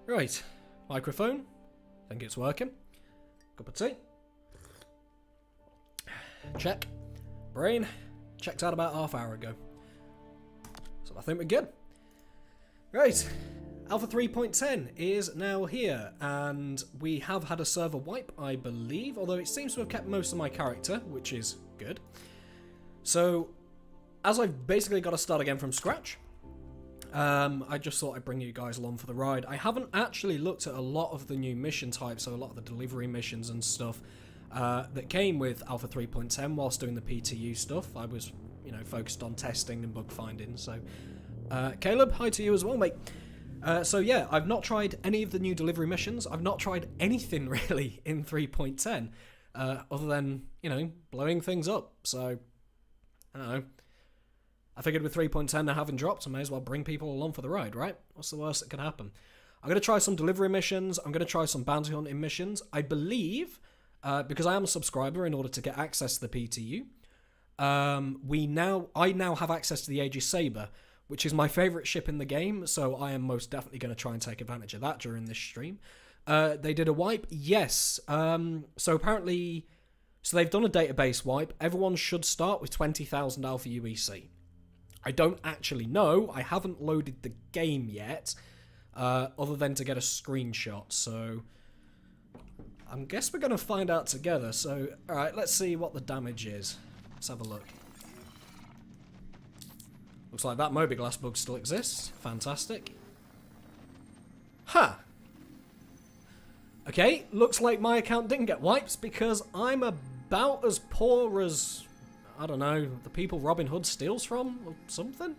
Right, microphone. Think it's working. Cup of tea. Check. Brain. Checked out about half hour ago. So I think we're good. Right. Alpha 3.10 is now here, and we have had a server wipe, I believe, although it seems to have kept most of my character, which is good. So, as I've basically got to start again from scratch, I just thought I'd bring you guys along for the ride. I haven't actually looked at a lot of the new mission types, so a lot of the delivery missions and stuff that came with Alpha 3.10 whilst doing the PTU stuff. I was, focused on testing and bug finding, so... Caleb, hi to you as well, mate. So yeah, I've not tried any of the new delivery missions. I've not tried anything really in 3.10, other than, blowing things up. So, I don't know. I figured with 3.10 now having dropped, I may as well bring people along for the ride, right? What's the worst that could happen? I'm going to try some delivery missions. I'm going to try some bounty hunting missions. I believe, because I am a subscriber in order to get access to the PTU, I now have access to the Aegis Saber, which is my favourite ship in the game, so I am most definitely going to try and take advantage of that during this stream. They did a wipe, yes. So apparently, they've done a database wipe. Everyone should start with 20,000 Alpha UEC. I don't actually know. I haven't loaded the game yet, other than to get a screenshot. So I guess we're going to find out together. So, alright, let's see what the damage is. Let's have a look. Looks like that Mobiglass bug still exists. Fantastic. Huh. Okay, looks like my account didn't get wiped because I'm about as poor as, I don't know, the people Robin Hood steals from or something.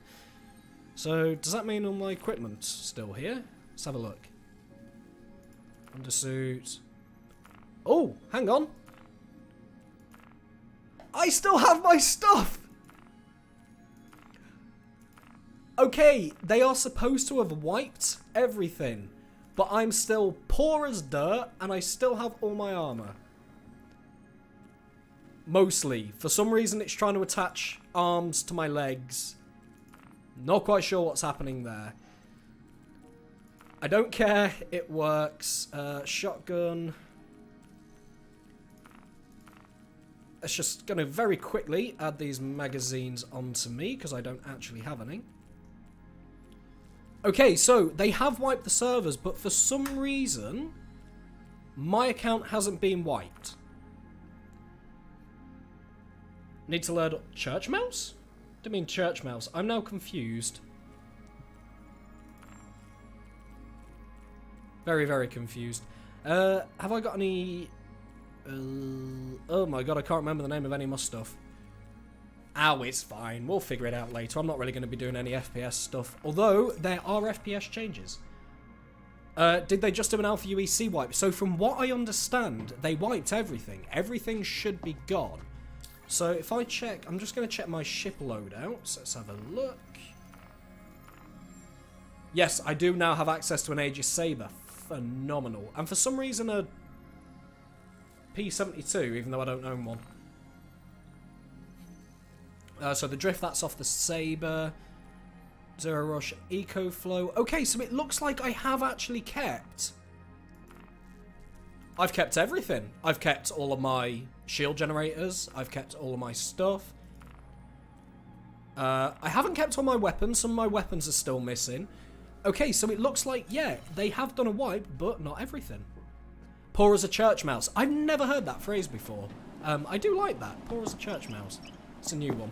So, does that mean all my equipment's still here? Let's have a look. Undersuit. Oh, hang on. I still have my stuff! Okay, they are supposed to have wiped everything, but I'm still poor as dirt, and I still have all my armor. Mostly. For some reason, it's trying to attach arms to my legs. Not quite sure what's happening there. I don't care. It works. Shotgun. Let's just going to very quickly add these magazines onto me, because I don't actually have any. Okay, so they have wiped the servers, but for some reason, my account hasn't been wiped. Need to learn Church Mouse? Didn't mean Church Mouse. I'm now confused. Very, very confused. Have I got any... oh my god, I can't remember the name of any of my stuff. Oh, it's fine. We'll figure it out later. I'm not really going to be doing any FPS stuff. Although, there are FPS changes. Did they just do an Alpha UEC wipe? So from what I understand, they wiped everything. Everything should be gone. So if I check... I'm just going to check my ship loadout. So let's have a look. Yes, I do now have access to an Aegis Saber. Phenomenal. And for some reason a P-72, even though I don't own one. So the drift, that's off the Saber. Zero Rush, Eco Flow. Okay, so it looks like I have actually kept... I've kept everything. I've kept all of my shield generators. I've kept all of my stuff. I haven't kept all my weapons. Some of my weapons are still missing. Okay, so it looks like, yeah, they have done a wipe, but not everything. Poor as a church mouse. I've never heard that phrase before. I do like that. Poor as a church mouse. It's a new one.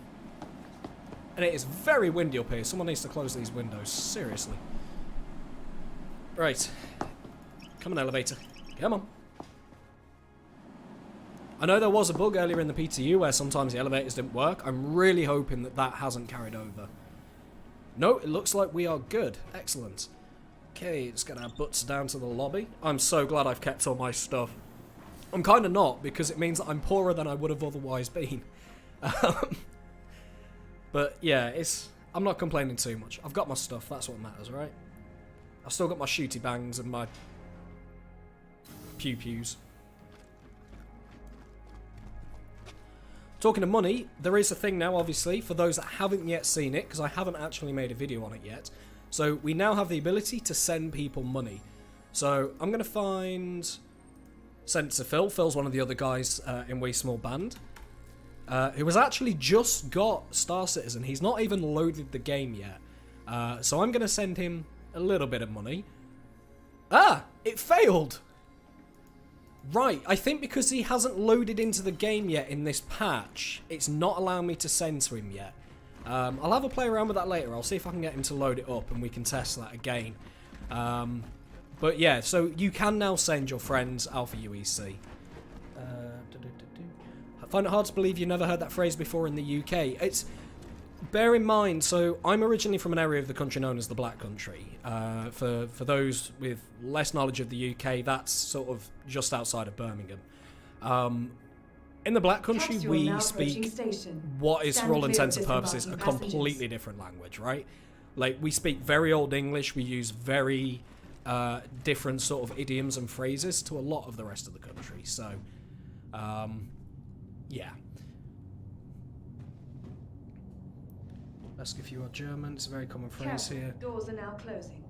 And it is very windy up here. Someone needs to close these windows. Seriously. Right. Come on, elevator. Come on. I know there was a bug earlier in the PTU where sometimes the elevators didn't work. I'm really hoping that that hasn't carried over. No, it looks like we are good. Excellent. Okay, let's get our butts down to the lobby. I'm so glad I've kept all my stuff. I'm kind of not, because it means that I'm poorer than I would have otherwise been. But yeah, I'm not complaining too much. I've got my stuff, that's what matters, right? I've still got my shooty bangs and my pew-pews. Talking of money, there is a thing now, obviously, for those that haven't yet seen it, because I haven't actually made a video on it yet. So we now have the ability to send people money. So I'm going to find Sensor Phil. Phil's one of the other guys in Wee Small Band. Who has actually just got Star Citizen. He's not even loaded the game yet. So I'm going to send him a little bit of money. Ah! It failed! Right, I think because he hasn't loaded into the game yet in this patch, it's not allowing me to send to him yet. I'll have a play around with that later. I'll see if I can get him to load it up and we can test that again. But yeah, so you can now send your friends Alpha UEC. I find it hard to believe you never heard that phrase before in the UK. Bear in mind, so I'm originally from an area of the country known as the Black Country. For those with less knowledge of the UK, that's sort of just outside of Birmingham. In the Black Country, we speak what is, for all intents and purposes, a completely different language, right? Like, we speak very Old English, we use very different sort of idioms and phrases to a lot of the rest of the country, so, yeah. Ask if you are German, it's a very common phrase here. Doors are now closing.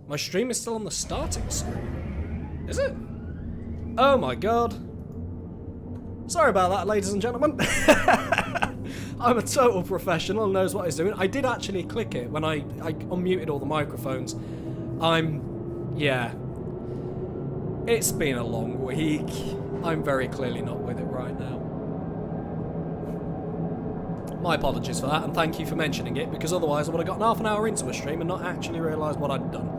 My stream is still on the starting screen. Is it? Oh my god. Sorry about that, ladies and gentlemen. I'm a total professional and knows what he's doing. I did actually click it when I unmuted all the microphones. Yeah. It's been a long week. I'm very clearly not with it right now. My apologies for that, and thank you for mentioning it, because otherwise I would have gotten half an hour into a stream and not actually realised what I'd done.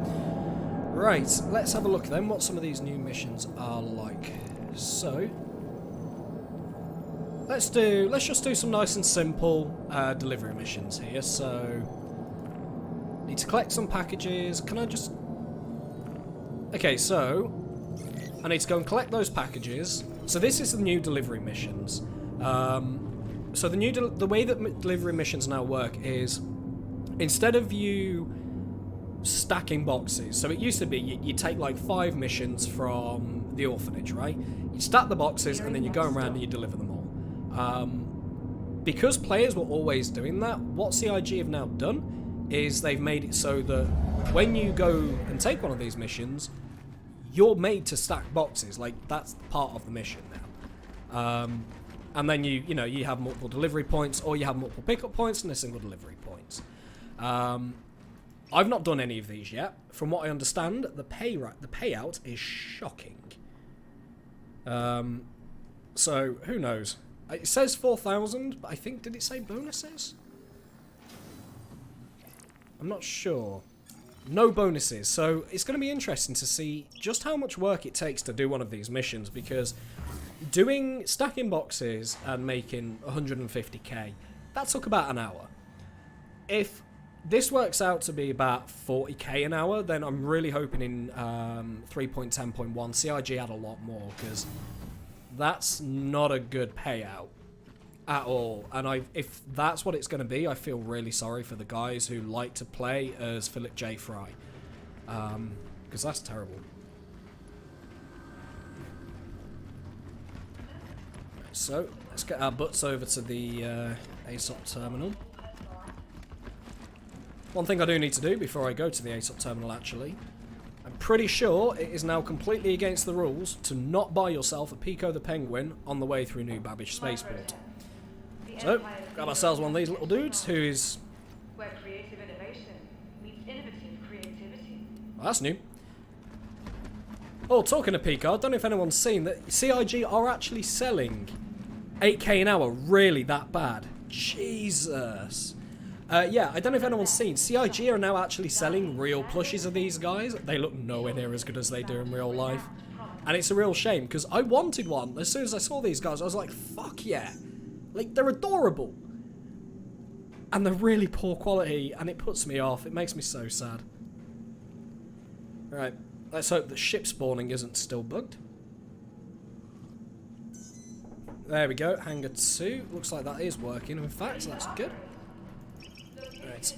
Right, let's have a look then what some of these new missions are like. So, let's just do some nice and simple delivery missions here. So, need to collect some packages. Can I just... Okay, so I need to go and collect those packages. So this is the new delivery missions. So the way that delivery missions now work is, instead of you stacking boxes, so it used to be you take like 5 missions from the orphanage, right? You stack the boxes and then you go around and you deliver them all. Because players were always doing that, what CIG have now done is they've made it so that when you go and take one of these missions, you're made to stack boxes. Like, that's part of the mission now. And then you have multiple delivery points, or you have multiple pickup points and a single delivery point. I've not done any of these yet. From what I understand, the payout is shocking. So who knows? It says 4,000, but I think, did it say bonuses? I'm not sure. No bonuses, so it's going to be interesting to see just how much work it takes to do one of these missions, because stacking boxes and making 150k, that took about an hour. If this works out to be about 40k an hour, then I'm really hoping in 3.10.1 CIG had a lot more, because that's not a good payout at all. And if that's what it's going to be, I feel really sorry for the guys who like to play as Philip J. Fry, because that's terrible. So, let's get our butts over to the ASOP terminal. One thing I do need to do before I go to the ASOP terminal, actually, I'm pretty sure it is now completely against the rules to not buy yourself a Pico the Penguin on the way through New Babbage Spaceport. So, grab ourselves one of these little dudes who is... Where creative innovation meets innovative creativity. Well, that's new. Oh, talking of Pico, I don't know if anyone's seen that CIG are actually selling 8k an hour really that bad. Jesus. Yeah, I don't know if anyone's seen. CIG are now actually selling real plushies of these guys. They look nowhere near as good as they do in real life. And it's a real shame, because I wanted one. As soon as I saw these guys, I was like, fuck yeah. Like, they're adorable. And they're really poor quality, and it puts me off. It makes me so sad. Right, let's hope that ship spawning isn't still bugged. There we go, hangar 2. Looks like that is working, in fact, so that's good. Right.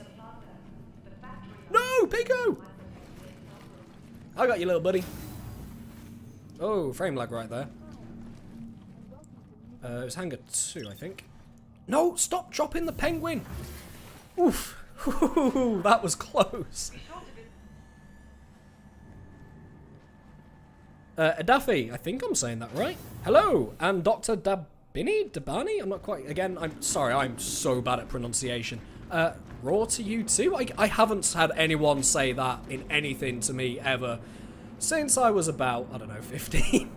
No, Pico! I got you, little buddy. Oh, frame lag right there. It was hangar 2, I think. No, stop dropping the penguin! Oof. That was close. Adafi, I think I'm saying that right. Hello, and Dr. Dabani? I'm not quite... Again, I'm sorry, I'm so bad at pronunciation. Raw to you too? I haven't had anyone say that in anything to me ever since I was about, I don't know, 15.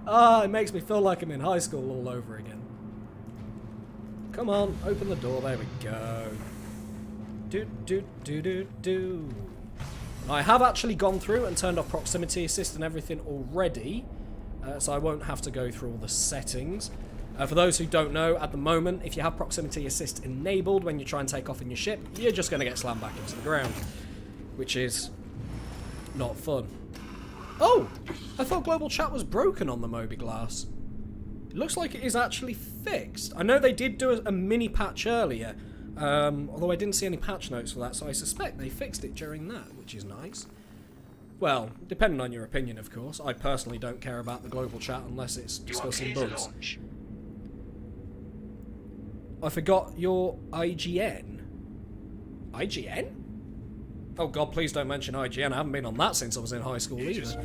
It makes me feel like I'm in high school all over again. Come on, open the door. There we go. Do. I have actually gone through and turned off proximity assist and everything already, so I won't have to go through all the settings. For those who don't know, at the moment, if you have proximity assist enabled when you try and take off in your ship, you're just going to get slammed back into the ground, which is not fun. Oh! I thought global chat was broken on the Moby Glass. It looks like it is actually fixed. I know they did do a mini patch earlier, although I didn't see any patch notes for that, so I suspect they fixed it during that, which is nice. Well, depending on your opinion, of course. I personally don't care about the global chat unless it's discussing bugs. I forgot your IGN. IGN? Oh god, please don't mention IGN. I haven't been on that since I was in high school either.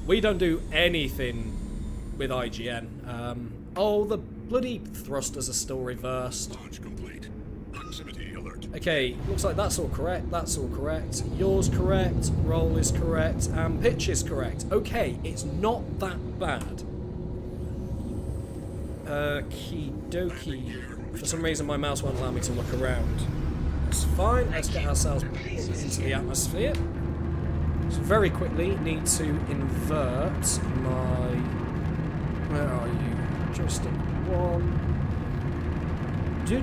We don't do anything with IGN. Oh, the bloody thrusters are still reversed. Launch complete. Proximity alert. Okay, looks like that's all correct. That's all correct. Yours correct. Roll is correct. And pitch is correct. Okay, it's not that bad. Okie dokie. For some reason my mouse won't allow me to look around. That's fine. Let's get ourselves into the atmosphere. So very quickly need to invert my... Where are you? Joystick 1. Do.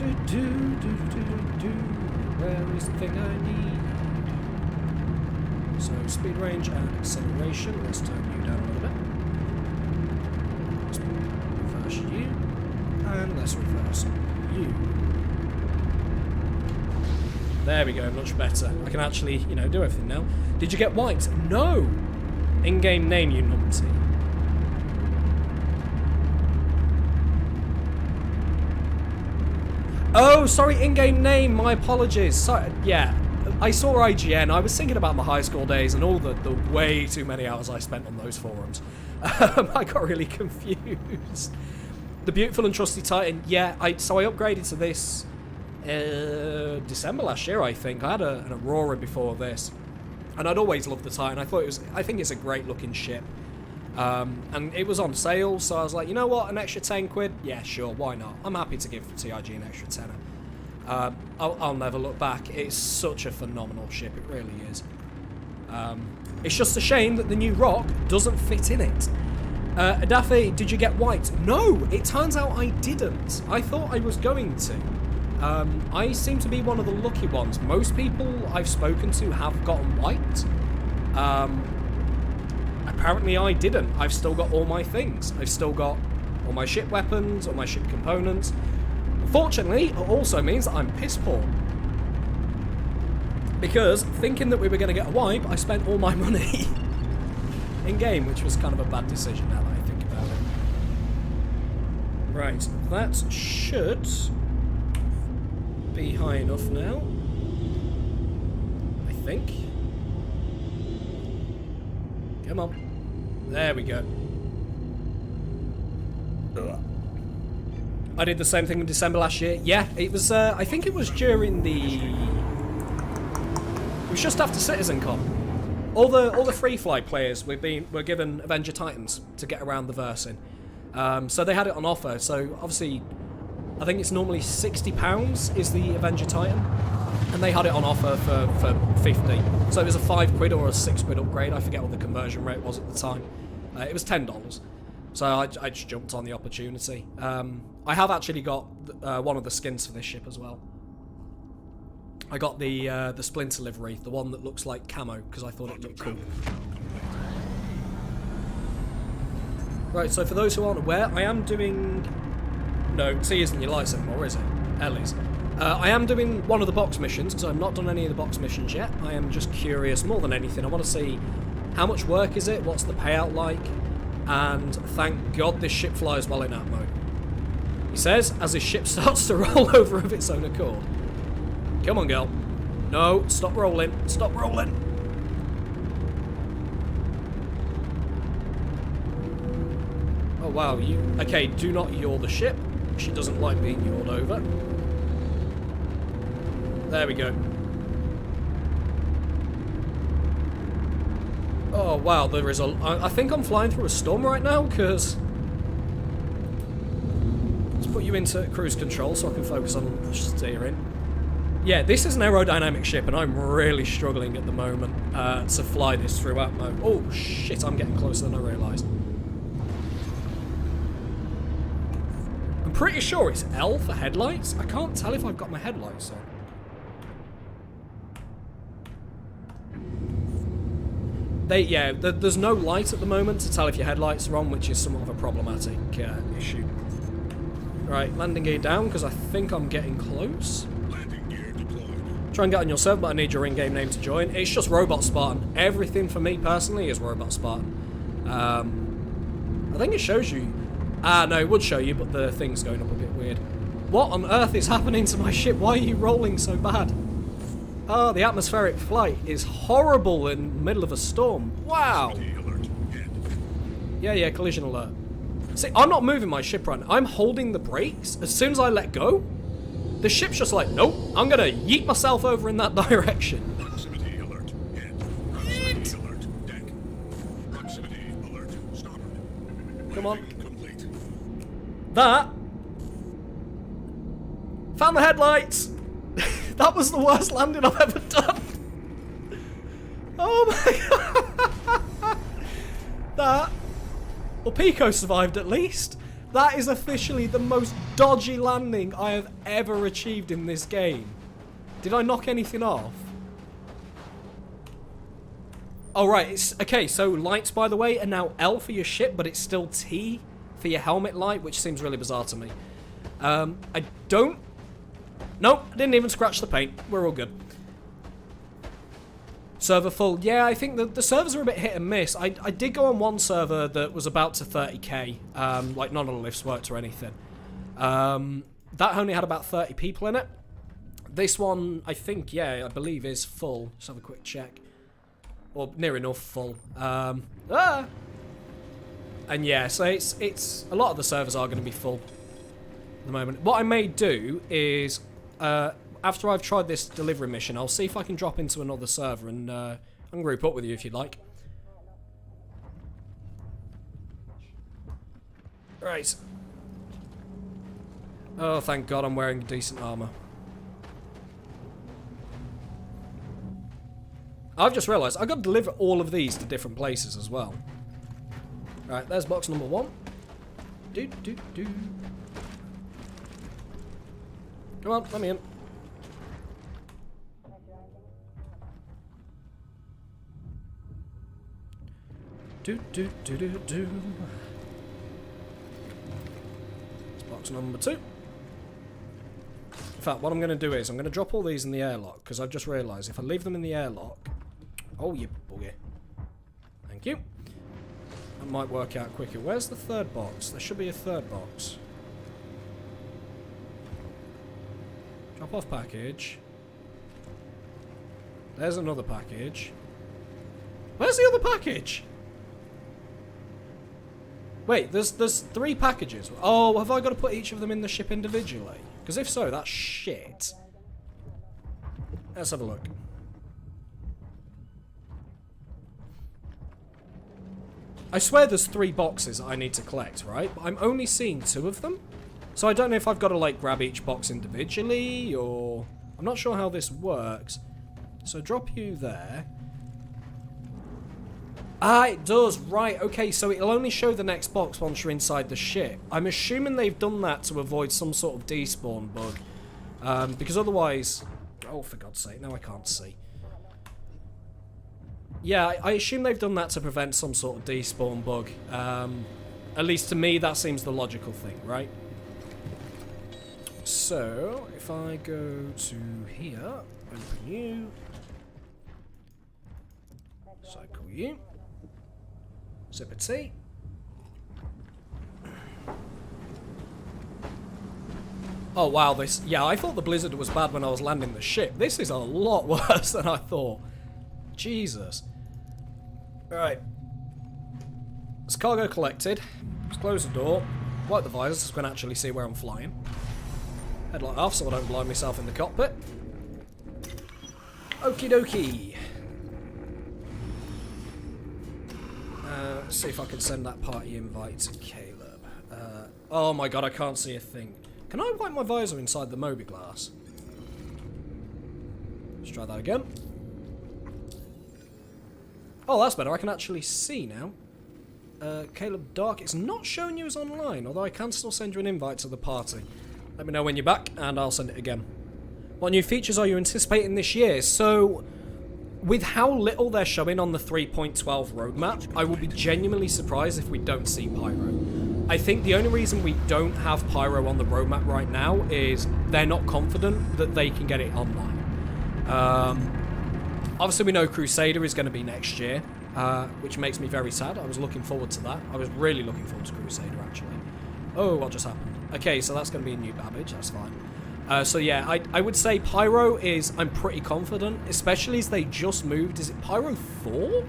Where is the thing I need? So speed range and acceleration. Let's turn you down a little bit. Let's reverse you. And let's reverse you. There we go, much better. I can actually, you know, do everything now. Did you get wiped? No! In-game name, you numpty. Oh, sorry, in-game name, my apologies. Sorry, yeah, I saw IGN. I was thinking about my high school days and all the way too many hours I spent on those forums. I got really confused. The beautiful and trusty Titan, yeah, so I upgraded to this December last year, I think. I had an Aurora before this, and I'd always loved the Titan. I think it's a great looking ship, and it was on sale, so I was like, you know what, an extra 10 quid? Yeah, sure, why not? I'm happy to give TIG an extra tenner. I'll never look back. It's such a phenomenal ship, it really is. It's just a shame that the new Rock doesn't fit in it. Adafi, did you get wiped? No, it turns out I didn't. I thought I was going to. I seem to be one of the lucky ones. Most people I've spoken to have gotten wiped. Apparently I didn't. I've still got all my things. I've still got all my ship weapons, all my ship components. Unfortunately, it also means that I'm piss poor. Because, thinking that we were going to get a wipe, I spent all my money in-game, which was kind of a bad decision now that I think about it. Right, that should be high enough now. I think. Come on. There we go. I did the same thing in December last year. Yeah, it was, I think it was during the... It was just after CitizenCon. All the free fly players were given Avenger Titans to get around the versing. So they had it on offer. So obviously, I think it's normally £60 is the Avenger Titan, and they had it on offer for 50. So it was a £5 or a £6 upgrade. I forget what the conversion rate was at the time. It was $10. So I just jumped on the opportunity. I have actually got one of the skins for this ship as well. I got the Splinter livery, the one that looks like camo, because I thought it looked cool. Right, so for those who aren't aware, I am doing... No, T isn't your lights anymore, is it? L is. I am doing one of the box missions, because I've not done any of the box missions yet. I am just curious, more than anything. I want to see how much work is it, what's the payout like, and thank God this ship flies well in mode. He says, as his ship starts to roll over of its own accord. Come on, girl. No, stop rolling. Stop rolling. wow, you... Okay, do not yaw the ship. She doesn't like being yawed over. There we go. Oh, wow, there is a... I think I'm flying through a storm right now, because... Let's put you into cruise control so I can focus on steering. Yeah, this is an aerodynamic ship, and I'm really struggling at the moment to fly this throughout mode. Oh, shit, I'm getting closer than I realised. I'm pretty sure it's L for headlights. I can't tell if I've got my headlights on. There's no light at the moment to tell if your headlights are on, which is somewhat of a problematic issue. Right, landing gear down, because I think I'm getting close. Landing gear deployed. Try and get on your server, but I need your in-game name to join. It's just Robot Spartan. Everything for me personally is Robot Spartan. I think it shows you... no, it would show you, but the thing's going up a bit weird. What on earth is happening to my ship? Why are you rolling so bad? Oh, the atmospheric flight is horrible in the middle of a storm. Wow. Alert. Head. Yeah, collision alert. See, I'm not moving my ship right now. I'm holding the brakes. As soon as I let go, the ship's just like, nope, I'm gonna yeet myself over in that direction. Proximity alert. Head. Proximity alert. Deck. Proximity alert. Starboard. Come on. Landing complete. That. Found the headlights. That was the worst landing I've ever done. Oh my god. That. Well, Pico survived at least. That is officially the most dodgy landing I have ever achieved in this game. Did I knock anything off? Oh, right. It's, okay, so lights, by the way, are now L for your ship, but it's still T for your helmet light, which seems really bizarre to me. I don't... Nope, I didn't even scratch the paint. We're all good. Server full. Yeah, I think the servers are a bit hit and miss. I did go on one server that was about to 30k. Like, none of the lifts worked or anything. That only had about 30 people in it. This one, I think, yeah, I believe is full. Let's have a quick check. Or near enough full. And yeah, so it's a lot of the servers are going to be full at the moment. What I may do is... after I've tried this delivery mission, I'll see if I can drop into another server and I can group up with you if you'd like. Right. Oh, thank God I'm wearing decent armor. I've just realised I've got to deliver all of these to different places as well. Right, there's box number 1. Do. Come on, let me in. Do. It's box number 2. In fact, what I'm going to do is I'm going to drop all these in the airlock, because I've just realised if I leave them in the airlock... Oh, you bugger. Thank you. That might work out quicker. Where's the third box? There should be a third box. Drop off package. There's another package. Where's the other package? Wait, there's 3 packages. Oh, have I got to put each of them in the ship individually? Because if so, that's shit. Let's have a look. I swear there's 3 boxes that I need to collect, right? But I'm only seeing 2 of them. So I don't know if I've got to, like, grab each box individually, or... I'm not sure how this works. So drop you there. Ah, it does. Right, okay, so it'll only show the next box once you're inside the ship. I'm assuming they've done that to avoid some sort of despawn bug. Because otherwise... Oh, for God's sake, now I can't see. Yeah, I assume they've done that to prevent some sort of despawn bug. At least to me, that seems the logical thing, right? So, if I go to here, open you, cycle you, sip a tea. Oh wow, this, yeah, I thought the blizzard was bad when I was landing the ship. This is a lot worse than I thought. Jesus. Alright. It's cargo collected. Let's close the door. Wipe the visor so I can actually see where I'm flying. Headlight off so I don't blind myself in the cockpit. Okie dokie. Let's see if I can send that party invite to Caleb. Oh my god, I can't see a thing. Can I wipe my visor inside the Moby glass? Let's try that again. Oh, that's better. I can actually see now. Caleb Dark, it's not showing you as online, although I can still send you an invite to the party. Let me know when you're back, and I'll send it again. What new features are you anticipating this year? So, with how little they're showing on the 3.12 roadmap, I will be genuinely surprised if we don't see Pyro. I think the only reason we don't have Pyro on the roadmap right now is they're not confident that they can get it online. Obviously, we know Crusader is going to be next year, which makes me very sad. I was looking forward to that. I was really looking forward to Crusader, actually. Oh, what just happened? Okay, so that's going to be a new Babbage. That's fine. So yeah, I would say Pyro is, I'm pretty confident, especially as they just moved, is it Pyro 4?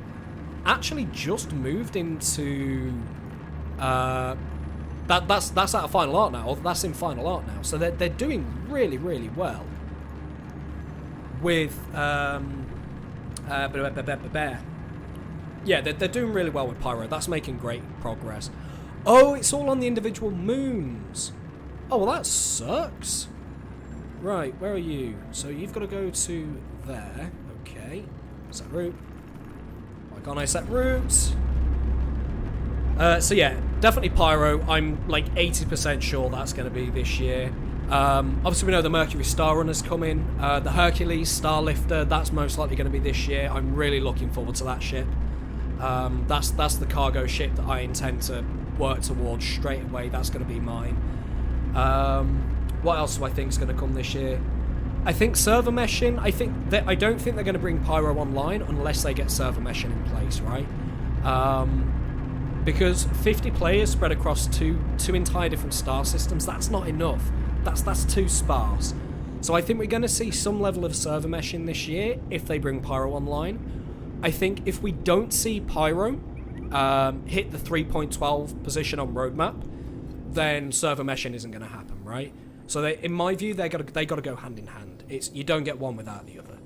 Actually just moved into, that's out of Final Art now, or that's in Final Art now, so they're doing really, really well with, yeah, they're doing really well with Pyro, that's making great progress. Oh, it's all on the individual moons. Oh, well that sucks. Right, where are you? So you've got to go to there. Okay. Set route. Why can't I set route? So yeah, definitely Pyro. I'm like 80% sure that's going to be this year. Obviously we know the Mercury Star Runner's coming. The Hercules Starlifter, that's most likely going to be this year. I'm really looking forward to that ship. That's the cargo ship that I intend to work towards straight away. That's going to be mine. What else do I think is going to come this year? I think server meshing. I don't think they're going to bring Pyro online unless they get server meshing in place, right? Because 50 players spread across two entire different star systems, that's not enough. That's too sparse. So I think we're going to see some level of server meshing this year if they bring Pyro online. I think if we don't see Pyro hit the 3.12 position on roadmap, then server meshing isn't going to happen, right? So in my view, they got to go hand in hand. You don't get one without the other.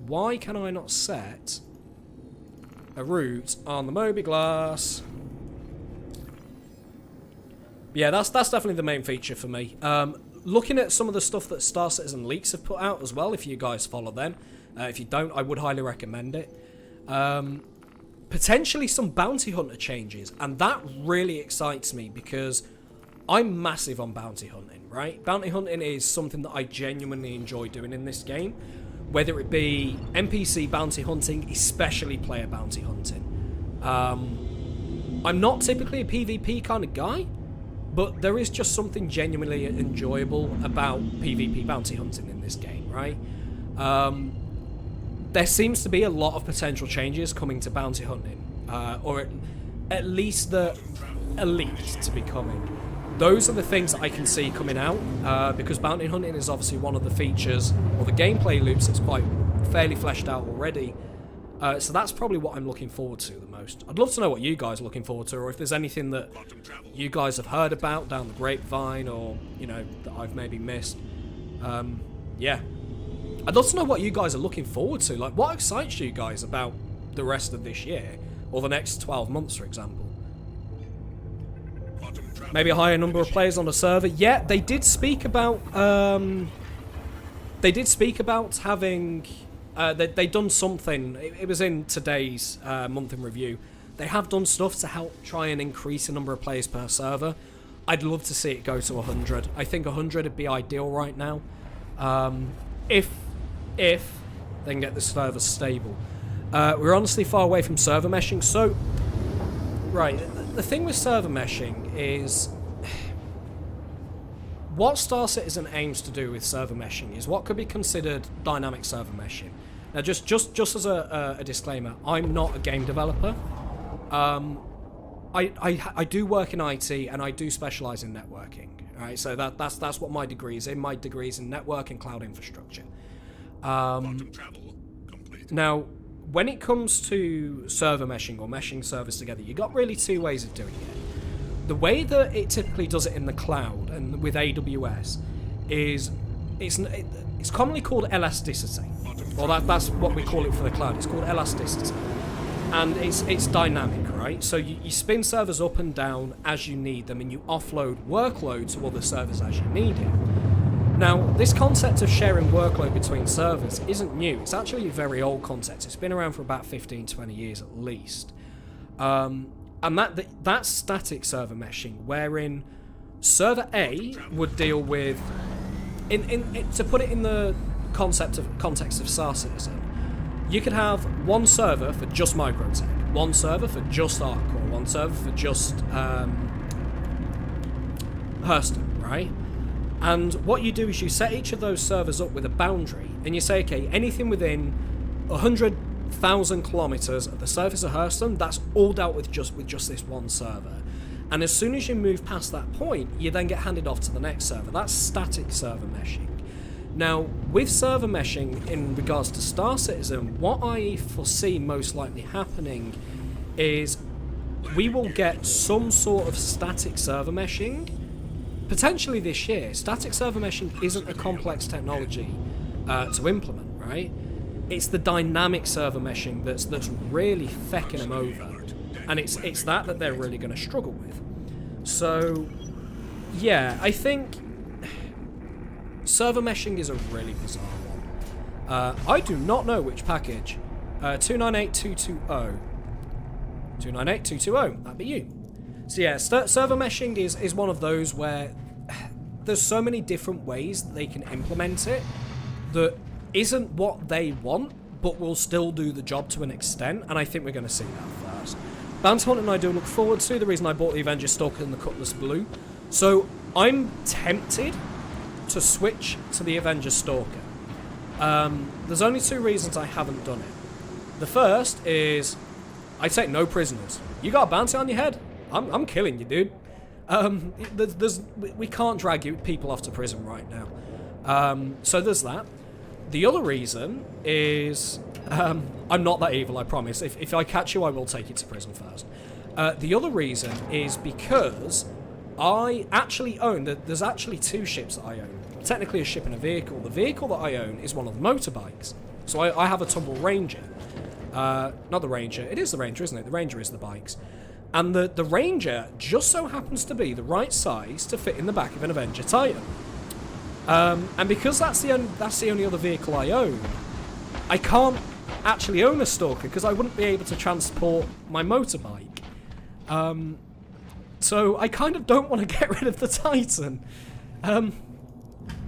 Why can I not set a route on the Moby Glass? Yeah, that's definitely the main feature for me. Looking at some of the stuff that Star Citizen Leaks have put out as well, if you guys follow them. If you don't, I would highly recommend it. Potentially some bounty hunter changes, and that really excites me because I'm massive on bounty hunting, right? Bounty hunting is something that I genuinely enjoy doing in this game, whether it be NPC bounty hunting, especially player bounty hunting. I'm not typically a PvP kind of guy, but there is just something genuinely enjoyable about PvP bounty hunting in this game, right? There seems to be a lot of potential changes coming to bounty hunting, or at least the elite to be coming. Those are the things that I can see coming out, because bounty hunting is obviously one of the features, or the gameplay loops that's quite fairly fleshed out already. So that's probably what I'm looking forward to the most. I'd love to know what you guys are looking forward to, or if there's anything that you guys have heard about down the grapevine, or, you know, that I've maybe missed. Yeah. I'd love to know what you guys are looking forward to. Like, what excites you guys about the rest of this year, or the next 12 months, for example? Maybe a higher number of players on the server. Yeah, they did speak about having they'd done something. It was in today's month in review. They have done stuff to help try and increase the number of players per server. I'd love to see it go to 100. I think 100 would be ideal right now. If they can get the server stable. We're honestly far away from server meshing, so right. The thing with server meshing is what Star Citizen aims to do with server meshing is what could be considered dynamic server meshing. Now, just as a disclaimer, I'm not a game developer. I do work in IT and I do specialize in networking. Right, so that's what my degree is in. My degree is in network and cloud infrastructure. Now, when it comes to server meshing or meshing servers together, you got really two ways of doing it. the way that it typically does it in the cloud and with AWS is it's commonly called elasticity. Well, that's what we call it for the cloud. It's called elasticity. And it's dynamic, right? So you spin servers up and down as you need them, and you offload workload to other servers as you need it. Now, this concept of sharing workload between servers isn't new. It's actually a very old concept. It's been around for about 15, 20 years at least. And that's static server meshing, wherein server A would deal with, to put it in the context of Star Citizen, you could have one server for just Microtech, one server for just Artcore, one server for just Hurston, right? And what you do is you set each of those servers up with a boundary, and you say, okay, anything within 100,000 kilometers of the surface of Hurston, that's all dealt with just this one server. And as soon as you move past that point, you then get handed off to the next server. That's static server meshing. Now, with server meshing in regards to Star Citizen, what I foresee most likely happening is we will get some sort of static server meshing potentially this year. Static server meshing isn't a complex technology to implement, right? It's the dynamic server meshing that's really fecking them over, and it's that they're really going to struggle with. So, yeah, I think server meshing is a really bizarre one. I do not know which package. 298220. 298220, that'd be you. So yeah, server meshing is one of those where there's so many different ways that they can implement it that isn't what they want, but will still do the job to an extent, and I think we're going to see that first. Bounty Hunting I do look forward to, the reason I bought the Avenger Stalker and the Cutlass Blue. So I'm tempted to switch to the Avenger Stalker. There's only two reasons I haven't done it. The first is I take no prisoners. You got a bounty on your head? I'm killing you, dude. We can't drag people off to prison right now. So there's that. The other reason is I'm not that evil, I promise. If I catch you, I will take you to prison first. The other reason is because I actually own, there's actually two ships that I own. Technically a ship and a vehicle. The vehicle that I own is one of the motorbikes. So I have a Tumble Ranger. Not the Ranger. It is the Ranger, isn't it? The Ranger is the bikes. And the Ranger just so happens to be the right size to fit in the back of an Avenger Titan. And because that's the only other vehicle I own, I can't actually own a Stalker because I wouldn't be able to transport my motorbike. So I kind of don't want to get rid of the Titan.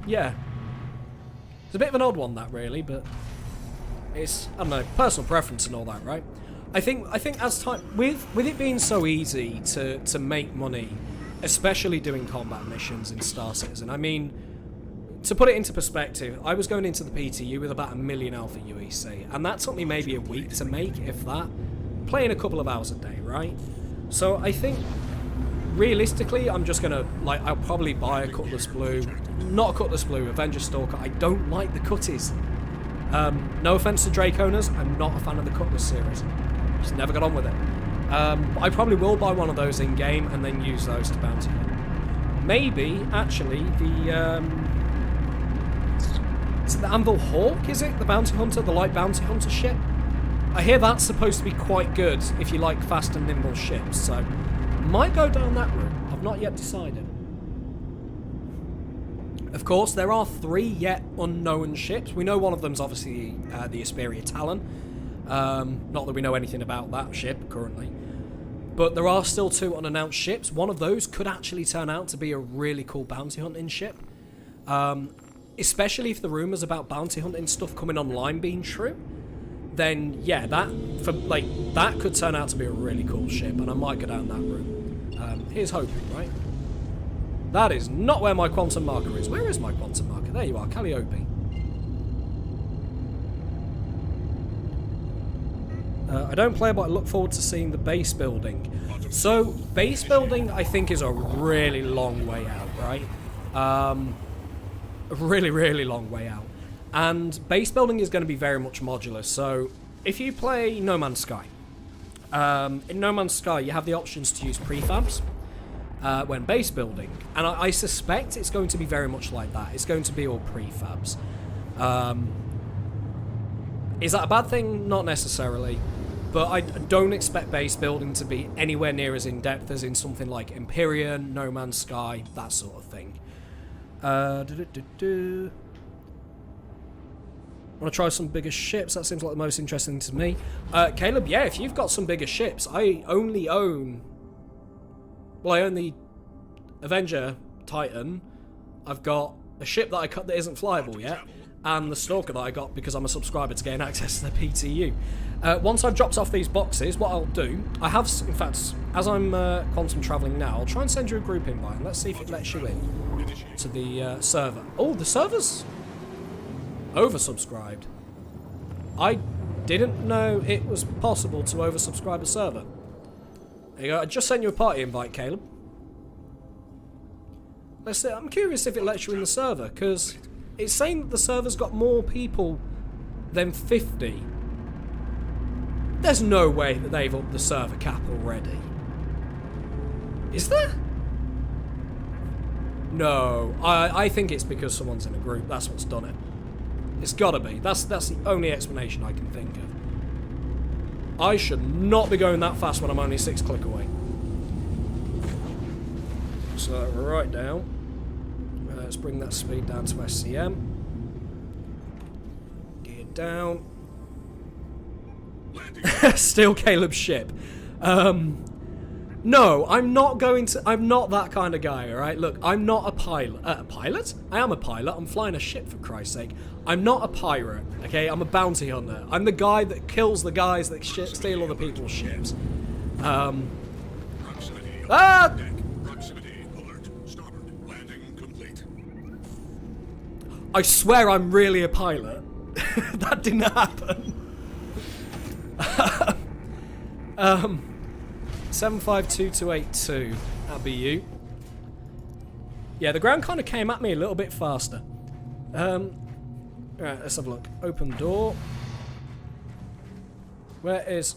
Yeah. It's a bit of an odd one, that, really, but it's, I don't know, personal preference and all that, right? I think as time, with it being so easy to make money, especially doing combat missions in Star Citizen, I mean, to put it into perspective, I was going into the PTU with about 1 million Alpha UEC, and that took me maybe a week to make, if that, playing a couple of hours a day, right? So I think, realistically, I'm just gonna, I'll probably buy a Cutlass Blue, not a Cutlass Blue, Avenger Stalker. I don't like the Cutties. No offense to Drake owners, I'm not a fan of the Cutlass series. Just never got on with it. I probably will buy one of those in game and then use those to bounty hunt. Maybe actually is it the Anvil Hawk? Is it the bounty hunter, the light bounty hunter ship? I hear that's supposed to be quite good if you like fast and nimble ships. So might go down that route. I've not yet decided. Of course, there are 3 yet unknown ships. We know one of them's obviously the Asperia Talon. Not that we know anything about that ship currently. But there are still 2 unannounced ships. One of those could actually turn out to be a really cool bounty hunting ship. Especially if the rumours about bounty hunting stuff coming online being true. Then, yeah, that could turn out to be a really cool ship, and I might go down that route. Here's hoping, right? That is not where my quantum marker is. Where is my quantum marker? There you are, Calliope. I don't play, but I look forward to seeing the base building. So, base building, I think, is a really long way out, right? A really, really long way out. And base building is going to be very much modular. So, if you play No Man's Sky, in No Man's Sky, you have the options to use prefabs. when base building. And I suspect it's going to be very much like that. It's going to be all prefabs. Is that a bad thing? Not necessarily. But I don't expect base building to be anywhere near as in-depth as in something like Empyrean, No Man's Sky, that sort of thing. Want to try some bigger ships? That seems like the most interesting to me. Caleb, yeah, if you've got some bigger ships, I only own... Well, I own the Avenger Titan. I've got a ship that I cut that isn't flyable yet, and the Stalker that I got because I'm a subscriber to gain access to the PTU. Once I've dropped off these boxes, what I'll do... I have, in fact, as I'm quantum travelling now, I'll try and send you a group invite, and let's see if it lets you in to the server. Oh, the server's oversubscribed. I didn't know it was possible to oversubscribe a server. There you go. I just sent you a party invite, Caleb. Let's see. I'm curious if it lets you in the server, because it's saying that the server's got more people than 50. There's no way that they've upped the server cap already. Is there? No. I think it's because someone's in a group. That's what's done it. It's gotta be. That's the only explanation I can think of. I should not be going that fast when I'm only 6 click away. So, right down. Let's bring that speed down to SCM. Gear down. Steal Caleb's ship. No, I'm not going to... I'm not that kind of guy, alright? Look, I'm not a pilot. A pilot? I am a pilot. I'm flying a ship, for Christ's sake. I'm not a pirate, okay? I'm a bounty hunter. I'm the guy that kills the guys that steal other people's ships. Proximity Proximity alert. Starboard. Landing complete. I swear I'm really a pilot. That didn't happen. 752282. That'd be you. Yeah, the ground kind of came at me a little bit faster. Right, let's have a look. Open door. Where is...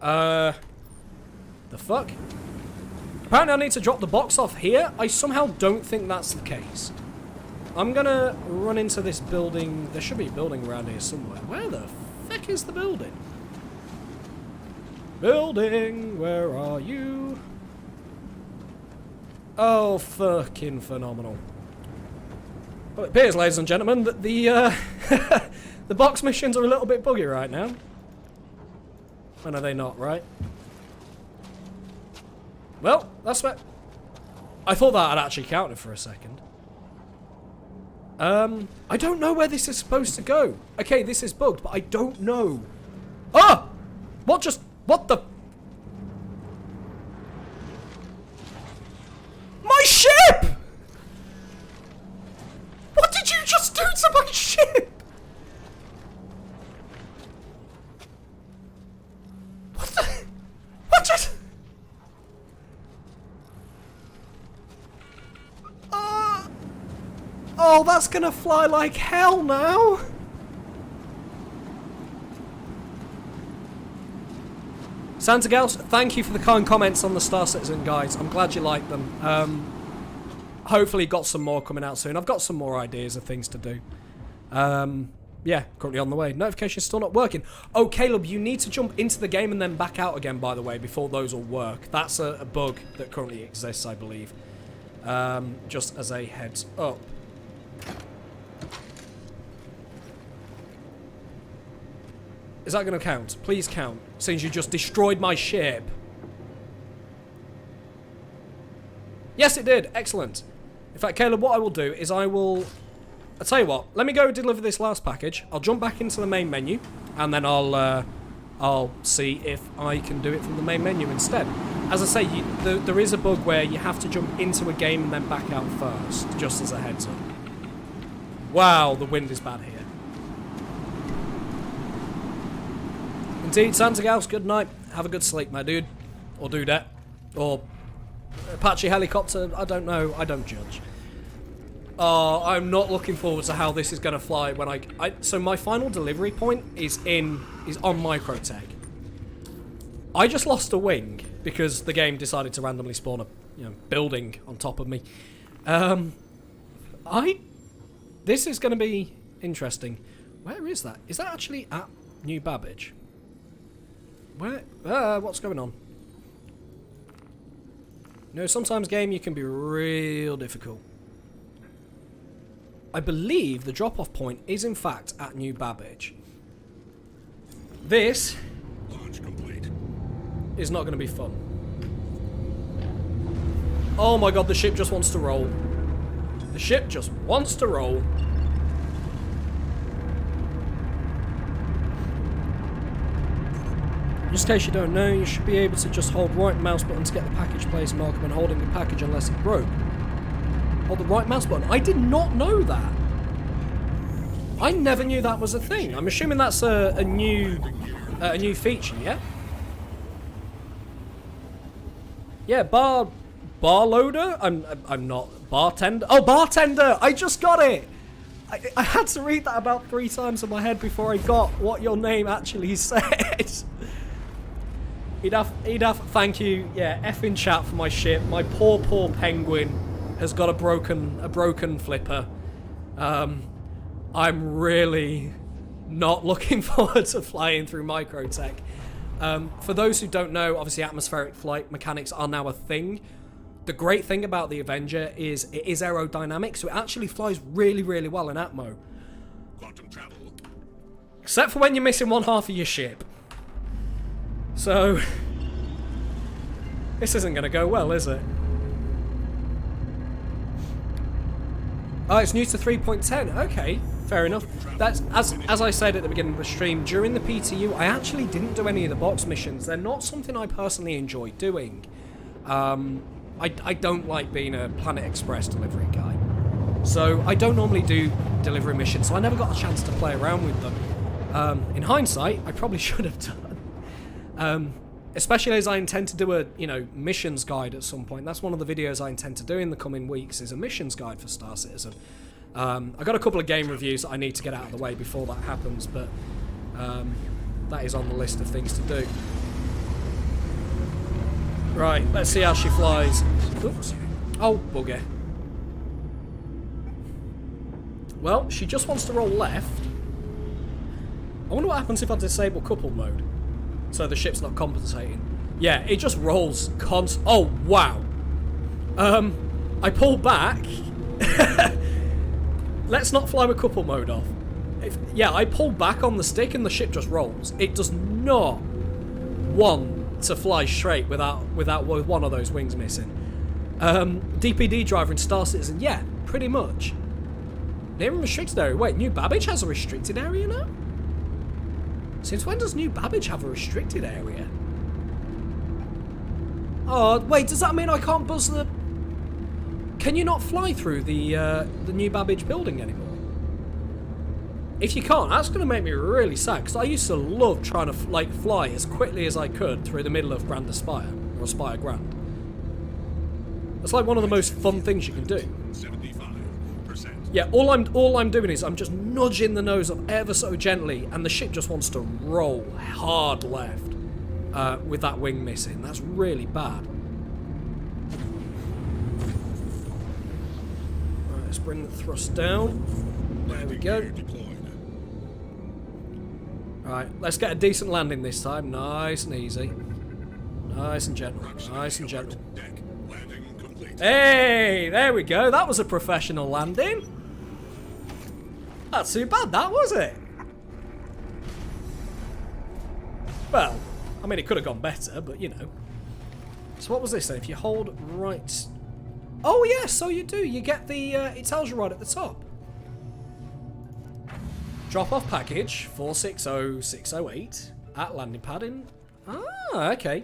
The fuck? Apparently I need to drop the box off here. I somehow don't think that's the case. I'm gonna run into this building. There should be a building around here somewhere. Where the fuck is the building? Building, where are you? Oh, fucking phenomenal. Well, it appears, ladies and gentlemen, that the the box missions are a little bit buggy right now. When are they not, right? Well, that's where... I thought that had actually counted for a second. I don't know where this is supposed to go. Okay, this is bugged, but I don't know. Ah! What just... What the... My ship! What did you just do to my ship? What the... What just... Oh, that's gonna fly like hell now. Santa Gals, thank you for the kind comments on the Star Citizen guides. I'm glad you like them. Hopefully got some more coming out soon. I've got some more ideas of things to do. Yeah, currently on the way. Notification's still not working. Oh, Caleb, you need to jump into the game and then back out again, by the way, before those will work. That's a bug that currently exists, I believe. Just as a heads up. Is that going to count? Please count, since you just destroyed my ship. Yes, it did. Excellent. In fact, Caleb, what I will do is I'll tell you what. Let me go deliver this last package. I'll jump back into the main menu, and then I'll see if I can do it from the main menu instead. As I say, there is a bug where you have to jump into a game and then back out first, just as a heads up. Wow, the wind is bad here. Indeed, Santa Gals, good night. Have a good sleep, my dude. Or dudette. Or Apache helicopter, I don't know. I don't judge. Oh, I'm not looking forward to how this is going to fly when so my final delivery point is on Microtech. I just lost a wing because the game decided to randomly spawn a building on top of me. This is going to be interesting. Where is that? Is that actually at New Babbage? Where? What's going on? No, sometimes game you can be real difficult. I believe the drop-off point is in fact at New Babbage. This Launch complete. is not going to be fun. Oh my god, the ship just wants to roll. The ship just wants to roll. Just in case you don't know, you should be able to just hold right mouse button to get the package place marker when holding the package unless it broke. Hold the right mouse button. I did not know that. I never knew that was a thing. I'm assuming that's a new feature, yeah? Yeah, bar loader? I'm not. Bartender? Oh, bartender! I just got it! I had to read that about 3 times in my head before I got what your name actually said. He'd have, thank you, yeah, effing chat for my ship. My poor penguin has got a broken flipper. I'm really not looking forward to flying through Microtech. For those who don't know, obviously atmospheric flight mechanics are now a thing. The great thing about the Avenger is it is aerodynamic, so it actually flies really, really well in Atmo. Quantum travel. Except for when you're missing one half of your ship. So, this isn't going to go well, is it? Oh, it's new to 3.10. Okay, fair enough. That's as I said at the beginning of the stream, during the PTU, I actually didn't do any of the box missions. They're not something I personally enjoy doing. I don't like being a Planet Express delivery guy. So I don't normally do delivery missions, so I never got a chance to play around with them. In hindsight, I probably should have done. Especially as I intend to do a, missions guide at some point. That's one of the videos I intend to do in the coming weeks, is a missions guide for Star Citizen. I got a couple of game reviews that I need to get out of the way before that happens, but that is on the list of things to do. Right, let's see how she flies. Oops. Oh, bugger. Well, she just wants to roll left. I wonder what happens if I disable couple mode, so the ship's not compensating. Yeah, it just rolls oh, wow. I pull back. Let's not fly with couple mode off. I pull back on the stick and the ship just rolls. It does not want to fly straight with one of those wings missing. DPD driver in Star Citizen, yeah, pretty much. Near a restricted area. Wait, New Babbage has a restricted area now? Since when does New Babbage have a restricted area? Oh, wait, does that mean I can't buzz the... Can you not fly through the New Babbage building anymore? If you can't, that's going to make me really sad, because I used to love trying to fly as quickly as I could through the middle of Grand Aspire, or Aspire Grand. It's like one of the most fun things you can do. 75%. Yeah, all I'm doing is I'm just nudging the nose up ever so gently, and the ship just wants to roll hard left with that wing missing. That's really bad. Right, let's bring the thrust down. There we go. Right, let's get a decent landing this time. Nice and easy. Nice and gentle. Nice and gentle. Hey, there we go. That was a professional landing. Not too bad, that, was it? Well, I mean, it could have gone better, but you know. So what was this then? If you hold right... Oh, yeah, so you do. You get the... it tells you right at the top. Drop-off package 460608 at landing pad in... Ah, okay.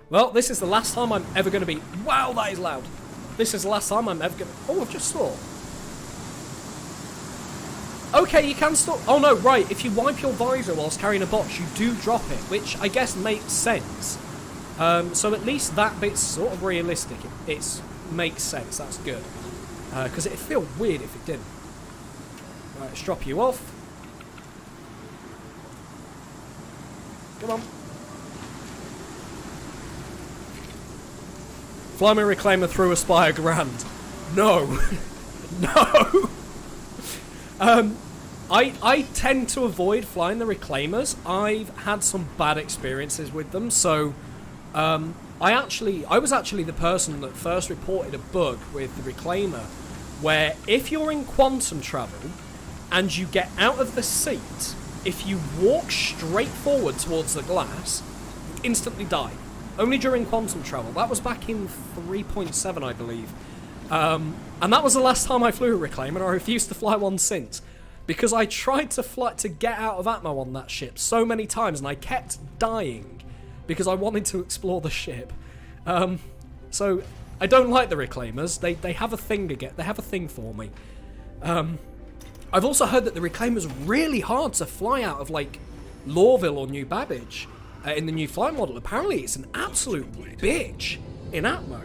Well, this is the last time I'm ever going to be... Wow, that is loud. This is the last time I'm ever going to... Oh, I've just saw. Okay, you can still... Oh, no, right. If you wipe your visor whilst carrying a box, you do drop it, which I guess makes sense. So at least that bit's sort of realistic. It makes sense. That's good. Because it'd feel weird if it didn't. Right, let's drop you off. Come on. Fly my reclaimer through Aspire Grand. No. No. I tend to avoid flying the reclaimers. I've had some bad experiences with them, so I was actually the person that first reported a bug with the reclaimer, where if you're in quantum travel and you get out of the seat, if you walk straight forward towards the glass, you instantly die. Only during quantum travel. That was back in 3.7, I believe. And that was the last time I flew a reclaimer, and I refused to fly one since. Because I tried to get out of Atmo on that ship so many times, and I kept dying because I wanted to explore the ship. So I don't like the reclaimers. They have a thing again. They have a thing for me. I've also heard that the reclaimer's really hard to fly out of, like, Lorville or New Babbage in the new flight model. Apparently, it's an absolute bitch in Atmo.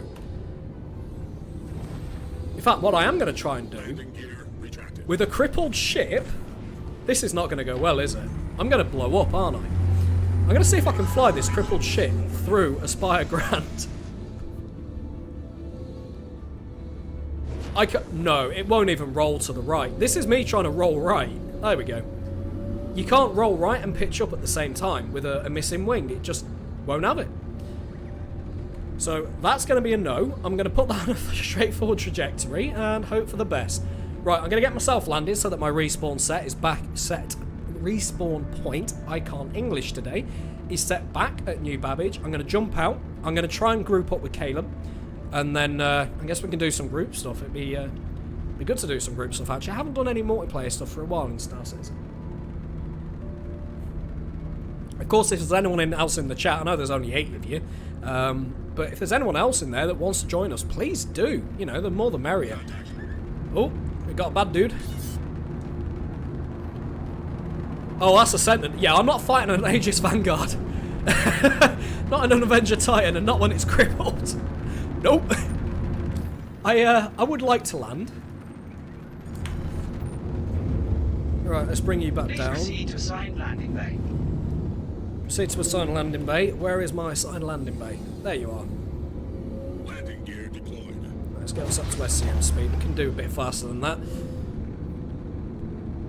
In fact, what I am going to try and do Landing gear retracted. with a crippled ship, this is not going to go well, is it? I'm going to blow up, aren't I? I'm going to see if I can fly this crippled ship through Aspire Grand. No, it won't even roll to the right. This is me trying to roll right. There we go. You can't roll right and pitch up at the same time with a missing wing. It just won't have it. So that's going to be a no. I'm going to put that on a straightforward trajectory and hope for the best. Right, I'm going to get myself landed so that my respawn set is back set. Respawn point, I can't English today, is set back at New Babbage. I'm going to jump out. I'm going to try and group up with Caleb. And then I guess we can do some group stuff. It'd be good to do some group stuff, actually. I haven't done any multiplayer stuff for a while in Star Citizen. Of course, if there's anyone else in the chat, I know there's only 8 of you, but if there's anyone else in there that wants to join us, please do. You know, the more the merrier. Oh, we got a bad dude. Oh, that's a sentence. Yeah, I'm not fighting an Aegis Vanguard. Not an Avenger Titan, and not when it's crippled. Nope. I would like to land. Right, let's bring you back down. Proceed to assigned landing bay. Proceed to assigned landing bay. Where is my assigned landing bay? There you are. Landing gear deployed. Let's get us up to SCM speed. We can do a bit faster than that.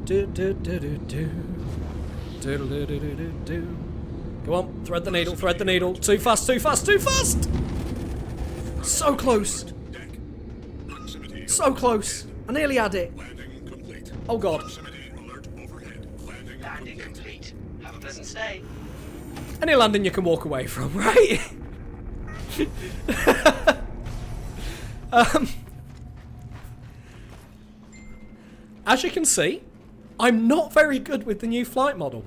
Do. Go on, thread the needle, thread the needle. Too fast, too fast, too fast! So close. Deck. Proximity. So close. I nearly had it. Landing complete. Oh god. Proximity alert overhead. Landing Landing complete. Have a pleasant stay. Any landing you can walk away from, right? As you can see, I'm not very good with the new flight model.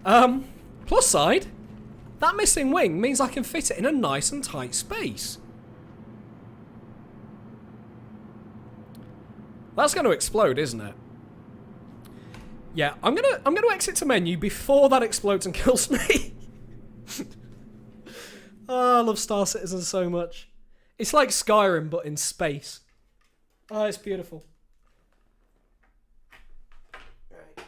Plus side, that missing wing means I can fit it in a nice and tight space. That's going to explode, isn't it? Yeah, I'm gonna exit to menu before that explodes and kills me. Oh, I love Star Citizen so much. It's like Skyrim, but in space. Oh, it's beautiful. Right.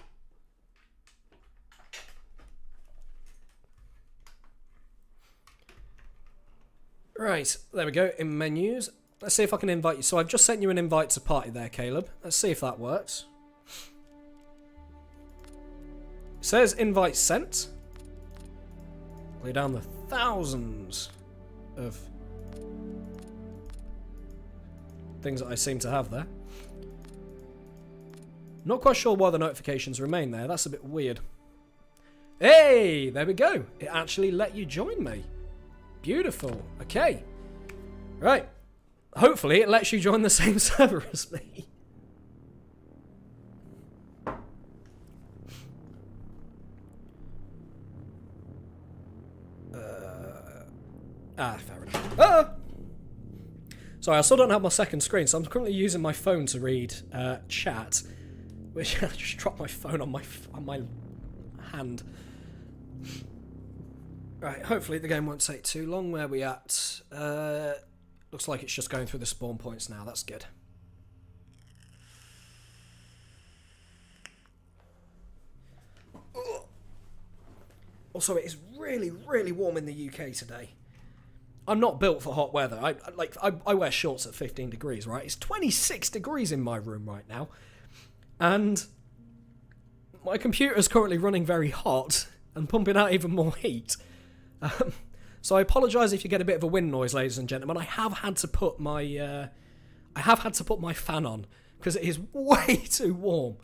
Right, there we go, in menus. Let's see if I can invite you. So I've just sent you an invite to party there, Caleb. Let's see if that works. It says invite sent. Lay down the thousands of things that I seem to have there. Not quite sure why the notifications remain there. That's a bit weird. Hey, there we go. It actually let you join me. Beautiful. Okay. Right. Hopefully it lets you join the same server as me. Fair enough. Ah! Sorry, I still don't have my second screen, so I'm currently using my phone to read chat, which I just dropped my phone on my hand. Right, hopefully the game won't take too long. Where are we at? Looks like it's just going through the spawn points now. That's good. Also, it is really, really warm in the UK today. I'm not built for hot weather. I wear shorts at 15 degrees, right? It's 26 degrees in my room right now. And my computer is currently running very hot and pumping out even more heat. So I apologise if you get a bit of a wind noise, ladies and gentlemen. I have had to put my fan on because it is way too warm.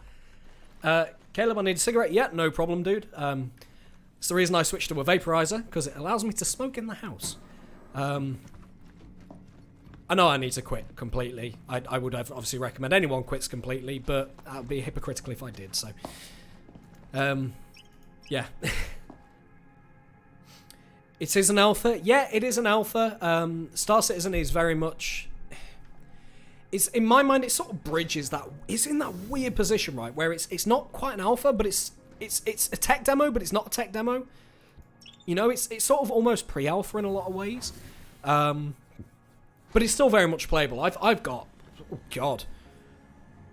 Caleb, I need a cigarette. Yeah, no problem, dude. It's the reason I switched to a vaporizer, because it allows me to smoke in the house. I know I need to quit completely. I would obviously recommend anyone quits completely, but that would be hypocritical if I did, so... yeah. It is an alpha. Yeah, it is an alpha. Star Citizen is very much... It's, in my mind, it sort of bridges that... It's in that weird position, right, where it's not quite an alpha, but it's a tech demo, but it's not a tech demo. You know, it's sort of almost pre-alpha in a lot of ways. But it's still very much playable. I've got... Oh, God.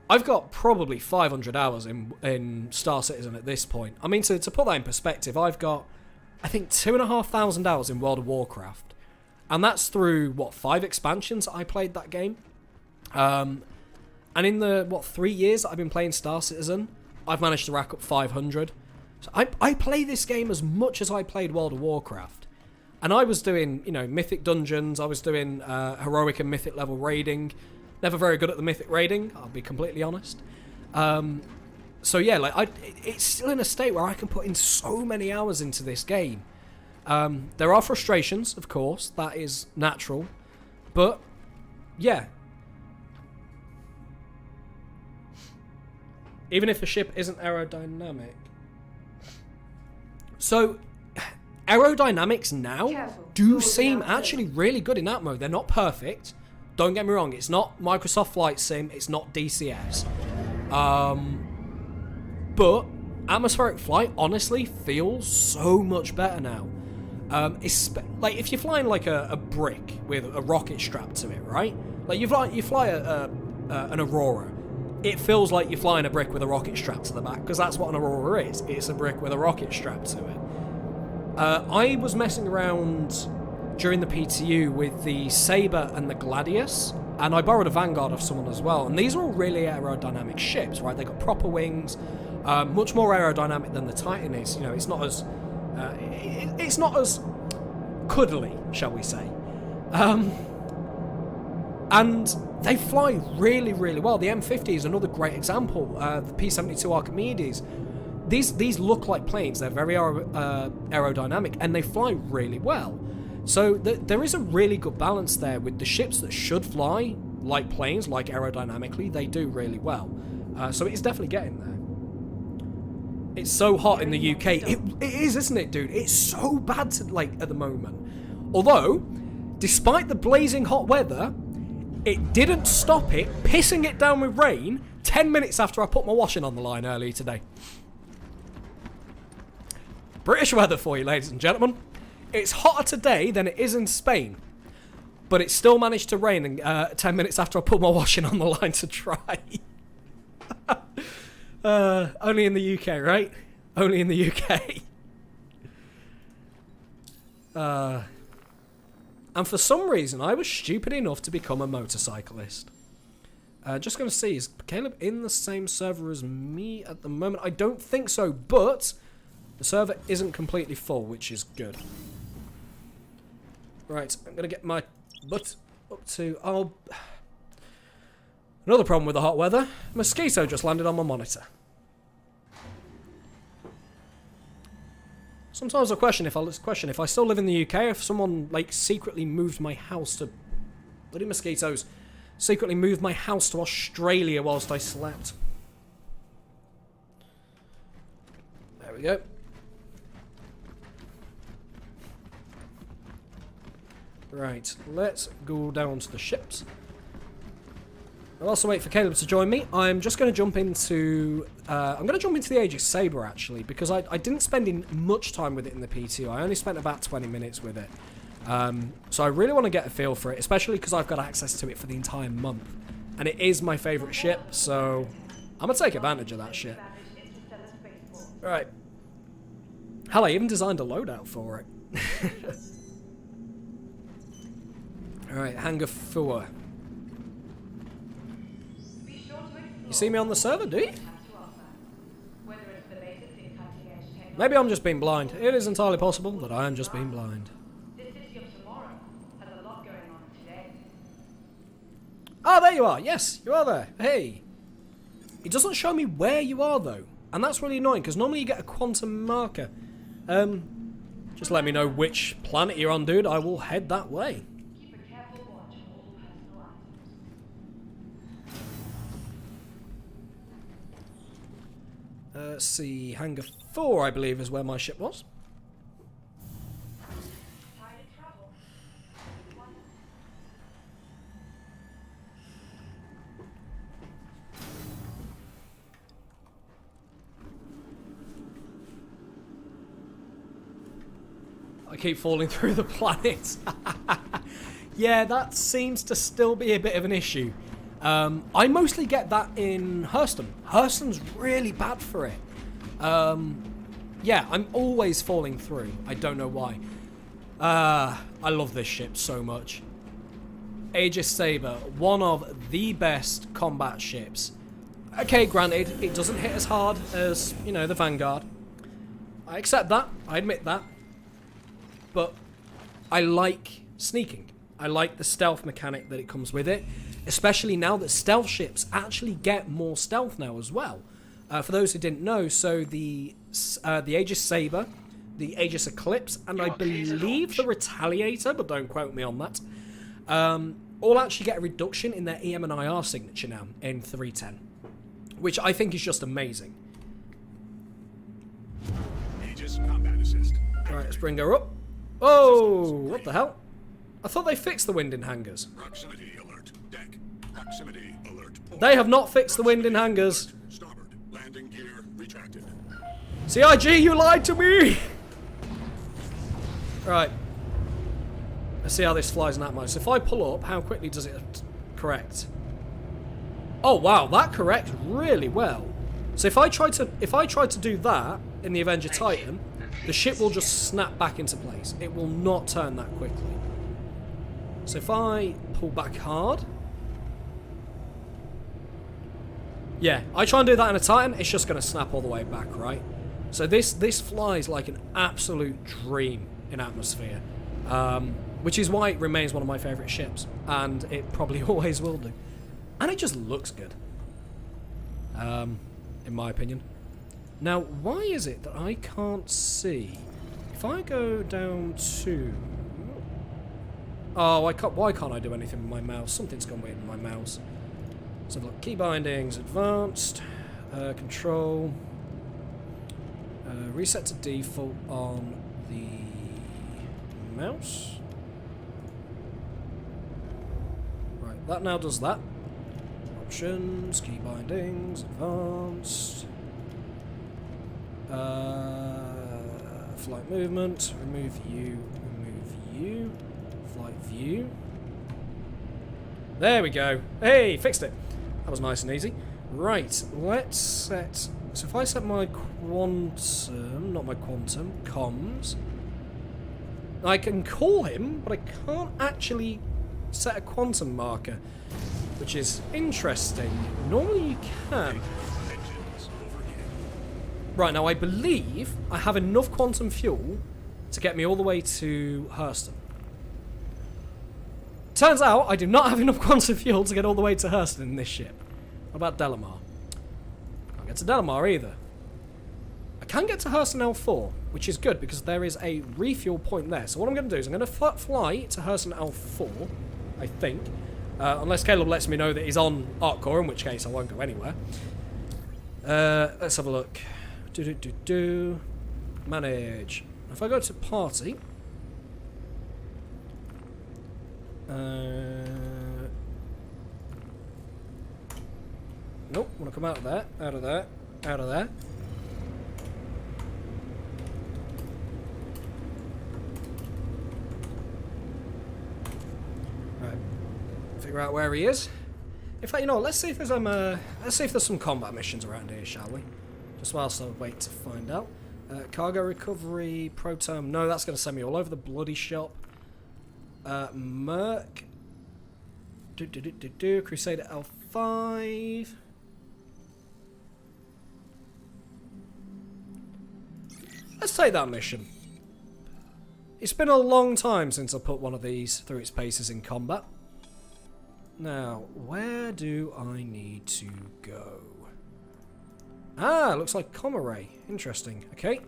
I've got probably 500 hours in Star Citizen at this point. I mean, to put that in perspective, I've got, I think, 2,500 hours in World of Warcraft. And that's through, 5 expansions I played that game. And in the, 3 years that I've been playing Star Citizen, I've managed to rack up 500. So I play this game as much as I played World of Warcraft. And I was doing, mythic dungeons, I was doing heroic and mythic level raiding. Never very good at the mythic raiding, I'll be completely honest. So yeah, it's still in a state where I can put in so many hours into this game. There are frustrations, of course, that is natural. But, yeah. Even if a ship isn't aerodynamic. So, aerodynamics now do seem actually really good in that mode. They're not perfect. Don't get me wrong, it's not Microsoft Flight Sim, it's not DCS. But atmospheric flight honestly feels so much better now. Like if you're flying like a brick with a rocket strapped to it, right? Like you fly an Aurora. It feels like you're flying a brick with a rocket strapped to the back, because that's what an Aurora is. It's a brick with a rocket strapped to it. I was messing around during the PTU with the Sabre and the Gladius, and I borrowed a Vanguard of someone as well, and these are all really aerodynamic ships, right? They got proper wings, much more aerodynamic than the Titan is. It's not as cuddly, shall we say. And they fly really, really well. The M50 is another great example. The P-72 Archimedes. These look like planes. They're very aerodynamic, and they fly really well. So there is a really good balance there with the ships that should fly like planes, like aerodynamically. They do really well. So it is definitely getting there. It's so hot in the UK. It is, isn't it, dude? It's so bad at the moment. Although, despite the blazing hot weather, it didn't stop it pissing it down with rain 10 minutes after I put my washing on the line earlier today. British weather for you, ladies and gentlemen. It's hotter today than it is in Spain. But it still managed to rain 10 minutes after I put my washing on the line to dry. Only in the UK, right? Only in the UK. And for some reason, I was stupid enough to become a motorcyclist. Just going to see, is Caleb in the same server as me at the moment? I don't think so, but the server isn't completely full, which is good. Right, I'm going to get my butt up to... Oh, another problem with the hot weather. Mosquito just landed on my monitor. Sometimes I question if I still live in the UK, if someone secretly moved my house to bloody mosquitoes, secretly moved my house to Australia whilst I slept. There we go. Right, let's go down to the ships. I'll also wait for Caleb to join me. I'm just going to jump into... I'm going to jump into the Aegis Sabre, actually, because I didn't spend in much time with it in the PTO. I only spent about 20 minutes with it. So I really want to get a feel for it, especially because I've got access to it for the entire month. And it is my favourite ship, so I'm going to take advantage of that shit. Right. Hell, I even designed a loadout for it. Alright, Hangar 4. Be sure to explore You see me on the server, do you? what we have to offer. Whether it's the latest in cutting-edge technology. Maybe I'm just being blind. It is entirely possible that I am just being blind. This city of tomorrow has a lot going on today. Oh, there you are. Yes, you are there. Hey. It doesn't show me where you are, though. And that's really annoying, because normally you get a quantum marker. Just let me know which planet you're on, dude. I will head that way. Keep a careful watch on all personal items. Let's see. Hangar 4, I believe, is where my ship was. Try to travel. I keep falling through the planets. Yeah, that seems to still be a bit of an issue. I mostly get that in Hurston. Hurston's really bad for it. Yeah, I'm always falling through. I don't know why. I love this ship so much. Aegis Saber, one of the best combat ships. Okay, granted, it doesn't hit as hard as, you know, the Vanguard. I accept that. I admit that. But I like sneaking. I like the stealth mechanic that it comes with it, especially now that stealth ships actually get more stealth now as well. For those who didn't know, so the Aegis Saber, the Aegis Eclipse, and I believe the Retaliator, but don't quote me on that, all actually get a reduction in their EM and IR signature now in 310, which I think is just amazing. Aegis combat assist. Alright, let's bring her up. Oh, what the hell? I thought they fixed the wind in hangars. Proximity alert. Deck. Proximity alert. Port. They have not fixed the wind in hangars. Starboard. Landing gear retracted. CIG, you lied to me! Right. Let's see how this flies in that much. So if I pull up, how quickly does it correct? Oh wow, that corrects really well. So if I try to do that in the Avenger Titan, the ship will just snap back into place. It will not turn that quickly. So if I pull back hard, yeah, I try and do that in a Titan, it's just going to snap all the way back, right? So this flies like an absolute dream in atmosphere, which is why it remains one of my favourite ships, and it probably always will do. And it just looks good, in my opinion. Now, why is it that I can't see? If I go down to... Oh, why can't I do anything with my mouse? Something's gone weird with my mouse. So look, key bindings, advanced, control, reset to default on the mouse. Right, that now does that. Options, key bindings, advanced. Flight movement, remove view, flight view. There we go. Hey, fixed it. That was nice and easy. Right, let's set... So if I set my quantum, not my quantum, comms, I can call him, but I can't actually set a quantum marker, which is interesting. Normally you can. Engines overheating. Right, now I believe I have enough quantum fuel to get me all the way to Hurston. Turns out I do not have enough quantum fuel to get all the way to Hurston in this ship. What about Delamar? Can't get to Delamar either. I can get to Hurston L4, which is good because there is a refuel point there. So what I'm going to do is I'm going to fly to Hurston L4, I think. Unless Caleb lets me know that he's on Artcore, in which case I won't go anywhere. Let's have a look. Manage. If I go to party... nope, want to come out of there, out of there, out of there. Right, figure out where he is. In fact, you know, let's see if there's some combat missions around here, shall we? Just whilst I wait to find out. Cargo recovery, proton. No, that's going to send me all over the bloody shop. Merc. Crusader L5. Let's take that mission. It's been a long time since I put one of these through its paces in combat. Now, where do I need to go? Ah, looks like Comaray. Interesting. Okay.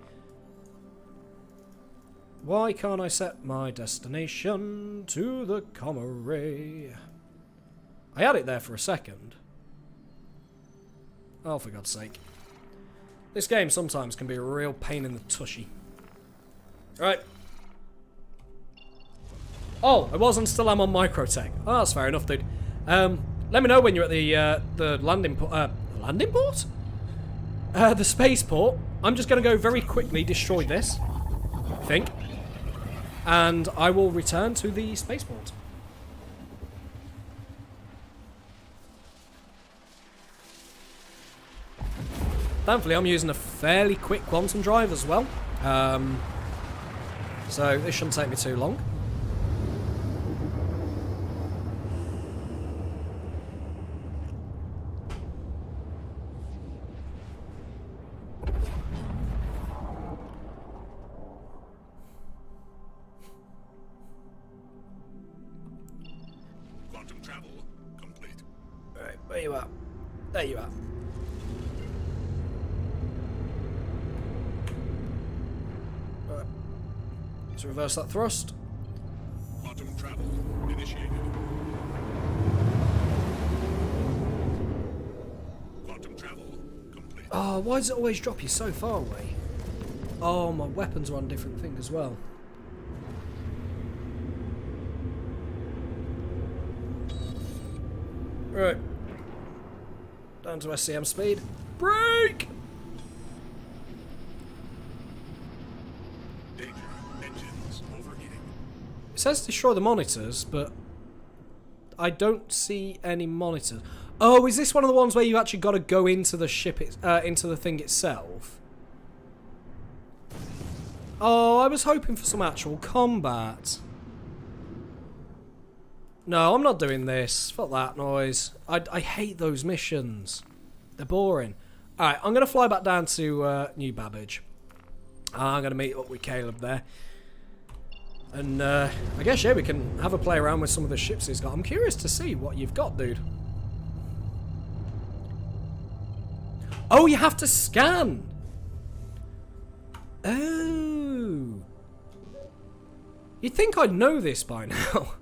Why can't I set my destination to the Comaray? I had it there for a second. Oh, for God's sake. This game sometimes can be a real pain in the tushy. Right. Oh, I wasn't still am on Microtech. Oh, that's fair enough, dude. Let me know when you're at the landing port. Landing port? The spaceport. I'm just going to go very quickly destroy this, I think. And I will return to the spaceport. Thankfully, I'm using a fairly quick quantum drive as well. So this shouldn't take me too long. Quantum travel complete. Right, where you at? There you are. Right. Let's reverse that thrust. Quantum travel initiated. Quantum travel complete. Oh, why does it always drop you so far away? Oh, my weapons are on a different thing as well. Right. Down to SCM speed. Brake! Danger. Engines overheating. It says destroy the monitors, but I don't see any monitors. Oh, is this one of the ones where you actually got to go into the ship, into the thing itself? Oh, I was hoping for some actual combat. No, I'm not doing this. Fuck that noise. I hate those missions. They're boring. Alright, I'm going to fly back down to New Babbage. I'm going to meet up with Caleb there. And I guess, yeah, we can have a play around with some of the ships he's got. I'm curious to see what you've got, dude. Oh, you have to scan! Oh. You'd think I'd know this by now.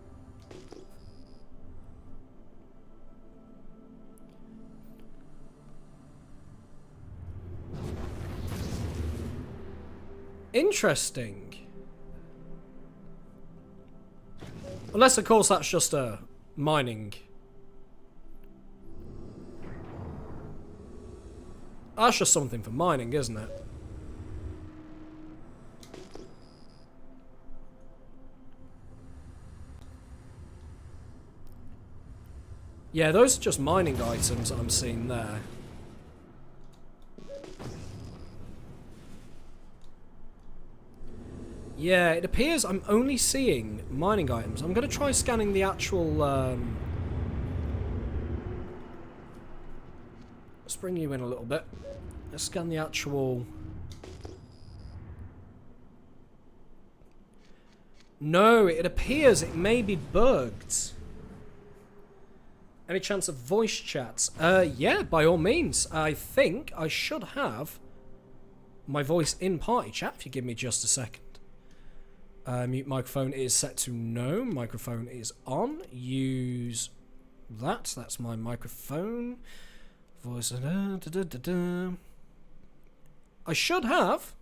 Interesting. Unless, of course, that's just a mining. That's just something for mining, isn't it? Yeah, those are just mining items I'm seeing there. Yeah, it appears I'm only seeing mining items. I'm going to try scanning the actual... Let's bring you in a little bit. Let's scan the actual... No, it appears it may be bugged. Any chance of voice chats? Yeah, by all means. I think I should have my voice in party chat, if you give me just a second. Mute microphone is set to no. Microphone is on. Use that. That's my microphone. Voice. I should have.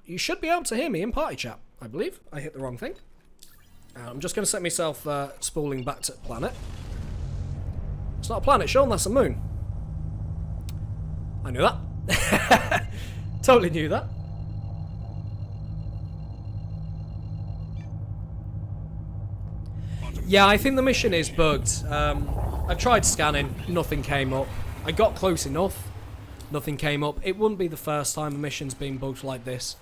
You should be able to hear me in party chat, I believe. I hit the wrong thing. I'm just going to set myself spooling back to planet. It's not a planet, Sean. That's a moon. I knew that. Totally knew that. Yeah, I think the mission is bugged. I tried scanning, nothing came up. I got close enough, nothing came up. It wouldn't be the first time a mission's been bugged like this.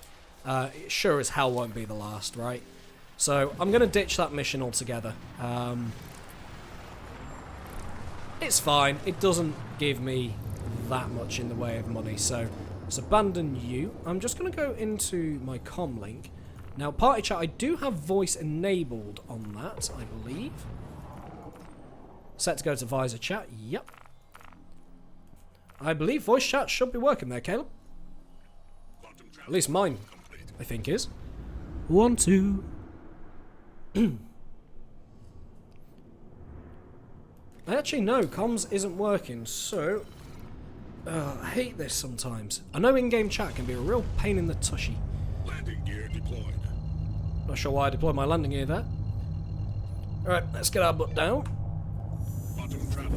It sure as hell won't be the last, right? So I'm going to ditch that mission altogether. It's fine. It doesn't give me that much in the way of money. So let's abandon you. I'm just going to go into my comm link. Now, party chat, I do have voice enabled on that, I believe. Set to go to visor chat. Yep. I believe voice chat should be working there, Caleb. At least mine, I think, is. 1, 2. Actually, no, comms isn't working, so... I hate this sometimes. I know in-game chat can be a real pain in the tushy. Landing gear deployed. Not sure why I deployed my landing gear there. Alright, let's get our butt down.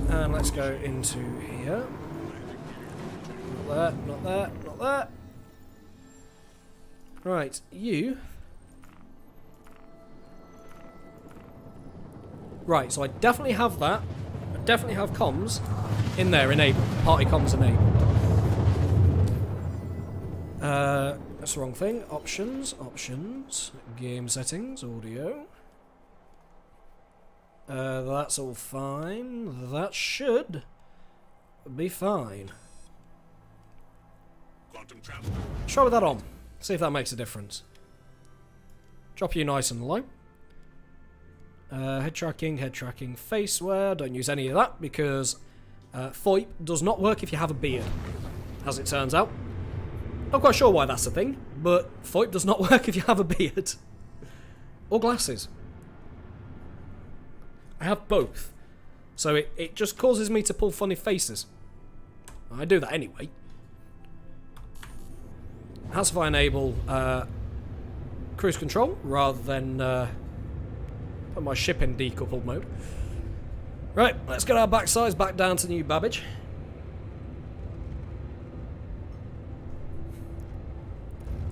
And let's go into here. Not there, not there, not there. Right, you... Right, so I definitely have that. I definitely have comms in there enabled. Party comms enabled. That's the wrong thing. Options, options, game settings, audio. That's all fine. That should be fine. Quantum travel. Try with that on. See if that makes a difference. Drop you nice and low. Head tracking, face wear. Don't use any of that because FOIP does not work if you have a beard, as it turns out. Not quite sure why that's a thing, but FOIP does not work if you have a beard. Or glasses. I have both. So it just causes me to pull funny faces. I do that anyway. That's if I enable cruise control rather than put my ship in decoupled mode. Right, let's get our backsides back down to New Babbage.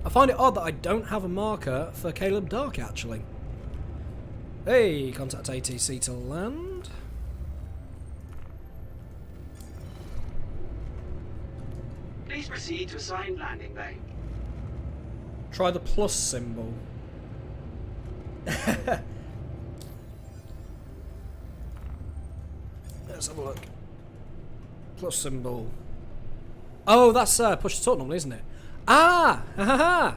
I find it odd that I don't have a marker for Caleb Dark, actually. Hey, contact ATC to land. Please proceed to assigned landing bay. Try the plus symbol. Let's have a look. Plus symbol. Oh, that's push to talk normally, isn't it? Ah! Ha ha ha!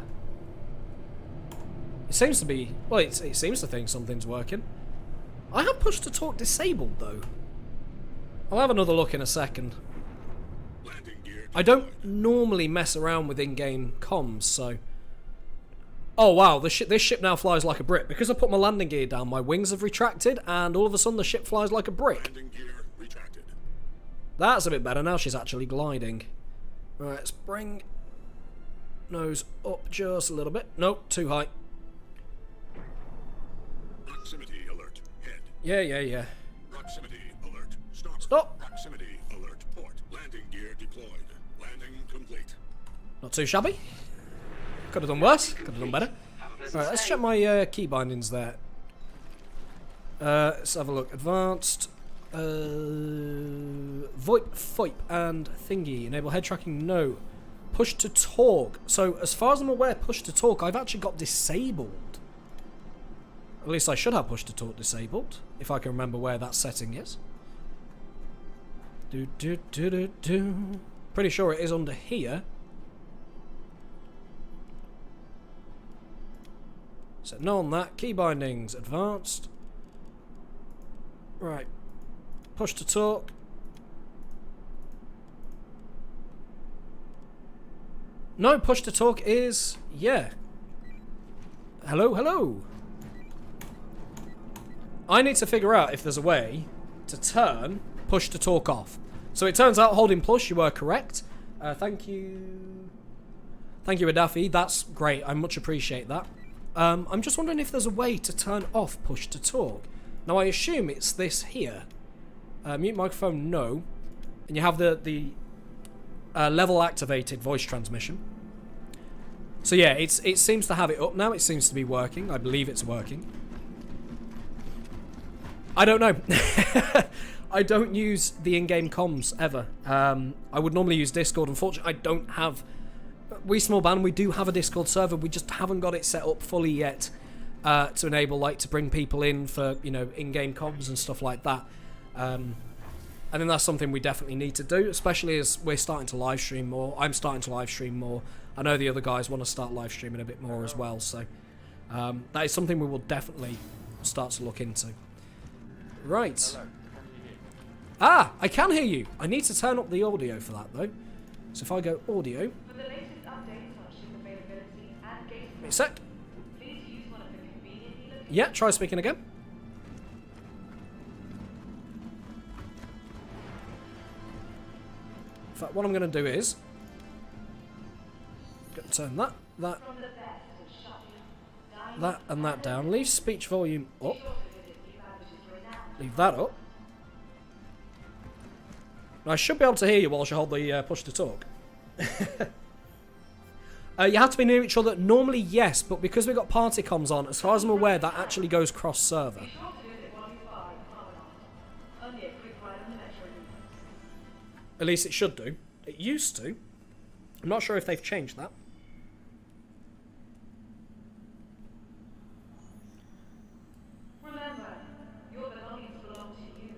It seems to be... Well, it seems to think something's working. I have push to talk disabled, though. I'll have another look in a second. Landing gear I don't normally mess around with in-game comms, so... Oh, wow, this ship now flies like a brick. Because I put my landing gear down, my wings have retracted, and all of a sudden the ship flies like a brick. landing gear retracted. That's a bit better. Now she's actually gliding. Right, let's bring nose up just a little bit. Nope, too high. Proximity alert. Head. Yeah. Proximity alert. Stop. Stop. Proximity alert. Port. Landing gear deployed. Landing complete. Not too shabby. Could have done worse. Could have done better. Right, let's check my key bindings there. Let's have a look. Advanced. VoIP, FOIP, and thingy. Enable head tracking, no. Push to talk. So, as far as I'm aware, push to talk, I've actually got disabled. At least I should have push to talk disabled, if I can remember where that setting is. Pretty sure it is under here. So, no on that. Key bindings, advanced. Right. Push to talk. No, push to talk is... Yeah. Hello. I need to figure out if there's a way to turn push to talk off. So it turns out holding plus, you were correct. Thank you. Thank you, Adafi. That's great. I much appreciate that. I'm just wondering if there's a way to turn off push to talk. Now, I assume it's this here. Mute microphone, no. And you have the level activated voice transmission. So yeah, it seems to have it up now. It seems to be working. I believe it's working. I don't know. I don't use the in-game comms ever. I would normally use Discord. Unfortunately, I don't have... We small band, we do have a Discord server. We just haven't got it set up fully yet. to enable like to bring people in for in-game comms and stuff like that. I think that's something we definitely need to do, especially as we're starting to live stream more. I'm starting to live stream more. I know the other guys want to start live streaming a bit more as well, so that is something we will definitely start to look into. Right. Ah, I can hear you. I need to turn up the audio for that though. So if I go audio. For the latest updates on ship availability and gate Wait a sec. please use one of the conveniently located. Yeah, try speaking again. In fact, what I'm going to do is turn that, From the best of shopping, that, and that down. Leave speech volume up. sure to visit new languages renowned. Leave that up. Now, I should be able to hear you whilst you hold the push to talk. You have to be near each other. Normally, yes, but because we've got party comms on, as far as I'm aware, that actually goes cross-server. Be sure to visit one you are in Promenade. Only a quick ride on the metro loop. At least it should do. It used to. I'm not sure if they've changed that. Remember, your belongings belong to you.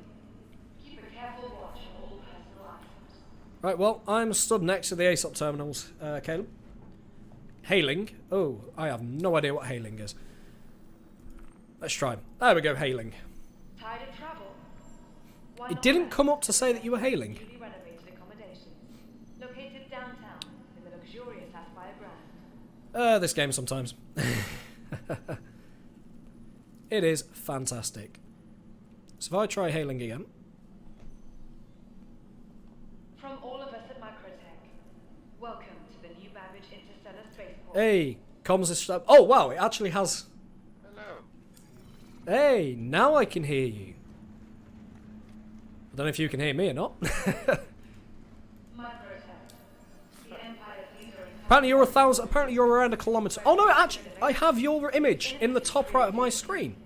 Keep a careful watch on all personal items. Right, well, I'm stood next to the ASOP terminals, Caleb. Hailing. Oh, I have no idea what hailing is. Let's try. There we go, hailing. Tired of travel? Why It not didn't rest come up to say that you were hailing. newly renovated accommodations, located downtown in the luxurious Aspire Grand. This game sometimes. It is fantastic. So if I try hailing again. From all of us at Microtech, welcome to the new Babbage Interstellar Spaceport. Hey, comms is... Oh, wow, it actually has... Hello. Hey, now I can hear you. I don't know if you can hear me or not. Microtech, the Empire's leader in Apparently you're around a kilometre. Oh no, actually, I have your image in the top right of my screen.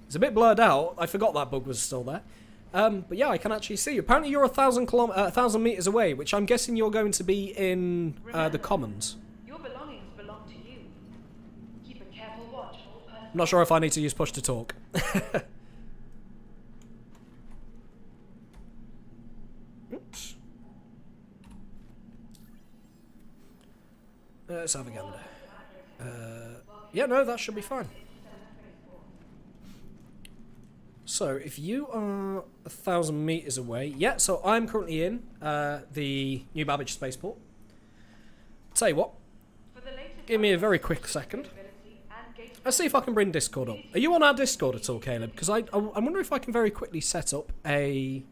It's a bit blurred out. I forgot that bug was still there. But yeah, I can actually see you. Apparently you're 1,000 meters away, which I'm guessing you're going to be in the Commons. Your belongings belong to you. Keep a careful watch on all personal. I'm not sure if I need to use push to talk. Oops. Let's have a gander. Yeah, no, that should be fine. So, if you are 1,000 meters away, yeah. So I'm currently in the New Babbage spaceport. Tell you what, For the latest give me a very quick second. availability and gate Let's see if I can bring Discord up. Are you on our Discord at all, Caleb? Because I wonder if I can very quickly set up a.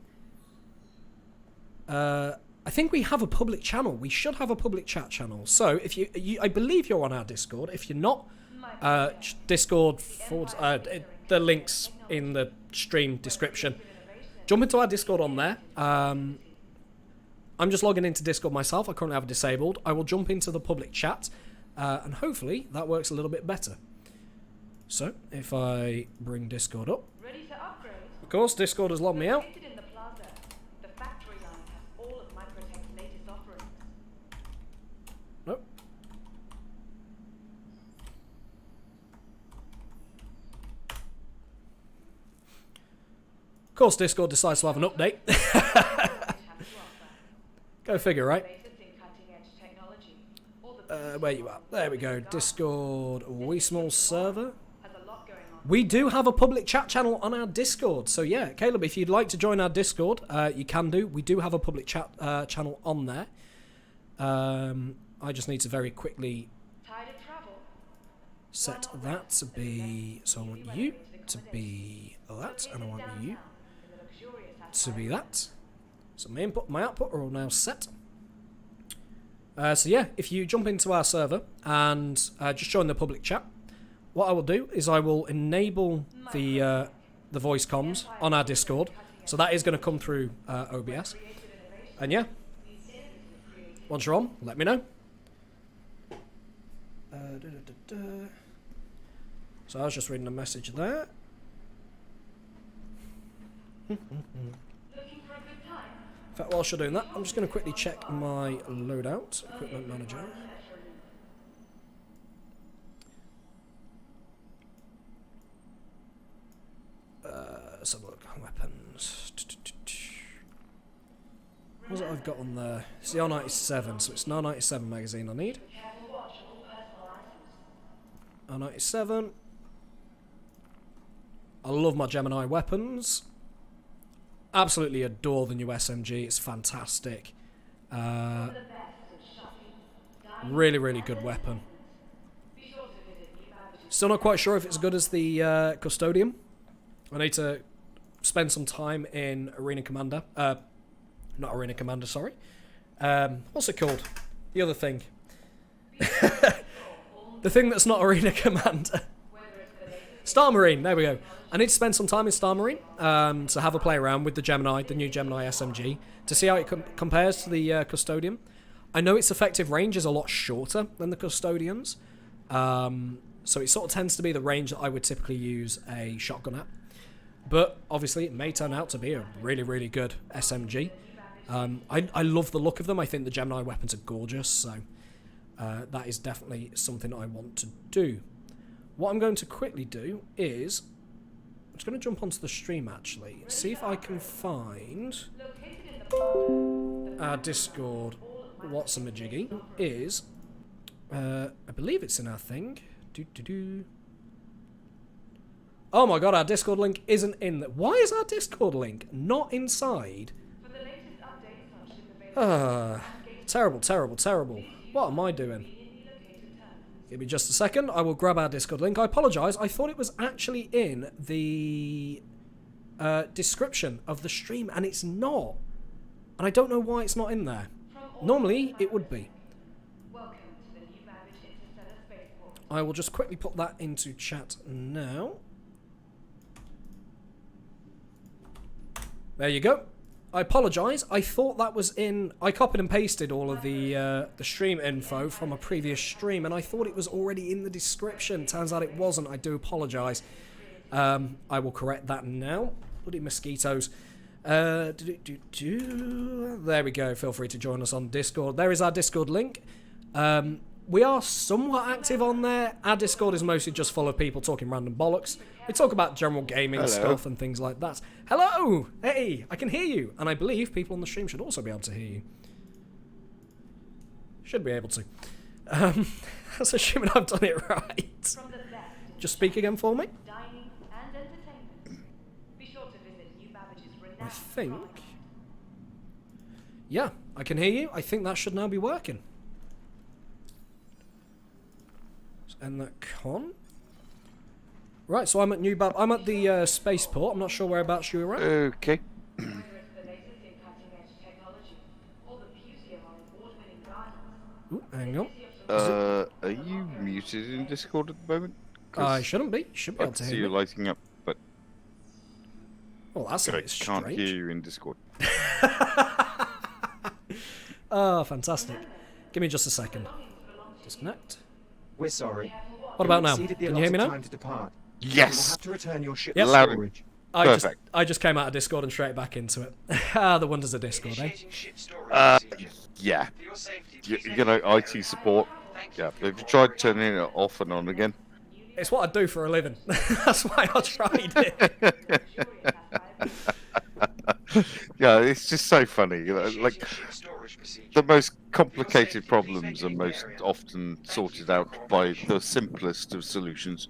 I think we have a public channel. We should have a public chat channel. So if you I believe you're on our Discord. If you're not, Discord the links in the stream description. Jump into our Discord on there. I'm just logging into Discord myself. I currently have it disabled. I will jump into the public chat, and hopefully that works a little bit better. So if I bring Discord up, ready to upgrade. of course Discord has logged me out. Located in the plaza, the factory line has all of Microtech's latest offerings. Nope. Of course, Discord decides to have an update. Which have to offer. Go figure, right? Latest in cutting-edge technology. All the Where you at? There we go. Discord Small server. has a lot going on. We do have a public chat channel on our Discord. So yeah, Caleb, if you'd like to join our Discord, you can do. We do have a public chat channel on there. I just need to very quickly Tired of travel? set that to be. So I want you to be that, and I want you In the luxurious to be that. So my input, my output are all now set. So yeah, if you jump into our server and just join the public chat, what I will do is I will enable the voice comms on our Discord. So that is going to come through OBS. And yeah, once you're on, let me know. So I was just reading a message there. Looking for a good time? In fact, whilst you're doing that, I'm just going to quickly check my loadout, equipment manager. What's it I've got on there? It's the R97, so it's an R97 magazine I need. R97. I love my Gemini weapons. Absolutely adore the new SMG. It's fantastic. Really, really good weapon. Still not quite sure if it's as good as the Custodian. I need to spend some time in Arena Commander. Not Arena Commander, sorry. What's it called? The other thing. The thing that's not Arena Commander. Star Marine, there we go. I need to spend some time in Star Marine to have a play around with the Gemini, the new Gemini SMG, to see how it compares to the Custodian. I know its effective range is a lot shorter than the Custodian's, so it sort of tends to be the range that I would typically use a shotgun at. But obviously it may turn out to be a really, really good SMG. I love the look of them. I think the Gemini weapons are gorgeous, so that is definitely something I want to do. What I'm going to quickly do is, I'm just going to jump onto the stream actually, see if I can find our Discord. What's a majiggy is, I believe it's in our thing. Oh my god, our Discord link isn't in there. Why is our Discord link not inside? Terrible, terrible, terrible. What am I doing? Give me just a second. I will grab our Discord link. I apologise. I thought it was actually in the description of the stream, and it's not. And I don't know why it's not in there. Normally, it would be. I will just quickly put that into chat now. There you go. I apologise. I thought that was in... I copied and pasted all of the stream info from a previous stream, and I thought it was already in the description. Turns out it wasn't. I do apologise. I will correct that now. Bloody mosquitoes. There we go. Feel free to join us on Discord. There is our Discord link. We are somewhat active on there. Our Discord is mostly just full of people talking random bollocks. We talk about general gaming stuff and things like that. Hello! Hey, I can hear you. And I believe people on the stream should also be able to hear you. Should be able to. That's assuming I've done it right. Just speak again for me. I think... Yeah, I can hear you. I think that should now be working. And that con. Right, so I'm at I'm at the spaceport. I'm not sure whereabouts you were at. Okay. Ooh, hang on. Are you muted in Discord at the moment? I shouldn't be. Should be I able to see hear you me. lighting up, but Well, that's a I bit strange. can't hear you in Discord. Oh, fantastic. Give me just a second. Disconnect. We're sorry. What about now? Exceeded the Can you hear me now? allotted time to depart. You will Yes! have to return your ship Yep. to Loud and- storage. Perfect. I just came out of Discord and straight back into it. Ah, the wonders of Discord, eh? Initiating ship storage procedure. Yeah. For your safety, You, please you know, exit IT support. Yeah. Have you tried turning it off and on again? It's what I do for a living. That's why I tried it. Yeah, it's just so funny. You know, like, Initiating ship storage procedure. the most complicated problems are most often sorted out by the simplest of solutions.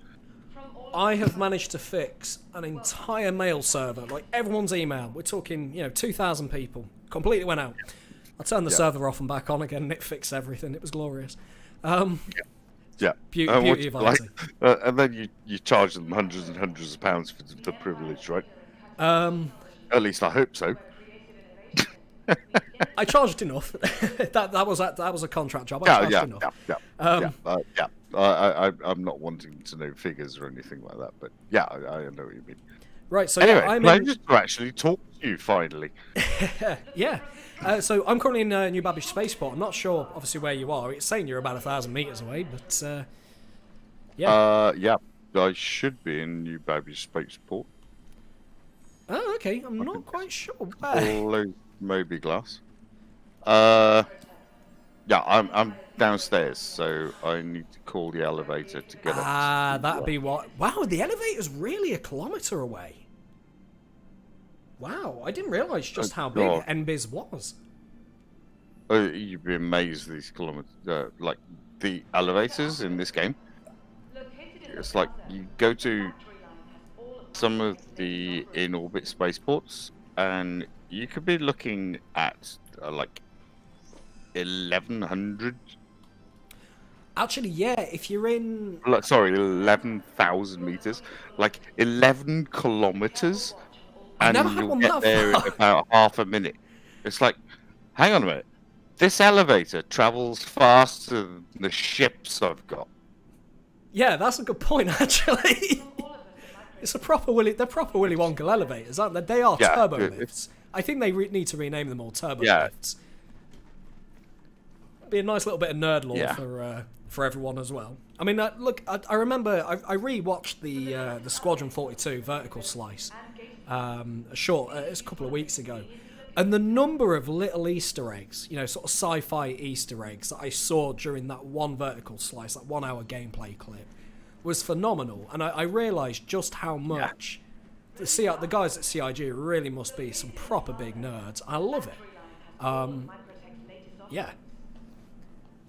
I have managed to fix an entire mail server, like everyone's email. We're talking, 2,000 people. Completely went out. I turned the server off and back on again, and it fixed everything. It was glorious. Yeah. Beauty of IT. And then you charge them hundreds and hundreds of pounds for the privilege, right? At least I hope so. I charged enough. that was a contract job. I charged enough. I'm not wanting to know figures or anything like that, but yeah, I know what you mean. Right, so Anyway, yeah, I'm pleasure to actually talk to you finally. yeah. So I'm currently in New Babbage Spaceport. I'm not sure, obviously, where you are. It's saying you're about 1,000 meters away, but yeah. Yeah, I should be in New Babbage Spaceport. Oh, okay. I'm not quite sure where. Close Moby Glass. Yeah, I'm downstairs, so I need to call the elevator to get up. Ah, that'd be what. Wow, the elevator's really 1 kilometer away. Wow, I didn't realise just Oh, how big God. NBIS was. you'd be amazed these kilometers, like the elevators in this game. It's like you go to some of the in-orbit spaceports, and you could be looking at like 1,100. Actually, yeah, if you're in... Sorry, 11,000 meters, like 11 kilometers, I and never had you'll one get that there in far. about half a minute. It's like, hang on a minute, this elevator travels faster than the ships I've got. Yeah, that's a good point, actually. It's a proper they're proper Willy Wonka elevators, aren't they? They are Yeah, turbo it- lifts. I think they need to rename them all turbo Yeah. lifts. Be a nice little bit of nerd lore Yeah. for everyone as well. I mean, look, I remember I rewatched the Squadron 42 vertical slice, it's a couple of weeks ago, and the number of little Easter eggs, you know, sort of sci-fi Easter eggs that I saw during that one vertical slice, that 1 hour gameplay clip, was phenomenal, and I realised just how much the guys at CIG really must be some proper big nerds. I love it. Yeah.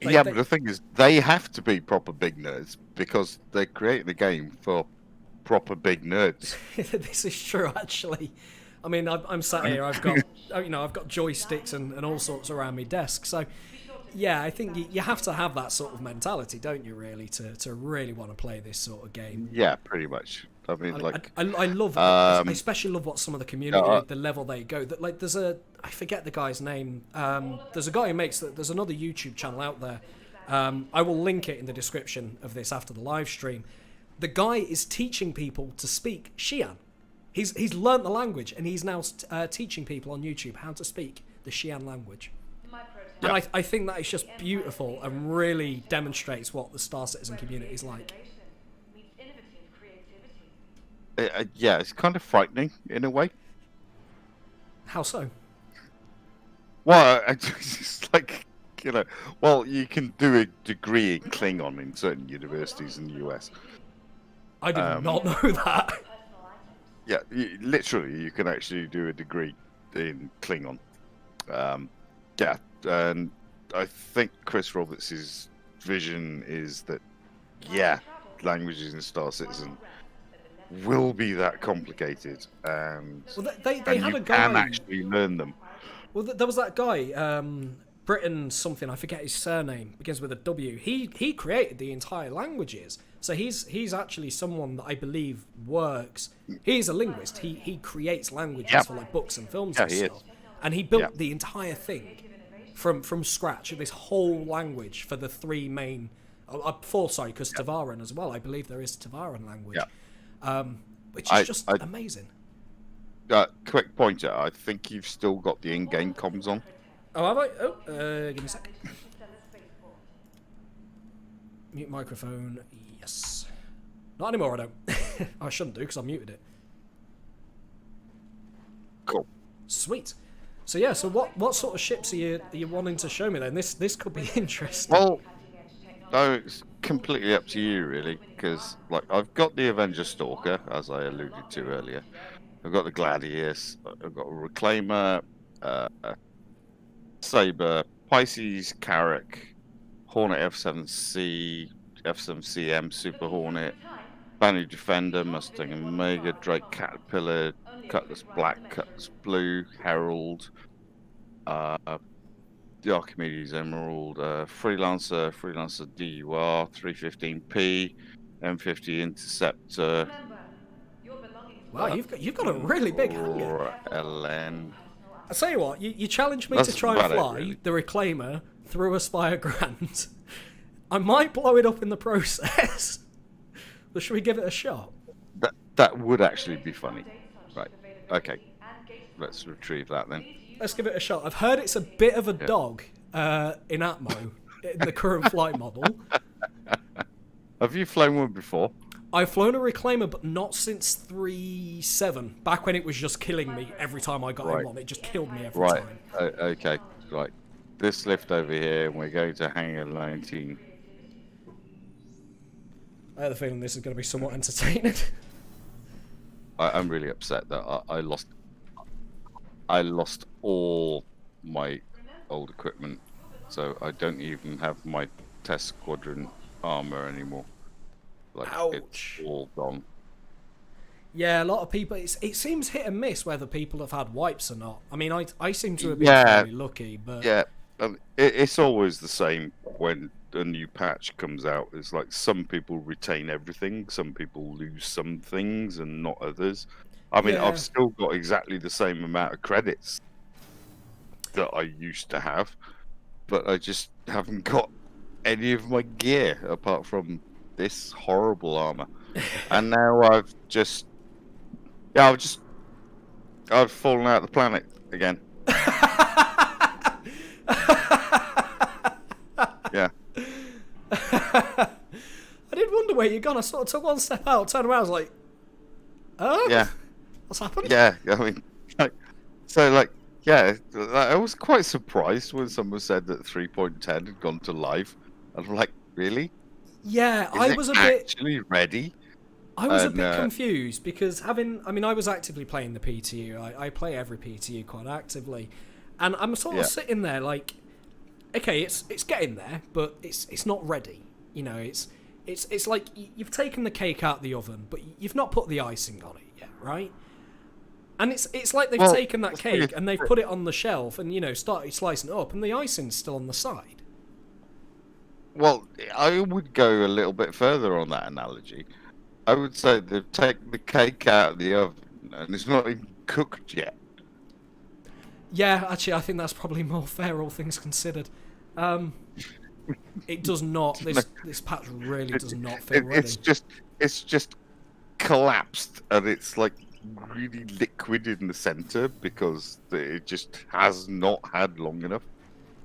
Yeah, but the thing is, they have to be proper big nerds because they're creating the game for proper big nerds. This is true, actually. I mean, I'm sat here. I've got, I've got joysticks and all sorts around my desk. So, yeah, I think you have to have that sort of mentality, don't you? Really, to really want to play this sort of game. Yeah, pretty much. I mean, like, I love, I especially love what some of the community, the level they go. That like, I forget the guy's name. There's a guy who there's another YouTube channel out there. I will link it in the description of this after the live stream. The guy is teaching people to speak Xi'an. He's learnt the language, and he's now teaching people on YouTube how to speak the Xi'an language. And I think that is just beautiful and really demonstrates what the Star Citizen community is like. yeah, it's kind of frightening in a way. How so? Well, it's just like, well, you can do a degree in Klingon in certain universities in the US. I did not know that. Yeah, literally, you can actually do a degree in Klingon. Yeah, and I think Chris Roberts' vision is that, yeah, languages in Star Citizen will be that complicated, and, Well, they had you a guy. can actually learn them. Well, there was that guy, Britain something. I forget his surname. Begins with a W. He created the entire languages. So he's actually someone that I believe works. He's a linguist. He creates languages for like books and films and he is. stuff. And he built the entire thing from scratch. This whole language for the three main. Four, sorry, because Tavaran as well. I believe there is Tavaran language. Which is just amazing. Quick pointer, I think you've still got the in-game comms on. Oh, have I? Oh, give me a sec. Mute microphone. Yes. Not anymore, I don't. I shouldn't do, because I muted it. Cool. Sweet. So yeah, so what sort of ships are you wanting to show me then? This could be interesting. Well, no, it's completely up to you, really, because like I've got the Avenger Stalker, as I alluded to earlier. I've got the Gladius. I've got a Reclaimer, Saber, Pisces, Carrack, Hornet F7C, F7CM, Super Hornet, Banner Defender, Mustang Omega, Drake Caterpillar, Cutlass Black, Cutlass Blue, Herald, the Archimedes Emerald, Freelancer DUR, 315P, M50 Interceptor. Wow, you've got a really big hangar. LN. I tell you what, you challenged me That's to try and about it, fly really. the Reclaimer through a Spire Grand. I might blow it up in the process. But should we give it a shot? That would actually be funny. Right. Okay. Let's retrieve that then. Let's give it a shot. I've heard it's a bit of a dog in Atmo, in the current flight model. Have you flown one before? I've flown a Reclaimer, but not since 3.7. Back when it was just killing me every time I got in one. It just killed me every Right. time. Okay. Right. This lift over here, and we're going to hangar 19. I have the feeling this is going to be somewhat entertaining. I'm really upset that I lost all my old equipment so I don't even have my test squadron armor anymore. Like, Ouch. it's all gone. Yeah, a lot of people. It seems hit and miss whether people have had wipes or not. I mean, I seem to have been fairly lucky, but Yeah, it's always the same when a new patch comes out. It's like some people retain everything, some people lose some things and not others. I mean, Yeah. I've still got exactly the same amount of credits that I used to have, but I just haven't got any of my gear apart from this horrible armor. And now I've fallen out of the planet again. Yeah. I did wonder where you're gone. I sort of took one step out, turned around, I was like, "Oh, Yeah. what's happened?" Yeah, I mean, yeah, I was quite surprised when someone said that 3.10 had gone to live. And I'm like, really? Yeah, Is I it was a bit. actually ready? I was a And, bit confused because I was actively playing the PTU. I play every PTU quite actively, and I'm sort of sitting there like, okay, it's getting there, but it's not ready. You know, it's like you've taken the cake out the oven, but you've not put the icing on it yet, right? And it's like they've taken that cake and they've put it on the shelf and started slicing it up, and the icing's still on the side. Well, I would go a little bit further on that analogy. I would say they've taken the cake out of the oven and it's not even cooked yet. Yeah, actually, I think that's probably more fair, all things considered. It does not. This patch really does not feel ready. It's just collapsed and it's like really liquid in the center because it just has not had long enough.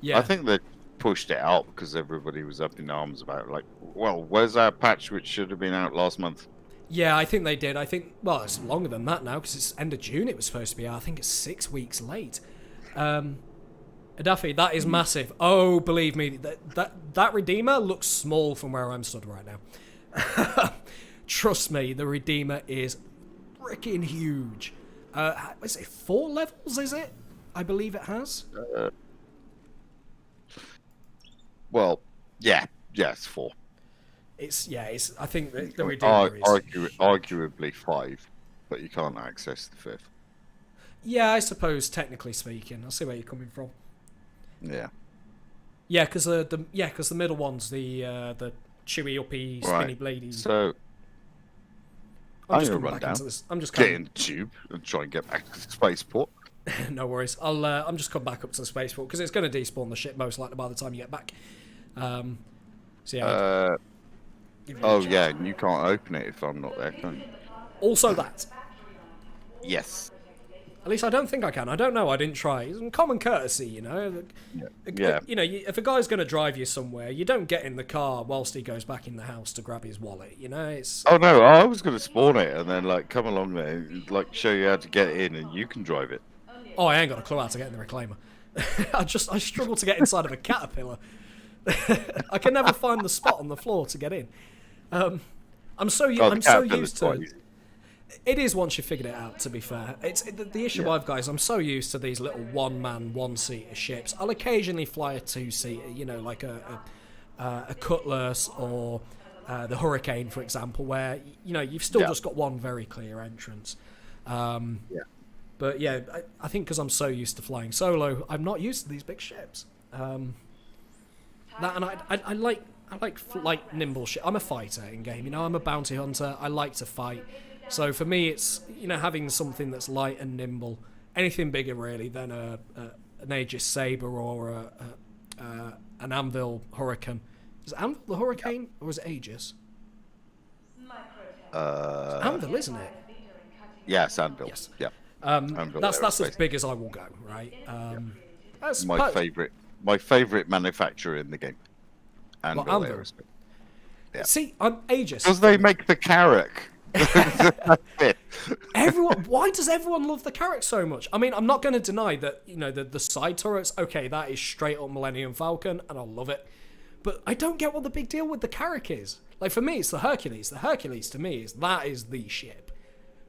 Yeah, I think they pushed it out because everybody was up in arms about it. Like, well, where's our patch which should have been out last month? yeah, I think they did. I think, well, it's longer than that now because it's end of June. It was supposed to be out. I think it's 6 weeks late. Adafi, that is massive. Oh, believe me, that Redeemer looks small from where I'm stood right now. Trust me, the Redeemer is freaking huge. Is it 4 levels? Is it? I believe it has. Well, yeah, it's 4. It's I think the Redeemer is arguably 5, but you can't access the 5th. Yeah, I suppose technically speaking, I see where you're coming from. Yeah. Yeah, because the middle one's the chewy uppy spinny bladey. So I'm just gonna coming run back into down, this. I'm just get in the tube and try and get back to the spaceport. No worries. I'm just come back up to the spaceport because it's going to despawn the ship most likely by the time you get back. So yeah. Yeah, and you can't open it if I'm not there, can you? Also that. Yes. At least I don't think I can. I don't know. I didn't try. It's common courtesy, Yeah. If a guy's going to drive you somewhere, you don't get in the car whilst he goes back in the house to grab his wallet. It's. Oh no, I was going to spawn it and then come along there, and, show you how to get in, and you can drive it. Oh, I ain't got a clue how to get in the reclaimer. I struggle to get inside of a caterpillar. I can never find the spot on the floor to get in. I'm so used to. It is once you figured it out. To be fair, it's the issue I've got is I'm so used to these little one-man, one-seater ships. I'll occasionally fly a two-seater, like a Cutlass or the Hurricane, for example, where you've still just got one very clear entrance. But yeah, I think because I'm so used to flying solo, I'm not used to these big ships. And I like nimble shit. I'm a fighter in game, I'm a bounty hunter. I like to fight. So for me, it's having something that's light and nimble. Anything bigger really than an Aegis Saber or an Anvil Hurricane. Is it Anvil the Hurricane or is it Aegis? It's Anvil, isn't it? Yes, Anvil. Yes. Yeah. That's as big as I will go, right? That's my favorite manufacturer in the game. Anvil Aerospace. Yeah. See, I'm Aegis. Because they make the Carrack. Why does everyone love the Carrack so much? I mean, I'm not going to deny that the side turrets. Okay, that is straight up Millennium Falcon, and I love it. But I don't get what the big deal with the Carrack is. Like for me, it's the Hercules. The Hercules to me is the ship,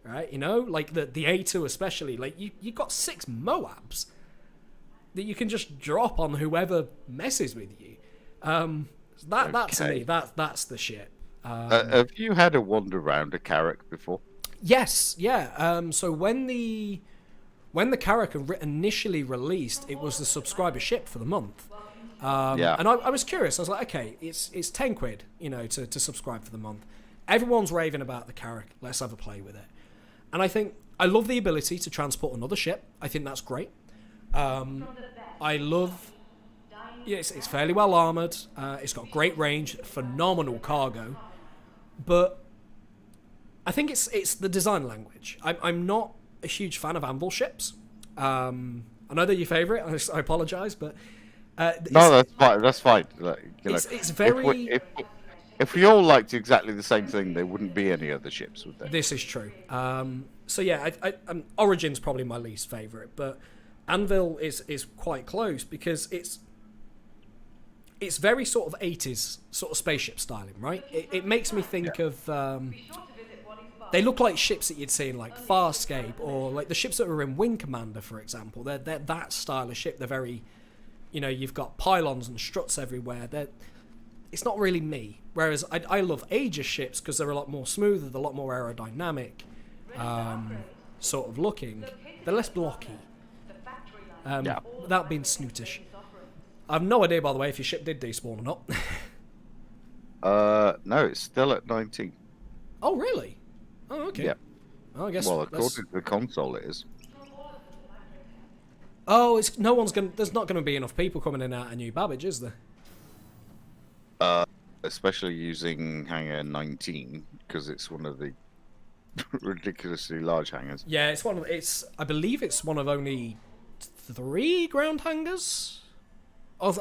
right? Like the A2 especially. Like you got 6 Moabs. that you can just drop on whoever messes with you. That to me, that's the shit. Have you had a wander around a Carrack before? Yes, yeah. So when the Carrack initially released, it was the subscriber ship for the month. Yeah. And I was curious. I was like, okay, it's 10 quid, to subscribe for the month. Everyone's raving about the Carrack. Let's have a play with it. And I think I love the ability to transport another ship. I think that's great. I love. Yeah, it's fairly well armored. It's got great range, phenomenal cargo, but I think it's the design language. I'm not a huge fan of anvil ships. I know they're your favourite. I apologise, but No, that's fine. That's fine. Like, it's very. If we all liked exactly the same thing, there wouldn't be any other ships, would there? This is true. So yeah, Origin's probably my least favourite, but Anvil is quite close because it's very sort of 80s sort of spaceship styling, right? It makes me think of they look like ships that you'd see in like Farscape or like the ships that are in Wing Commander, for example. They're that style of ship. They're very, you've got pylons and struts everywhere. It's not really me. Whereas I love Aegis ships because they're a lot more smoother, they're a lot more aerodynamic, sort of looking. They're less blocky. Without being snootish. I have no idea, by the way, if your ship did despawn or not. No, it's still at 19. Oh, really? Oh, okay. Yeah. Oh, I guess. Well, according to the console, it is. Oh, there's not gonna be enough people coming in and out of New Babbage, is there? Especially using hangar 19 because it's one of the ridiculously large hangars. Yeah, I believe it's one of only 3 ground hangars. I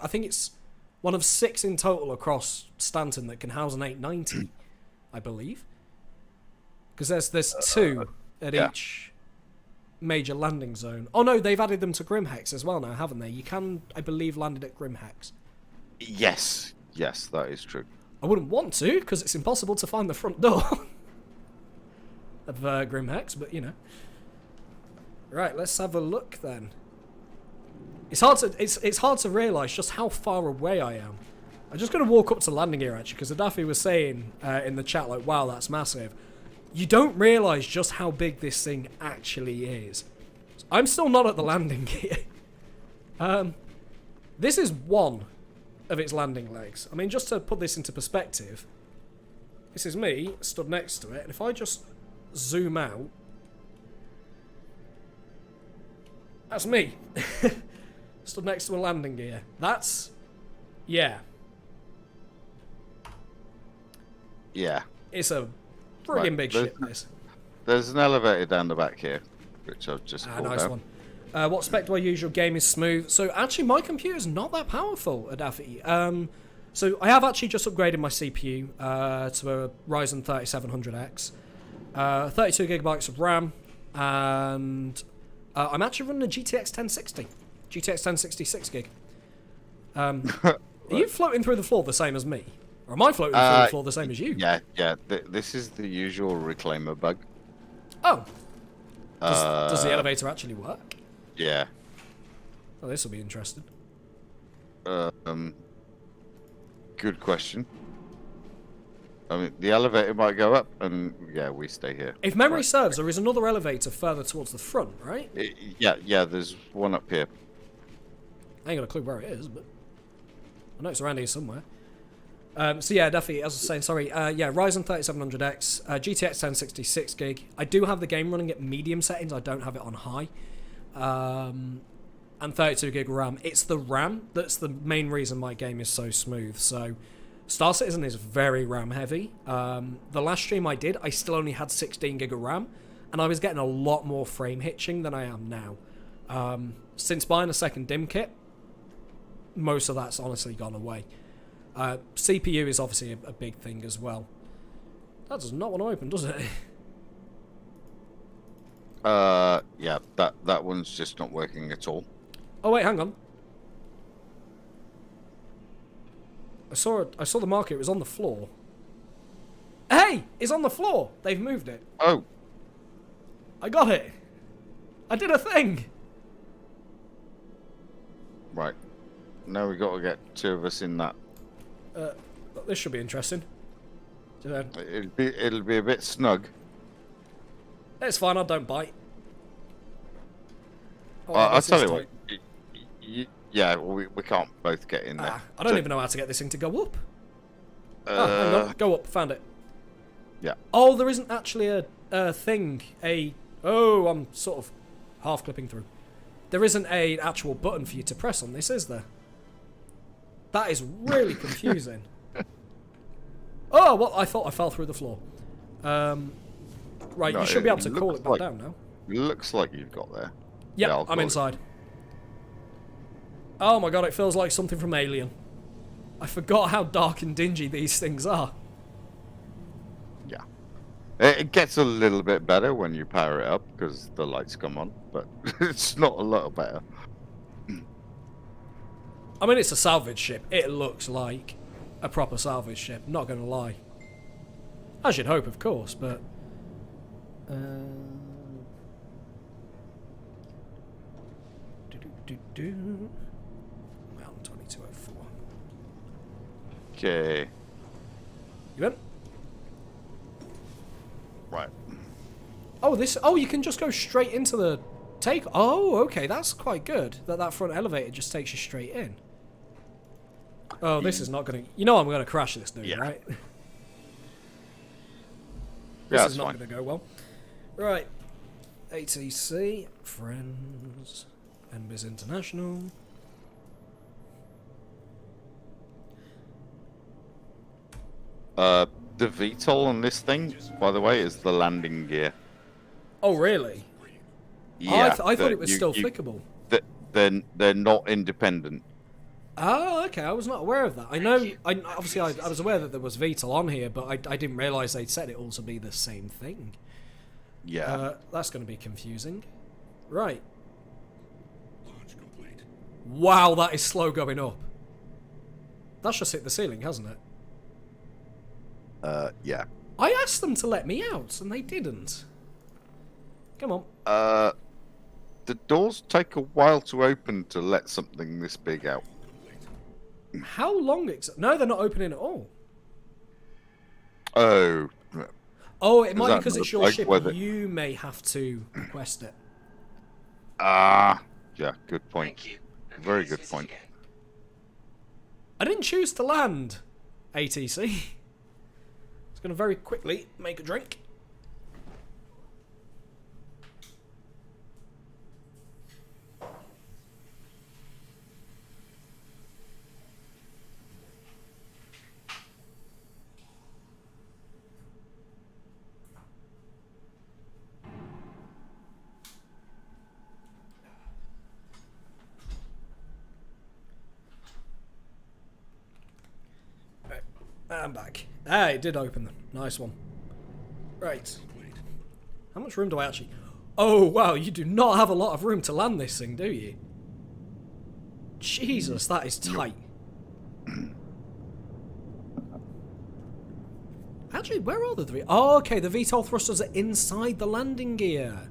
think it's one of 6 in total across Stanton that can house an 890. I believe, because there's 2 at each major landing zone. Oh no, they've added them to Grimhex as well now, haven't they? You can, I believe, land it at Grimhex. Yes, that is true. I wouldn't want to because it's impossible to find the front door of Grimhex, but Right, let's have a look then. It's hard to realise just how far away I am. I'm just going to walk up to landing gear actually because Adafi was saying in the chat like, wow, that's massive. You don't realise just how big this thing actually is. I'm still not at the landing gear. This is one of its landing legs. I mean, just to put this into perspective, this is me stood next to it, and if I just zoom out, that's me. Stood next to a landing gear. That's... Yeah. Yeah. It's a friggin' big ship, this. There's an elevator down the back here, which I've just called nice out. one. What spec do I use? Your game is smooth. So actually, my computer's not that powerful, Adafi. So I have actually just upgraded my CPU to a Ryzen 3700X. 32 gigabytes of RAM, and I'm actually running a GTX 1060. GTX 1060 6 gig. Are you floating through the floor the same as me? Or am I floating through the floor the same as you? Yeah. This is the usual reclaimer bug. Oh. Does the elevator actually work? Yeah. Oh, this will be interesting. Good question. I mean, the elevator might go up, and yeah, we stay here. If memory serves, there is another elevator further towards the front, right? Yeah, there's one up here. I ain't got a clue where it is, but I know it's around here somewhere. So yeah, definitely, as I was saying, sorry, Ryzen 3700X, GTX 1060 6 gig. I do have the game running at medium settings, I don't have it on high. And 32 gig RAM. It's the RAM that's the main reason my game is so smooth. So Star Citizen is very RAM heavy. The last stream I did, I still only had 16 gig of RAM, and I was getting a lot more frame hitching than I am now. Since buying a second DIMM kit, most of that's honestly gone away. CPU is obviously a big thing as well. That does not want to open, does it? Yeah, that one's just not working at all. Oh wait, hang on. I saw the marker. It was on the floor. Hey, it's on the floor. They've moved it. Oh, I got it. I did a thing. Right. Now we got to get 2 of us in that. This should be interesting. It'll be a bit snug. It's fine, I don't bite. Oh, I'll this tell is you tight. what. Yeah, well, we can't both get in there. I don't So, even know how to get this thing to go up. Hang on. Go up, found it. Yeah. Oh, there isn't actually a thing. Oh, I'm sort of half clipping through. There isn't a actual button for you to press on this, is there? That is really confusing. Oh, well, I thought I fell through the floor. Right, No, you should be able it to call looks it back like- down now. Looks like you've got there. Yep, Yeah, I'll I'm call it. inside. Oh my god, it feels like something from Alien. I forgot how dark and dingy these things are. Yeah. It gets a little bit better when you power it up because the lights come on, but it's not a lot better. I mean, it's a salvage ship. It looks like a proper salvage ship, not gonna lie. I should hope, of course, but... Mountain 2204. Okay. You in? Right. Oh, this... Oh, you can just go straight into the take... Oh, okay, that's quite good. That front elevator just takes you straight in. Oh, this is not gonna... You know I'm gonna crash this dude, Yeah. right? Yeah, This that's is not fine. going to go well. Right. ATC, Friends, NBIS International. The VTOL on this thing, by the way, is the landing gear. Oh, really? Yeah. I thought it was still flickable. They're not independent. Oh, okay. I was not aware of that. I know. Obviously, I was aware that there was VTOL on here, but I didn't realise they'd set it all to be the same thing. Yeah. That's going to be confusing. Right. Launch complete. Wow, that is slow going up. That's just hit the ceiling, hasn't it? Yeah. I asked them to let me out, and they didn't. Come on. The doors take a while to open to let something this big out. How long? No, they're not opening at all. Oh. Oh, it Is might be that because it's your like ship. whether- You may have to request it. Yeah, good point. Thank you. Very Please good visit point. again. I didn't choose to land, ATC. It's going to very quickly make a drink. I'm back. Ah, it did open. Nice one. Right. How much room do I actually... Oh, wow, you do not have a lot of room to land this thing, do you? Jesus, that is tight. Actually, where are the three? Oh, okay, the VTOL thrusters are inside the landing gear.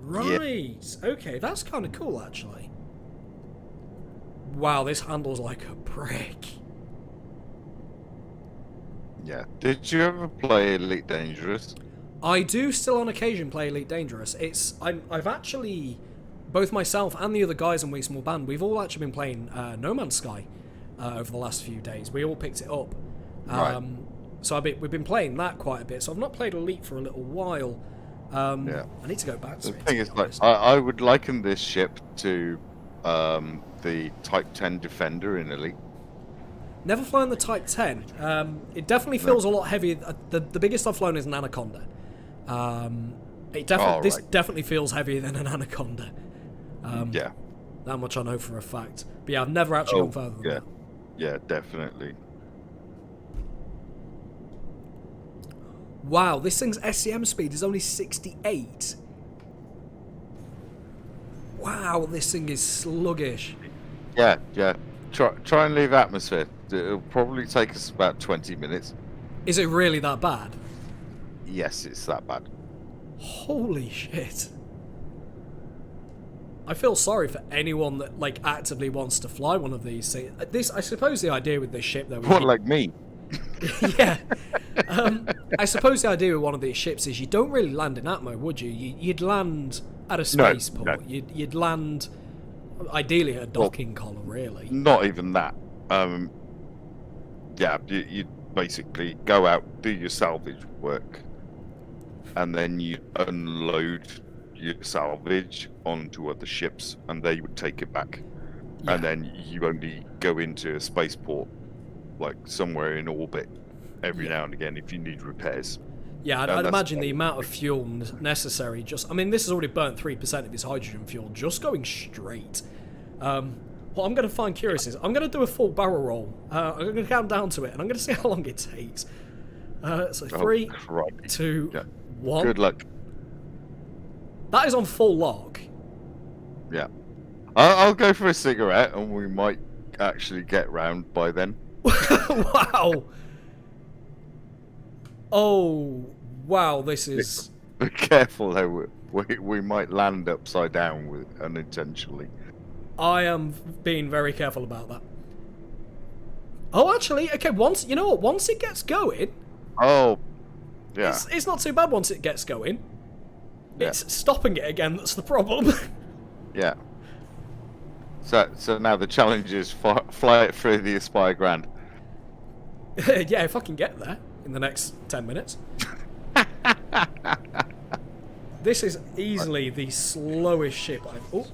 Right. Okay, that's kind of cool, actually. Wow, this handles like a brick. Yeah. Did you ever play Elite Dangerous? I do still on occasion play Elite Dangerous. I've actually, both myself and the other guys in We Small Band, we've all actually been playing No Man's Sky over the last few days. We all picked it up. Right. So we've been playing that quite a bit. So I've not played Elite for a little while. Yeah. I need to go back to The it. thing to is, be like, honest. I would liken this ship to the Type 10 Defender in Elite. Never flown the Type 10. It definitely feels a lot heavier. The biggest I've flown is an Anaconda. This right. definitely feels heavier than an Anaconda. Yeah. That much I know for a fact. But yeah, I've never actually gone further than yeah. that. Yeah, definitely. Wow, this thing's SCM speed is only 68. Wow, this thing is sluggish. Yeah, yeah. Try and leave atmosphere. It'll probably take us about 20 minutes. Is it really that bad? Yes, it's that bad. Holy shit. I feel sorry for anyone that like actively wants to fly one of these things. This, I suppose, the idea with this ship though. What, like me? Yeah. I suppose the idea with one of these ships is you don't really land in Atmo, would you? You'd land at a spaceport. No. You'd land, ideally, at a docking collar, really. Not even that. Yeah, you basically go out, do your salvage work, and then you unload your salvage onto other ships, and they would take it back. Yeah. And then you only go into a spaceport, like somewhere in orbit, every now and again if you need repairs. Yeah, I'd that's imagine the amount of fuel necessary. Just, I mean, this has already burnt 3% of its hydrogen fuel just going straight. What I'm going to find curious is I'm going to do a full barrel roll. I'm going to count down to it, and I'm going to see how long it takes. So 3, Crikey. 2, Yeah. 1. Good luck. That is on full lock. Yeah. I'll go for a cigarette, and we might actually get round by then. Wow. Oh, wow, this is... Be careful though, we might land upside down with unintentionally. I am being very careful about that. Oh, actually, okay, once, you know what, once it gets going... Oh, yeah. It's not too bad once it gets going. Yeah. It's stopping it again that's the problem. Yeah. So now the challenge is fly it through the Aspire Grand. Yeah, if I can get there in the next 10 minutes. This is easily the slowest ship I've... Oh,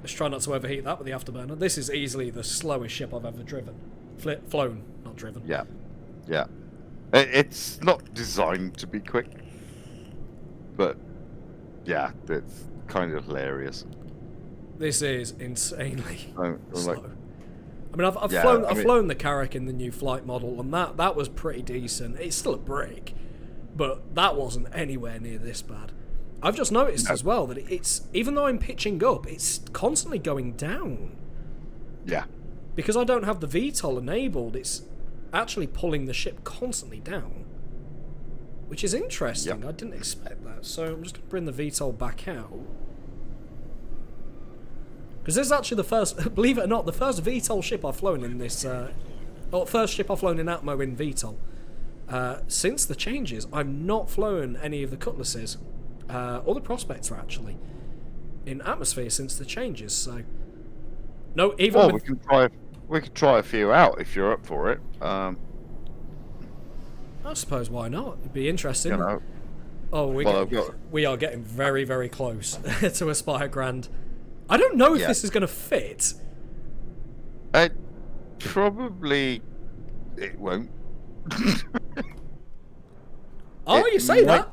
let's try not to overheat that with the afterburner. This is easily the slowest ship I've ever driven. Flown, not driven. Yeah. Yeah. It's not designed to be quick. But, yeah, it's kind of hilarious. This is insanely I'm slow. like- I mean, I've flown the Carrack in the new flight model, and that was pretty decent. It's still a brick, but that wasn't anywhere near this bad. I've just noticed as well that it's, even though I'm pitching up, it's constantly going down. Yeah. Because I don't have the VTOL enabled, it's actually pulling the ship constantly down. Which is interesting. Yep. I didn't expect that. So I'm just going to bring the VTOL back out. Because this is actually the first, believe it or not, the first VTOL ship I've flown in this, or first ship I've flown in Atmo in VTOL. Since the changes, I've not flown any of the Cutlasses, or the Prospector actually, in atmosphere since the changes, so... No, even Well, with... we can try a few out if you're up for it. I suppose why not? It'd be interesting. You know. Oh, we are getting very, very close to Aspire Grand. I don't know if this is going to fit. Probably it won't. Oh, you say that?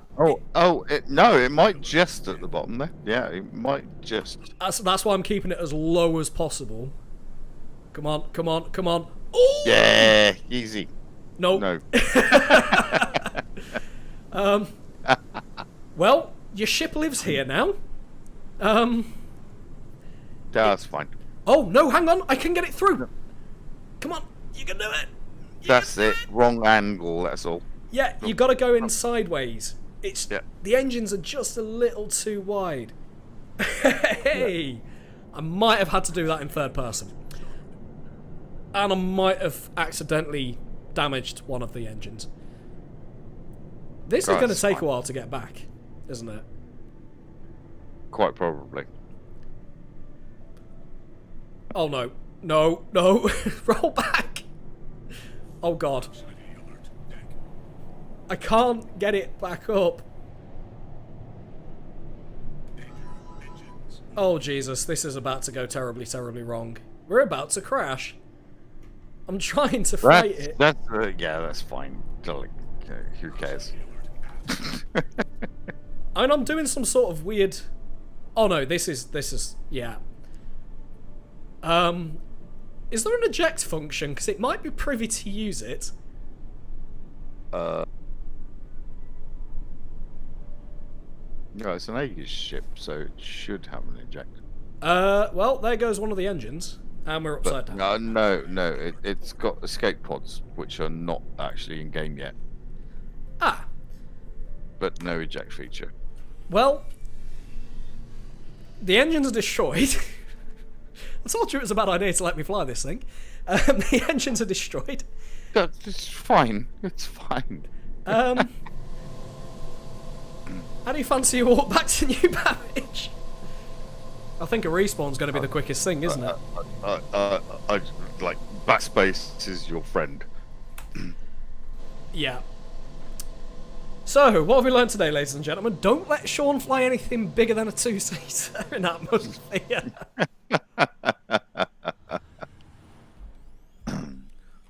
No, it might just at the bottom there. Yeah, it might just. That's why I'm keeping it as low as possible. Come on, come on, come on. Ooh! Yeah, easy. No. No. Well, your ship lives here now. That's fine. Oh, no, hang on. I can get it through. Come on. You can do it. That's it. Wrong angle, that's all. Yeah, you got to go in sideways. It's Yeah. The engines are just a little too wide. Hey! I might have had to do that in third person. And I might have accidentally damaged one of the engines. This is going to take a while to get back, isn't it? Quite probably. Oh no. No, no. Roll back. Oh god. I can't get it back up. Oh Jesus, this is about to go terribly, terribly wrong. We're about to crash. I'm trying to fight it. Yeah, that's fine. Who cares? And I'm doing some sort of weird... Oh no, this is... Yeah. Is there an eject function? Because it might be privy to use it. No, it's an Aegis ship, so it should have an eject. Well, there goes one of the engines. And we're upside down. No, it's got escape pods, which are not actually in game yet. Ah. But no eject feature. Well, the engines are destroyed. I told you it was a bad idea to let me fly this thing. The engines are destroyed. It's fine. It's fine. How do you fancy your walk back to New Babbage? I think a respawn's going to be the quickest thing, isn't it? I like backspace is your friend. Yeah. So, what have we learned today, ladies and gentlemen? Don't let Sean fly anything bigger than a two-seater in atmosphere.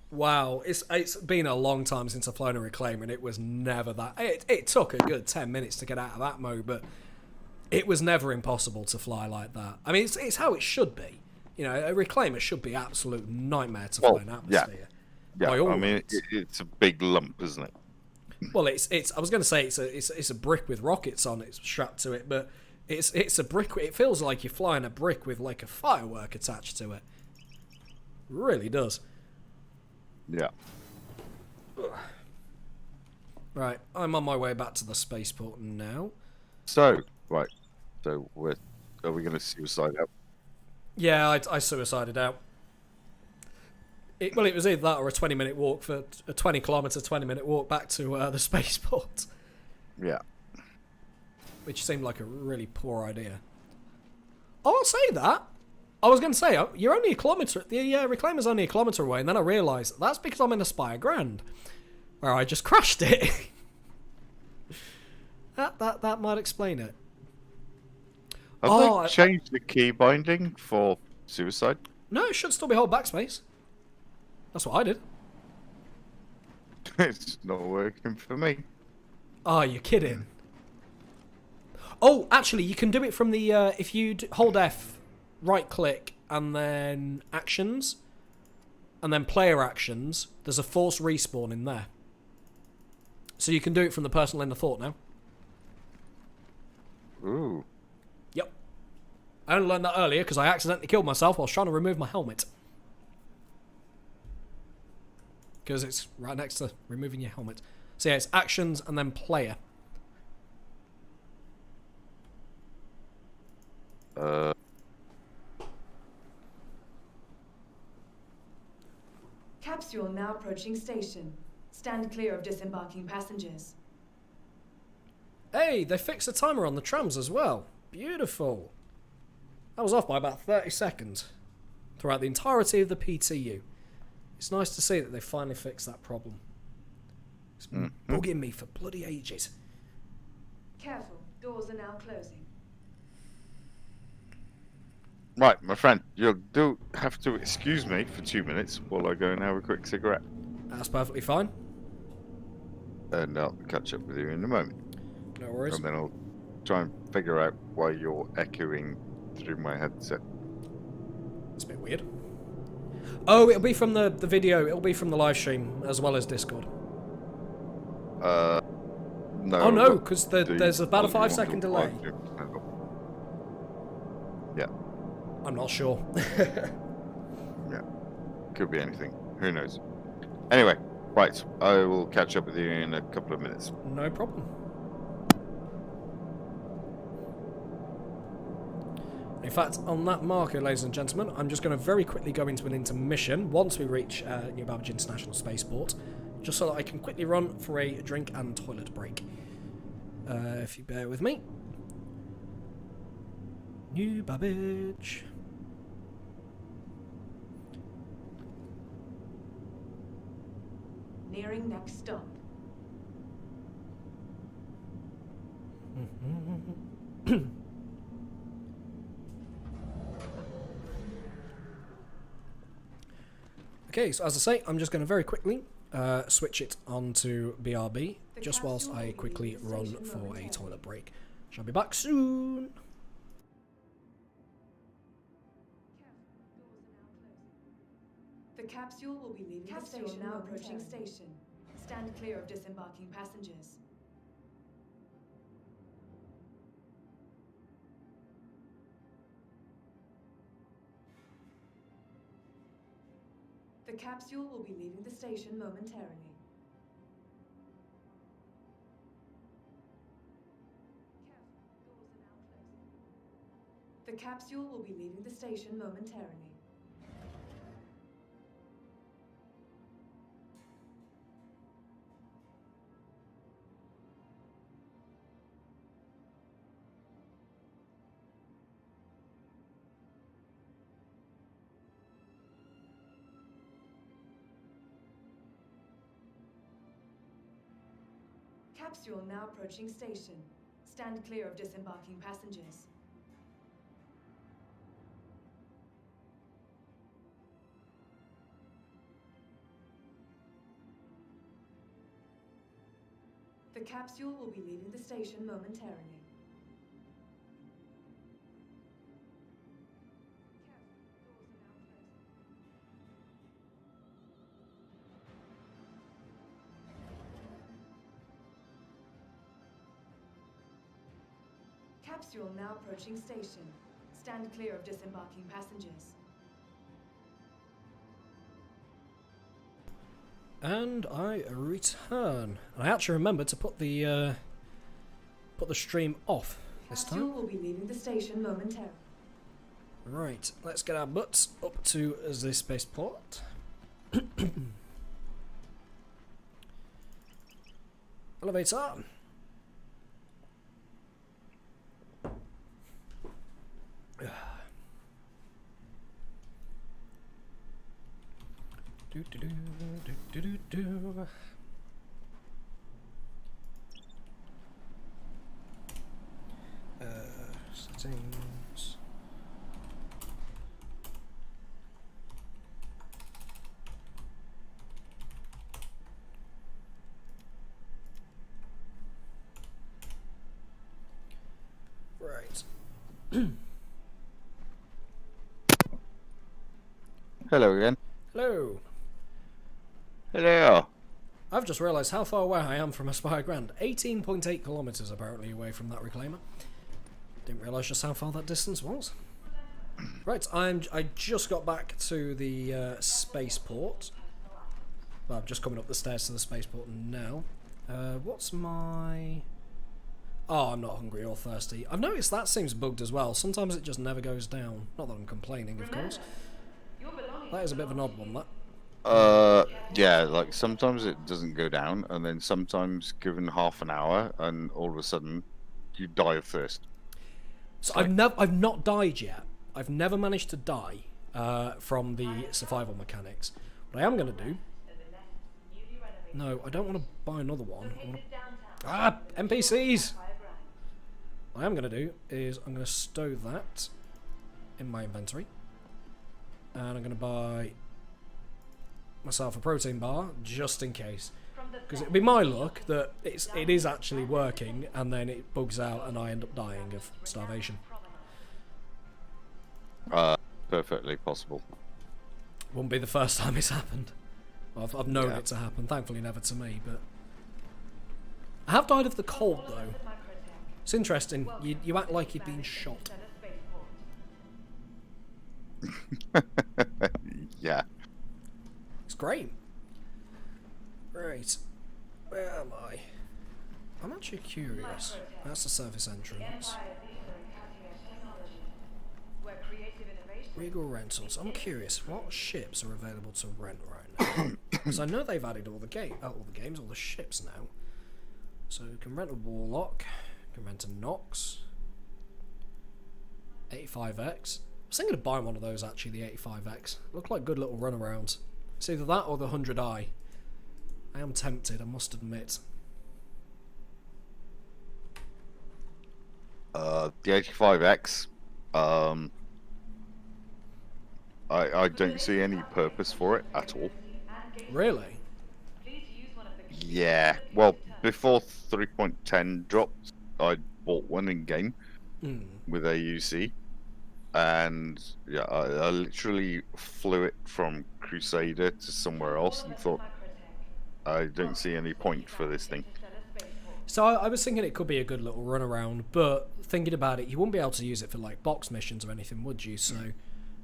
Wow, it's been a long time since I've flown a Reclaimer, and it was never that. It took a good 10 minutes to get out of that mode, but it was never impossible to fly like that. I mean, it's how it should be. You know, a Reclaimer should be absolute nightmare to fly in atmosphere. Yeah, By all I mean, means. it's a big lump, isn't it? Well, it's. I was going to say it's a brick with rockets on it strapped to it, but it's a brick. It feels like you're flying a brick with like a firework attached to it. It really does. Yeah. Right, I'm on my way back to the spaceport now. So, right. So, are we going to suicide out? Yeah, I suicided out. It was either that or a 20-minute walk for a 20-kilometre, 20-minute walk back to the spaceport. Yeah. Which seemed like a really poor idea. Oh, I'll say that. I was going to say, you're only a kilometre, the Reclaimer's only a kilometre away, and then I realised that's because I'm in Aspire Grand, where I just crashed it. that might explain it. Have they changed the key binding for suicide? No, it should still be hold backspace. That's what I did. It's not working for me. Oh, you're kidding. Oh, actually, you can do it from the, if you hold F, right click, and then actions, and then player actions, there's a force respawn in there. So you can do it from the personal end of thought now. Ooh. Yep. I only learned that earlier because I accidentally killed myself while I was trying to remove my helmet. Because it's right next to removing your helmet. So yeah, it's actions and then player. Capsule now approaching station. Stand clear of disembarking passengers. Hey, they fixed the timer on the trams as well. Beautiful. I was off by about 30 seconds throughout the entirety of the PTU. It's nice to see that they finally fixed that problem. It's been bugging me for bloody ages. Careful, doors are now closing. Right, my friend, you'll do have to excuse me for 2 minutes while I go and have a quick cigarette. That's perfectly fine. And I'll catch up with you in a moment. No worries. And then I'll try and figure out why you're echoing through my headset. It's a bit weird. Oh, it'll be from the video. It'll be from the live stream as well as Discord. No. Oh no, because there's about a 5-second delay. Yeah. I'm not sure. Yeah. Could be anything. Who knows? Anyway, right. I will catch up with you in a couple of minutes. No problem. In fact, on that marker, ladies and gentlemen, I'm just going to very quickly go into an intermission once we reach New Babbage International Spaceport, just so that I can quickly run for a drink and toilet break. If you bear with me. New Babbage. Nearing next stop. Okay, so as I say, I'm just going to very quickly switch it onto BRB, just whilst I quickly run for a toilet break. Shall be back soon. The capsule will be leaving the station now approaching station. Stand clear of disembarking passengers. The capsule will be leaving the station momentarily. The capsule will be leaving the station momentarily. Capsule now approaching station. Stand clear of disembarking passengers. The capsule will be leaving the station momentarily. Capsule now approaching station. Stand clear of disembarking passengers. And I return. I actually remembered to put the stream off this Capsule time. will be leaving the station momentarily. Right, let's get our butts up to the spaceport. Elevator. Do, do, do, do, do, do, do. Settings. Right. Hello again. Hello. Hello. I've just realised how far away I am from Aspire Grand. 18.8 kilometres apparently away from that reclaimer. Didn't realise just how far that distance was. Right, I just got back to the spaceport. Well, I'm just coming up the stairs to the spaceport now. What's my... Oh, I'm not hungry or thirsty. I've noticed that seems bugged as well. Sometimes it just never goes down. Not that I'm complaining, of course. That is a bit of an odd one, that. Yeah, like sometimes it doesn't go down, and then sometimes given half an hour, and all of a sudden, you die of thirst. So I've not died yet. I've never managed to die from the survival mechanics. What I am going to do... No, I don't want to buy another one. NPCs! What I am going to do is I'm going to stow that in my inventory. And I'm going to buy myself a protein bar just in case. Because it'd be my luck that it is actually working and then it bugs out and I end up dying of starvation. Perfectly possible. Wouldn't be the first time it's happened. I've known it to happen, thankfully never to me, but... I have died of the cold though. It's interesting, you act like you've been shot. Yeah. It's great. Right. Where am I? I'm actually curious. That's the service entrance. Regal Rentals. I'm curious, what ships are available to rent right now? Because I know they've added all the games, all the ships now. So you can rent a Warlock, you can rent a Nox, 85X. I was thinking of buying one of those actually, the 85X. Look like good little runarounds. It's either that or the 100i. I am tempted, I must admit. The 85X. I don't see any purpose for it at all. Really? Yeah. Well, before 3.10 dropped, I bought one in game with AUC, and yeah, I literally flew it from Crusader to somewhere else and thought, I don't see any point for this thing. So I was thinking it could be a good little run around, but thinking about it, you wouldn't be able to use it for like box missions or anything, would you? So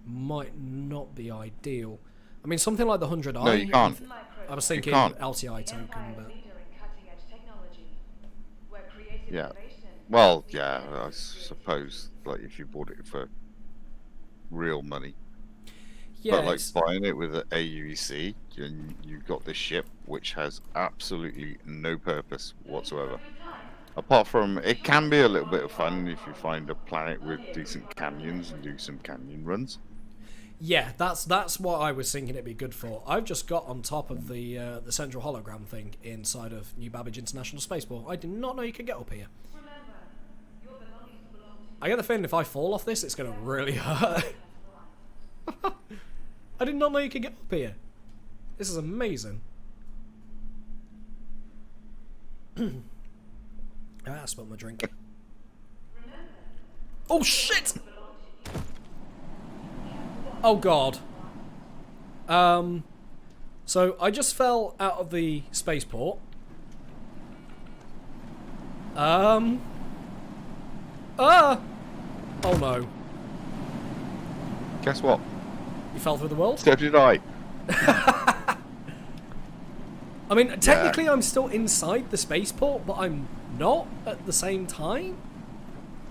might not be ideal. I mean, something like the 100i. No, you can't. I was thinking can't. LTI token, but Yeah. Well, yeah, I suppose like if you bought it for real money, Yeah, but like it's- buying it with an AUEC, you got this ship which has absolutely no purpose whatsoever. Apart from it can be a little bit of fun if you find a planet with decent canyons and do some canyon runs. yeah, that's what I was thinking it'd be good for. I've just got on top of the central hologram thing inside of New Babbage International Spaceport. I did not know you could get up here. I get the feeling if I fall off this, it's going to really hurt. I did not know you could get up here. This is amazing. I spilled my drink. Oh shit! Oh god. So I just fell out of the spaceport. Oh no. Guess what? You fell through the world? So did I. I mean, technically I'm still inside the spaceport, but I'm not at the same time.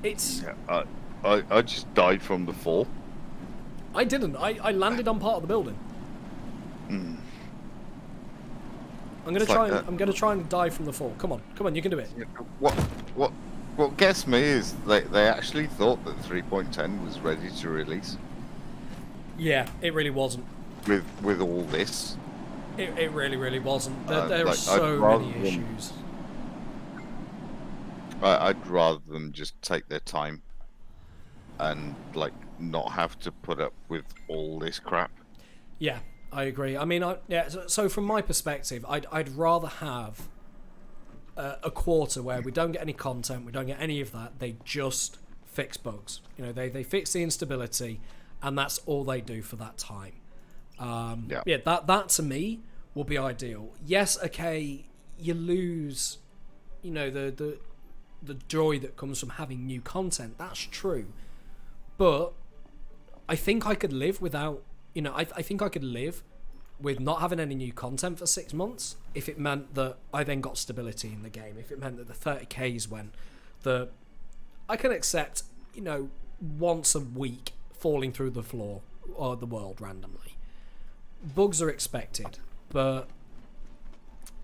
It's... Yeah, I just died from the fall. I didn't. I landed on part of the building. Mm. I'm gonna It's try like and that. I'm gonna try and die from the fall. Come on, you can do it. What gets me is they actually thought that 3.10 was ready to release Yeah, it really wasn't. with all this. It really wasn't. There are like, so I'd rather many them- issues. I'd rather them just take their time and like not have to put up with all this crap. Yeah, I agree. I mean, so from my perspective, I'd rather have a quarter where we don't get any content, we don't get any of that. They just fix bugs. You know, they fix the instability, and that's all they do for that time. Yeah, that to me will be ideal. Yes, okay, you lose, you know, the joy that comes from having new content. That's true, but I think I could live without. You know, I think I could live with not having any new content for 6 months if it meant that I then got stability in the game. If it meant that the 30Ks went, I can accept, you know, once a week falling through the floor or the world randomly. Bugs are expected, but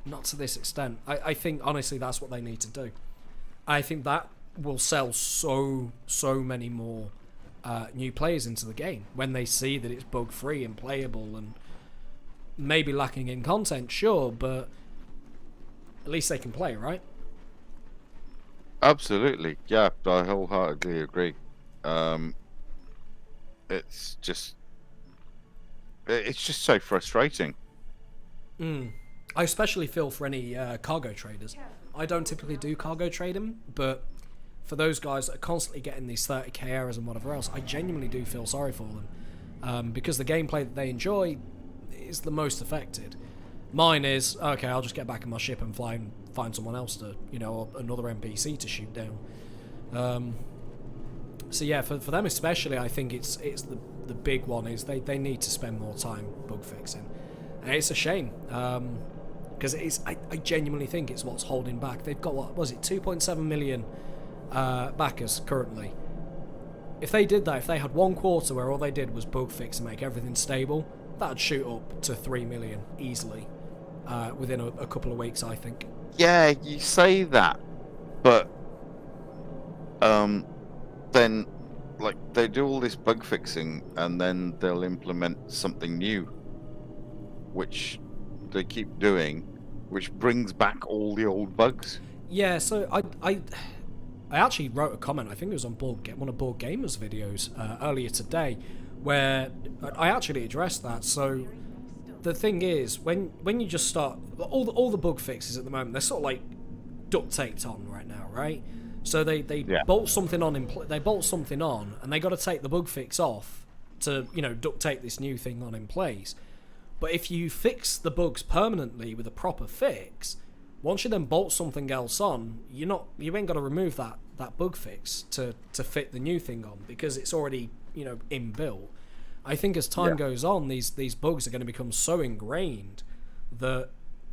not to this extent. I think honestly that's what they need to do. I think that will sell so many more new players into the game when they see that it's bug free and playable and maybe lacking in content, sure, but at least they can play, right? Absolutely, yeah, I wholeheartedly agree. It's just so frustrating. I especially feel for any cargo traders. I don't typically do cargo trading, but for those guys that are constantly getting these 30k errors and whatever else, I genuinely do feel sorry for them, because the gameplay that they enjoy is the most affected. Mine is, okay, I'll just get back in my ship and fly and find someone else to, you know, or another NPC to shoot down. So yeah, for them especially, I think it's the big one is they need to spend more time bug fixing, and it's a shame, because I genuinely think it's what's holding back. They've got, what was it, 2.7 million backers currently. If they did that, if they had one quarter where all they did was bug fix and make everything stable, that'd shoot up to 3 million easily within a couple of weeks, I think. Yeah, you say that, but then like they do all this bug fixing and then they'll implement something new, which they keep doing, which brings back all the old bugs. Yeah, so I actually wrote a comment, I think it was on one of Board Gamer's videos earlier today, where I actually addressed that. So the thing is, when you just start, all the bug fixes at the moment, they're sort of like duct taped on right now, right? So they bolt something on, they bolt something on, and they got to take the bug fix off to, you know, duct tape this new thing on in place. But if you fix the bugs permanently with a proper fix, once you then bolt something else on, you ain't got to remove that bug fix to fit the new thing on, because it's already, you know, inbuilt. I think as time goes on, these bugs are going to become so ingrained that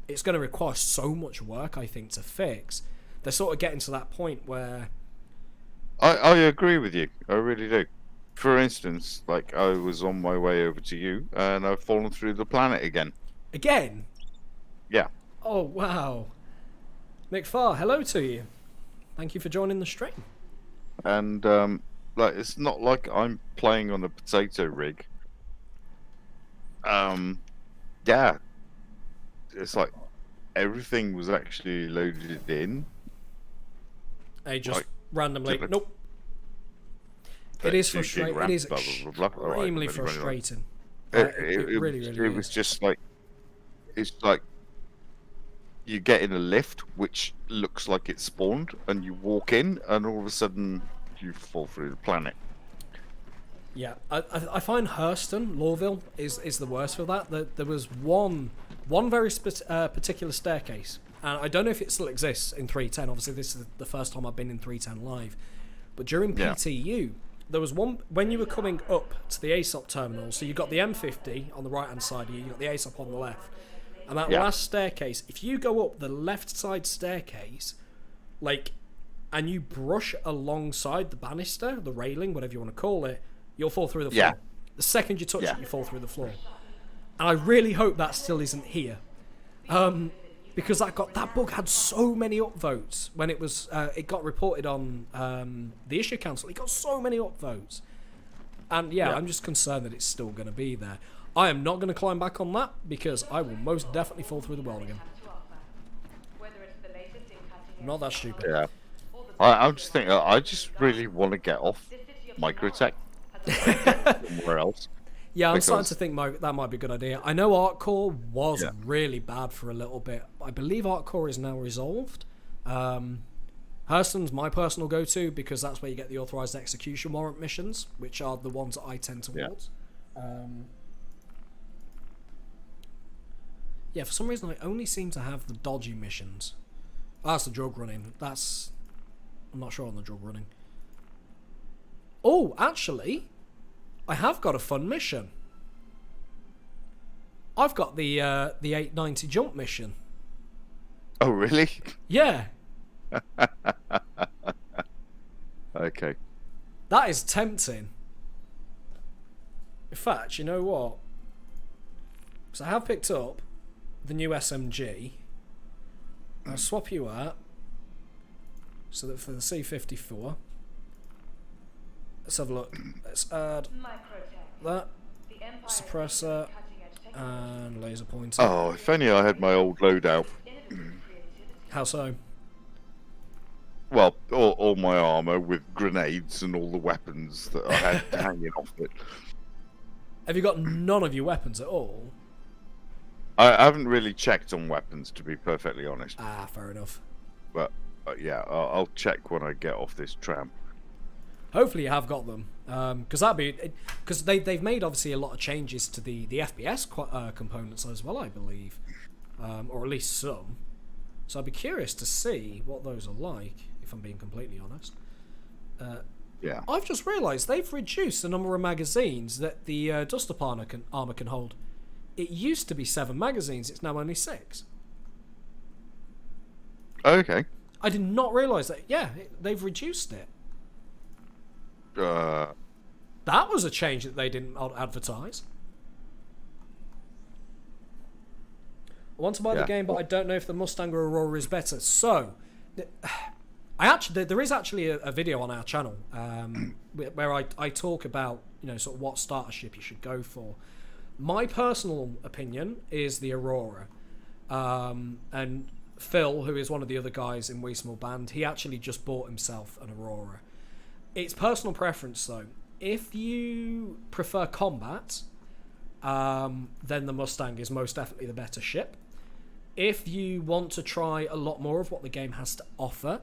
it's going to require so much work, I think, to fix. They're sort of getting to that point where I agree with you. I really do. For instance, like I was on my way over to you, and I've fallen through the planet again. Again? Yeah. Oh, wow. Nick Farr, hello to you. Thank you for joining the stream. And like it's not like I'm playing on a potato rig. Yeah. It's like everything was actually loaded in. Hey, just Like, randomly. different- Nope. It is 32 gig frustrating. RAM, It is blah, blah, blah, blah. All right, extremely anyway, frustrating. It Really was is. just like it's like you get in a lift which looks like it's spawned, and you walk in, and all of a sudden you fall through the planet. Yeah, I find Hurston, Lorville, is the worst for that. There was one very particular staircase, and I don't know if it still exists in 310. Obviously, this is the first time I've been in 310 live, but during Yeah. PTU, there was one when you were coming up to the ASOP terminal. So you got the M50 on the right hand side of you, you got the ASOP on the left, and that Yeah. last staircase. If you go up the left side staircase, and you brush alongside the banister, the railing, whatever you want to call it, you'll fall through the floor. Yeah. The second you touch Yeah. it, you fall through the floor. And I really hope that still isn't here. Because that bug had so many upvotes when it got reported on the issue council. It got so many upvotes. And yeah, I'm just concerned that it's still going to be there. I am not going to climb back on that because I will most definitely fall through the world again. I'm not that stupid. Yeah. I'm just thinking. I just really want to get off Microtech somewhere else. Yeah, I'm starting Because- to think that might be a good idea. I know Artcore was Yeah. really bad for a little bit. I believe Artcore is now resolved. Hurston's my personal go-to because that's where you get the authorized execution warrant missions, which are the ones that I tend towards. Yeah, for some reason I only seem to have the dodgy missions. That's the drug running. I'm not sure on the drug running. Oh, actually, I have got a fun mission. I've got the 890 jump mission. Oh, really? Yeah, Okay. that is tempting. In fact, you know what? Because I have picked up the new SMG. I'll swap you out. So that for the C54. Let's have a look. Let's add that. Suppressor. And laser pointer. Oh, if only I had my old loadout. How so? Well, all my armor with grenades and all the weapons that I had hanging off it. Have you got none of your weapons at all? I haven't really checked on weapons, to be perfectly honest. Ah, fair enough. But yeah, I'll check when I get off this tram. Hopefully you have got them, because they've made obviously a lot of changes to the FPS components as well, I believe, or at least some. So I'd be curious to see what those are like, if I'm being completely honest. Yeah. I've just realised they've reduced the number of magazines that the Dust-Up armor can hold. It used to be 7 magazines; it's now only 6. Okay. I did not realise that. Yeah, they've reduced it. That was a change that they didn't advertise. I want to buy the game, but I don't know if the Mustang or Aurora is better. So, there is actually a video on our channel where I talk about sort of what starter ship you should go for. My personal opinion is the Aurora, and Phil, who is one of the other guys in We Small Band, he actually just bought himself an Aurora. It's personal preference though. If you prefer combat, then the Mustang is most definitely the better ship. If you want to try a lot more of what the game has to offer,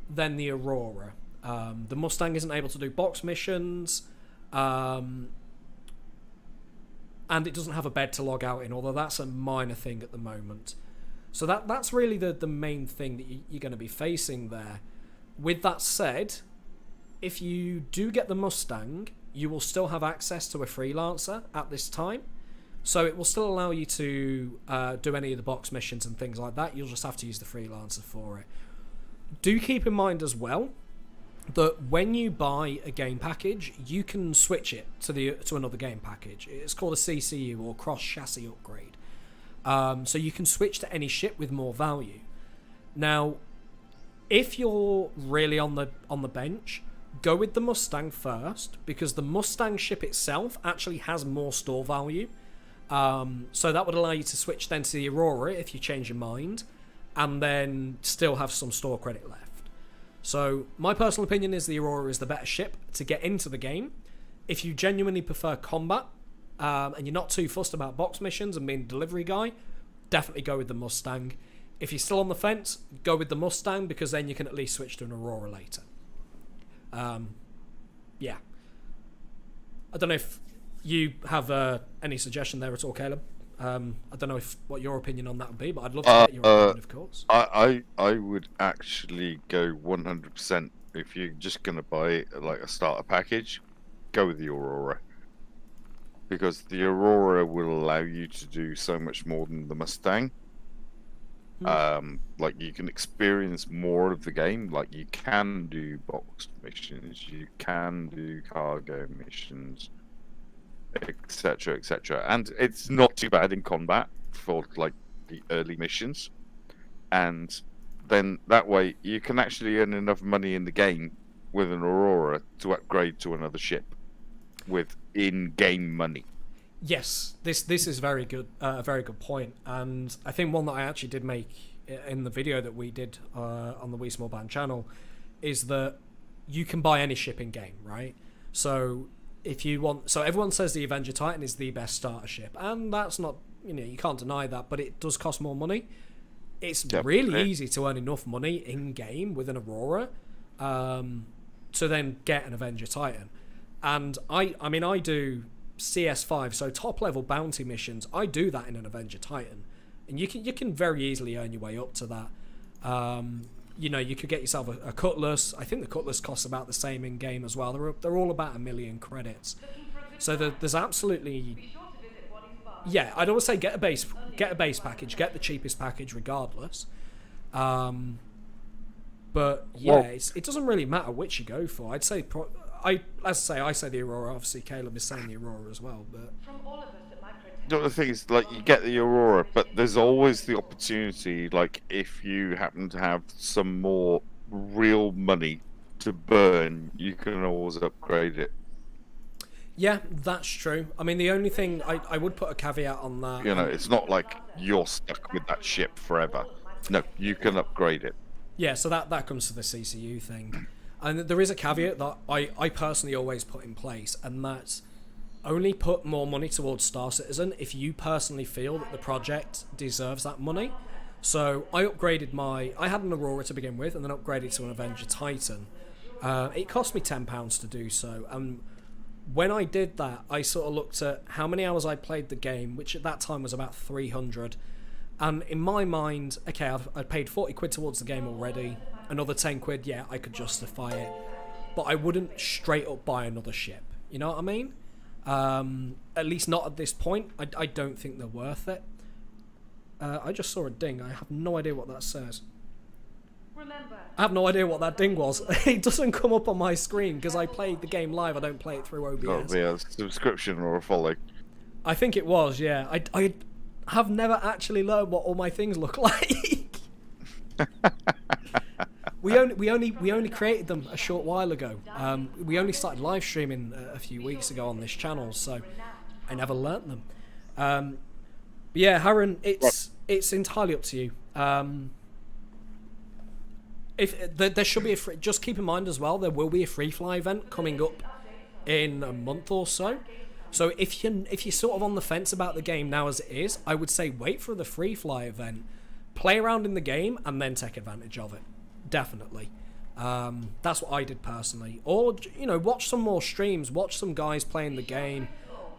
then the Aurora. The Mustang isn't able to do box missions, and it doesn't have a bed to log out in, although that's a minor thing at the moment. So that's really the main thing that you're going to be facing there. With that said, if you do get the Mustang, you will still have access to a freelancer at this time. So it will still allow you to do any of the box missions and things like that. You'll just have to use the freelancer for it. Do keep in mind as well, that when you buy a game package, you can switch it to another game package. It's called a CCU, or cross chassis upgrade. So you can switch to any ship with more value. Now, if you're really on the bench, go with the Mustang first, because the Mustang ship itself actually has more store value. So that would allow you to switch then to the Aurora if you change your mind, and then still have some store credit left. So my personal opinion is the Aurora is the better ship to get into the game. If you genuinely prefer combat, and you're not too fussed about box missions and being a delivery guy, definitely go with the Mustang. If you're still on the fence, go with the Mustang, because then you can at least switch to an Aurora later. Yeah. I don't know if you have any suggestion there at all, Caleb. I don't know what your opinion on that would be, but I'd love to get your opinion, of course. I would actually go 100%. If you're just going to buy like a starter package, go with the Aurora. Because the Aurora will allow you to do so much more than the Mustang. Like, you can experience more of the game. Like, you can do box missions, you can do cargo missions, etc., etc. And it's not too bad in combat for like the early missions. And then that way you can actually earn enough money in the game with an Aurora to upgrade to another ship with in-game money. Yes, this is very good, a very good point, and I think one that I actually did make in the video that we did on the Wee Small Band channel is that you can buy any ship in game, right? So if you want, so everyone says the Avenger Titan is the best starter ship, and that's not, you can't deny that, but it does cost more money. It's really easy to earn enough money in game with an Aurora to then get an Avenger Titan, and I mean I do CS5, so top level bounty missions. I do that in an Avenger Titan, and you can very easily earn your way up to that. You could get yourself a Cutlass. I think the Cutlass costs about the same in game as well. They're all about 1 million credits. So there's absolutely, yeah. I'd always say get a base package, get the cheapest package regardless. But yeah, it doesn't really matter which you go for. I'd say I say the Aurora. Obviously, Caleb is saying the Aurora as well. But The thing is, like, you get the Aurora, but there's always the opportunity, like, if you happen to have some more real money to burn, you can always upgrade it. Yeah, that's true. I mean, the only thing I would put a caveat on that. It's not like you're stuck with that ship forever. No, you can upgrade it. Yeah, so that comes to the CCU thing. And there is a caveat that I personally always put in place, and that's only put more money towards Star Citizen if you personally feel that the project deserves that money. So I had an Aurora to begin with, and then upgraded to an Avenger Titan. It cost me £10 to do so, and when I did that, I sort of looked at how many hours I played the game, which at that time was about 300. And in my mind, okay, I've paid 40 quid towards the game already. Another 10 quid, yeah, I could justify it. But I wouldn't straight up buy another ship. You know what I mean? At least not at this point. I don't think they're worth it. I just saw a ding. I have no idea what that says. I have no idea what that ding was. It doesn't come up on my screen because I played the game live. I don't play it through OBS. Got to be a subscription or a follow. I think it was, yeah. I have never actually learned what all my things look like. We only created them a short while ago. We only started live streaming a few weeks ago on this channel, so I never learnt them. But yeah, Harren, it's entirely up to you. If there should be a free, just keep in mind as well, there will be a free fly event coming up in a month or so. So if you're sort of on the fence about the game now as it is, I would say wait for the free fly event, play around in the game, and then take advantage of it. Definitely. That's what I did personally. Or, watch some more streams, watch some guys playing the game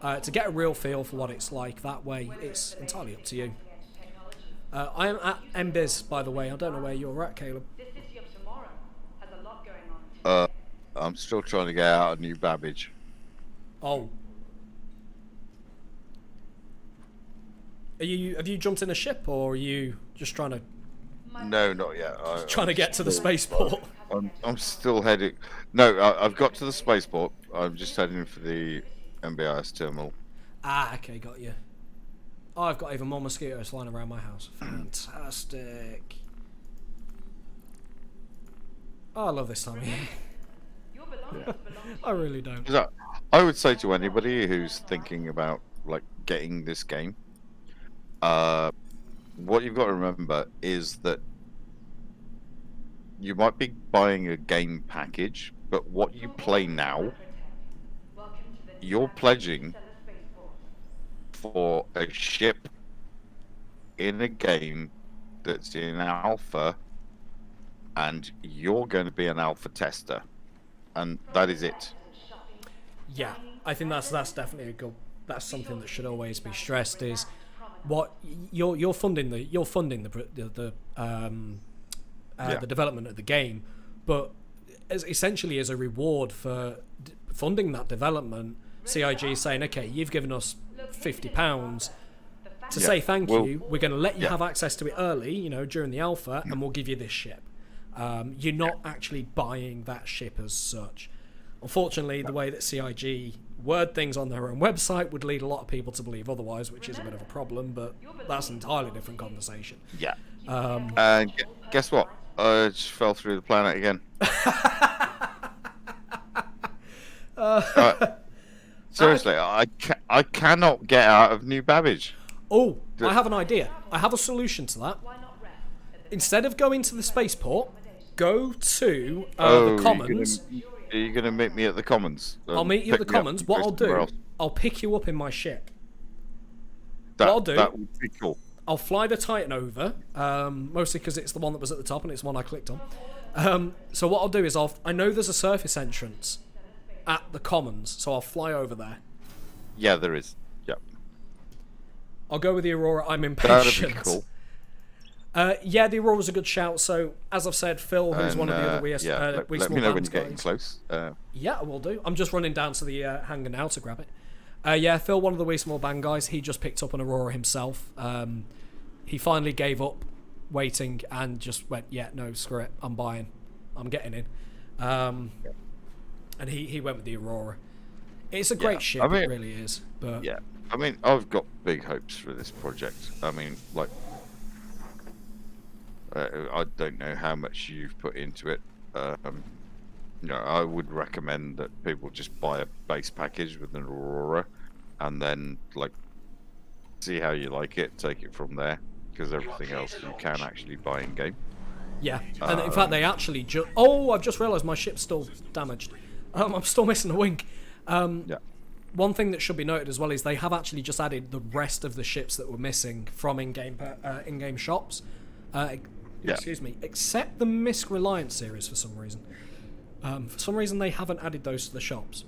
to get a real feel for what it's like. That way, it's entirely up to you. I am at MBiz, by the way. I don't know where you're at, Caleb. I'm still trying to get out a new Babbage. Oh. Have you jumped in a ship, or are you just trying to No, not yet. Trying to get to the spaceport. I'm still heading. No, I've got to the spaceport. I'm just heading for the MBIS terminal. Ah, okay, got you. Oh, I've got even more mosquitoes flying around my house. Fantastic. Oh, I love this time of year. I really don't. 'Cause I would say to anybody who's thinking about like getting this game, what you've got to remember is that you might be buying a game package, but what you play now, you're pledging for a ship in a game that's in alpha, and you're going to be an alpha tester, and that is it. Yeah, I think that's definitely a good. That's something that should always be stressed. Is what you're funding the development of the game, but essentially as a reward for funding that development, CIG is saying, okay, you've given us £50 to say thank you. We're going to let you have access to it early, you know, during the alpha, and we'll give you this ship. You're not actually buying that ship as such. Unfortunately, the way that CIG word things on their own website would lead a lot of people to believe otherwise, which is a bit of a problem, but that's an entirely different conversation. Yeah. And guess what? I just fell through the planet again. Seriously, I cannot get out of New Babbage. Oh, I have an idea. I have a solution to that. Instead of going to the spaceport, go to the Commons. Are you going to meet me at the Commons? I'll meet you at the Commons. What I'll do, I'll pick you up in my ship. What I'll do, that would be cool. I'll fly the Titan over, mostly because it's the one that was at the top and it's the one I clicked on. So what I'll do is I know there's a surface entrance at the Commons, so I'll fly over there. Yeah, there is. Yep. I'll go with the Aurora. I'm impatient. That'd be cool. Yeah, the Aurora's a good shout. So, as I've said, Phil, who's one of the other let me know when you're getting close. Yeah, I will do. I'm just running down to the hangar now to grab it. Yeah, Phil, one of the Wee Small Band guys, he just picked up an Aurora himself. He finally gave up waiting and just went, yeah, no, screw it, I'm buying. I'm getting in. And he went with the Aurora. It's a great ship, I mean, it really is. But yeah, I mean, I've got big hopes for this project. I mean, like, I don't know how much you've put into it. You know, I would recommend that people just buy a base package with an Aurora, and then like see how you like it, take it from there. Because everything else you can actually buy in game. Yeah, and in fact they actually oh, I've just realised my ship's still damaged. I'm still missing a wing. Yeah. One thing that should be noted as well is they have actually just added the rest of the ships that were missing from in-game shops. Excuse me, except the Misk Reliance series for some reason. For some reason they haven't added those to the shops.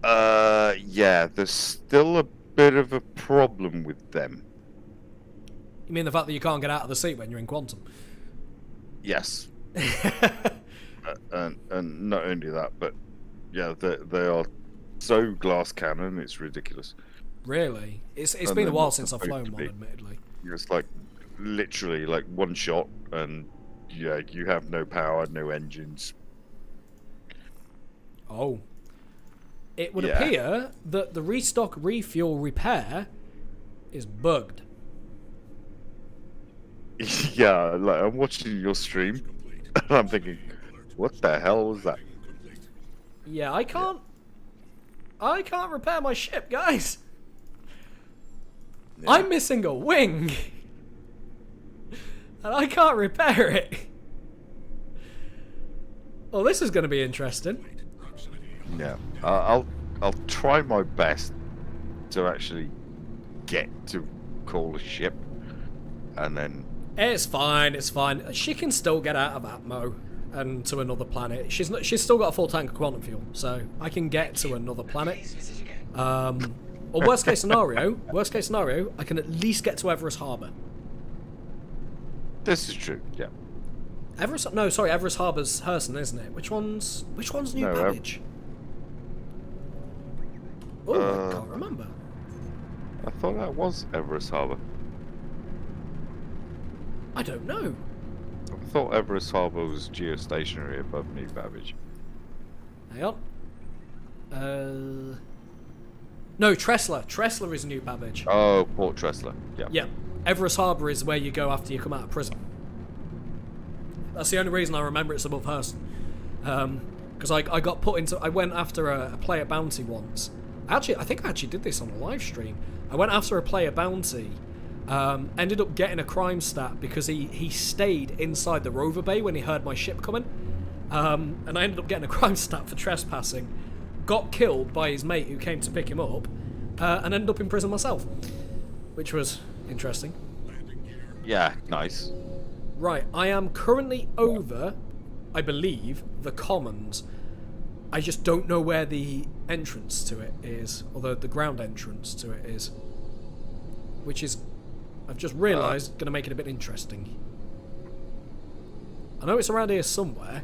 Yeah, there's still a bit of a problem with them. You mean the fact that you can't get out of the seat when you're in Quantum? Yes. And not only that, but yeah, they are so glass cannon, it's ridiculous. Really? It's been a while since I've flown one, admittedly. It's like literally like one shot, and yeah, you have no power, no engines. Oh. It would appear that the restock, refuel, repair is bugged. Yeah, like I'm watching your stream, and I'm thinking, what the hell was that? Yeah, I can't repair my ship, guys. Yeah. I'm missing a wing, and I can't repair it. Well, this is going to be interesting. Yeah, I'll try my best to actually get to call a ship, and then. It's fine. It's fine. She can still get out of Atmo and to another planet. She's still got a full tank of quantum fuel, so I can get to another planet. Or worst case scenario, I can at least get to Everest Harbour. This is true. Yeah. Everest Harbour's Herson, isn't it? Which one's New Babbage? Oh, I can't remember. I thought that was Everest Harbour. I don't know. thought Everest Harbour was geostationary above New Babbage. Hang on. No, Tressler. Tressler is New Babbage. Oh, Port Tressler. Yeah. Yeah. Everest Harbour is where you go after you come out of prison. That's the only reason I remember it's above Hurston. Because I got put into... I went after a player bounty once. Actually, I think I actually did this on a live stream. I went after a player bounty. Ended up getting a crime stat because he stayed inside the rover bay when he heard my ship coming. And I ended up getting a crime stat for trespassing. Got killed by his mate who came to pick him up. And ended up in prison myself. Which was interesting. Yeah, nice. Right, I am currently over, I believe, the Commons. I just don't know where the entrance to it is, or the ground entrance to it is. Which is, I've just realised, going to make it a bit interesting. I know it's around here somewhere.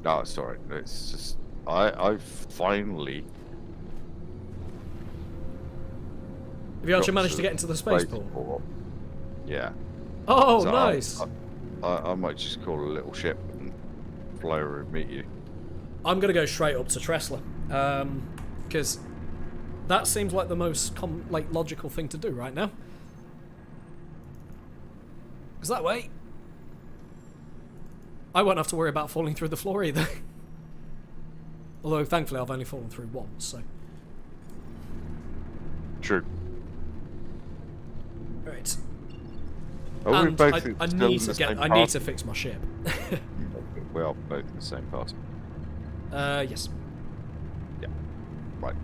No, it's alright. It's just... I finally... Have you actually managed to get into the spaceport? Yeah. Oh, So nice! I might just call a little ship and fly over and meet you. I'm going to go straight up to Tressler. Because that seems like the most logical thing to do right now. Because that way, I won't have to worry about falling through the floor either. Although, thankfully, I've only fallen through once, so... True. Right. Are we And both I still need in to the same I party? need to fix my ship. We are both in the same party. Yes. Yeah. Right.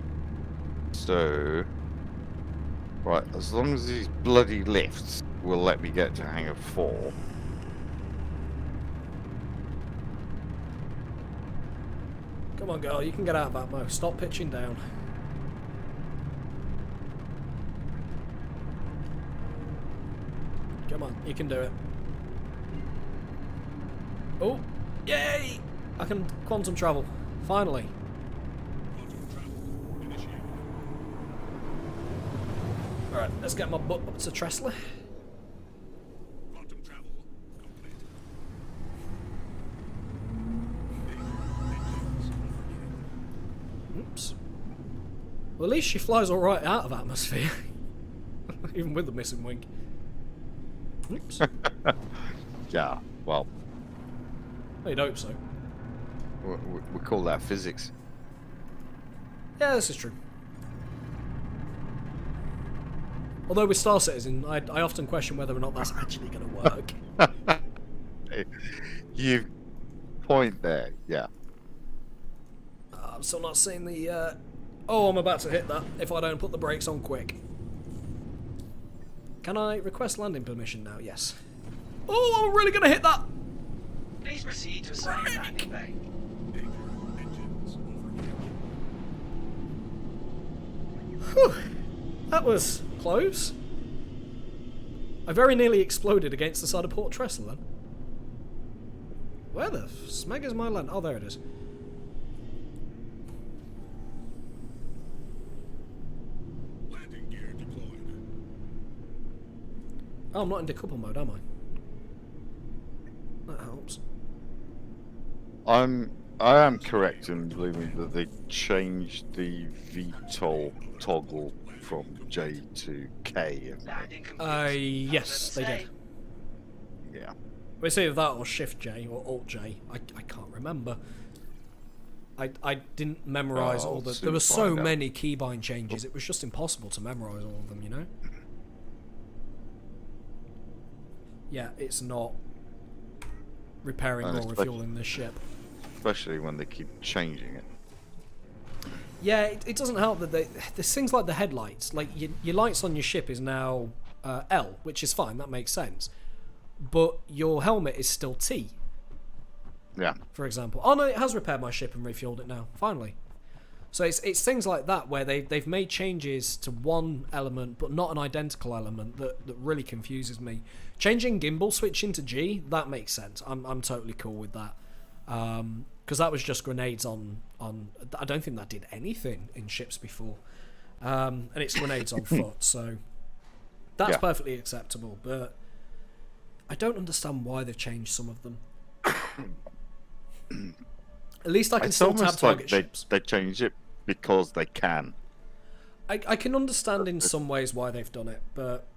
So... Right, as long as these bloody lifts will let me get to Hangar 4... Come on, girl, you can get out of that, Mo. Stop pitching down. Come on, you can do it. Oh, yay! I can quantum travel. Finally. Alright, let's get my butt up to Tressler. Quantum travel complete. Oops. Well, at least she flies alright out of atmosphere. Even with the missing wing. Oops. Yeah, well, You'd hope so. we call that physics. Yeah, this is true. Although with Star Citizen, I often question whether or not that's actually going to work. You point there, yeah. I'm still not seeing the... Oh, I'm about to hit that if I don't put the brakes on quick. Can I request landing permission now? Yes. Oh, I'm really going to hit that! Please proceed to assigned landing bay. Engines overheating. Whew. That was close. I very nearly exploded against the side of Port Tressel then. Where the smeg is my land? Oh, there it is. Landing gear deployed. Oh, I'm not in decouple mode, am I? That helps. I am correct in believing that they changed the VTOL toggle from J to K. Landing complete. Yes, they did. Yeah. It's either that or Shift J or Alt J. I can't remember. I didn't memorise Oh, all the... soon There were so find out. many keybind changes, it was just impossible to memorise all of them, you know? Yeah, it's not repairing And or especially- refueling this ship. Especially when they keep changing it. Yeah, it doesn't help that there's things like the headlights. Like, your lights on your ship is now L, which is fine, that makes sense. But your helmet is still T, Yeah. for example. Oh no, it has repaired my ship and refueled it now, finally. So it's things like that where they've made changes to one element but not an identical element that really confuses me. Changing gimbal switching to G, that makes sense. I'm totally cool with that. Because that was just grenades on... I don't think that did anything in ships before. And it's grenades on foot, so... That's Yeah. perfectly acceptable, but... I don't understand why they've changed some of them. At least I can It's still tab almost like target they, ships. they change it because they can. I can understand in some ways why they've done it, but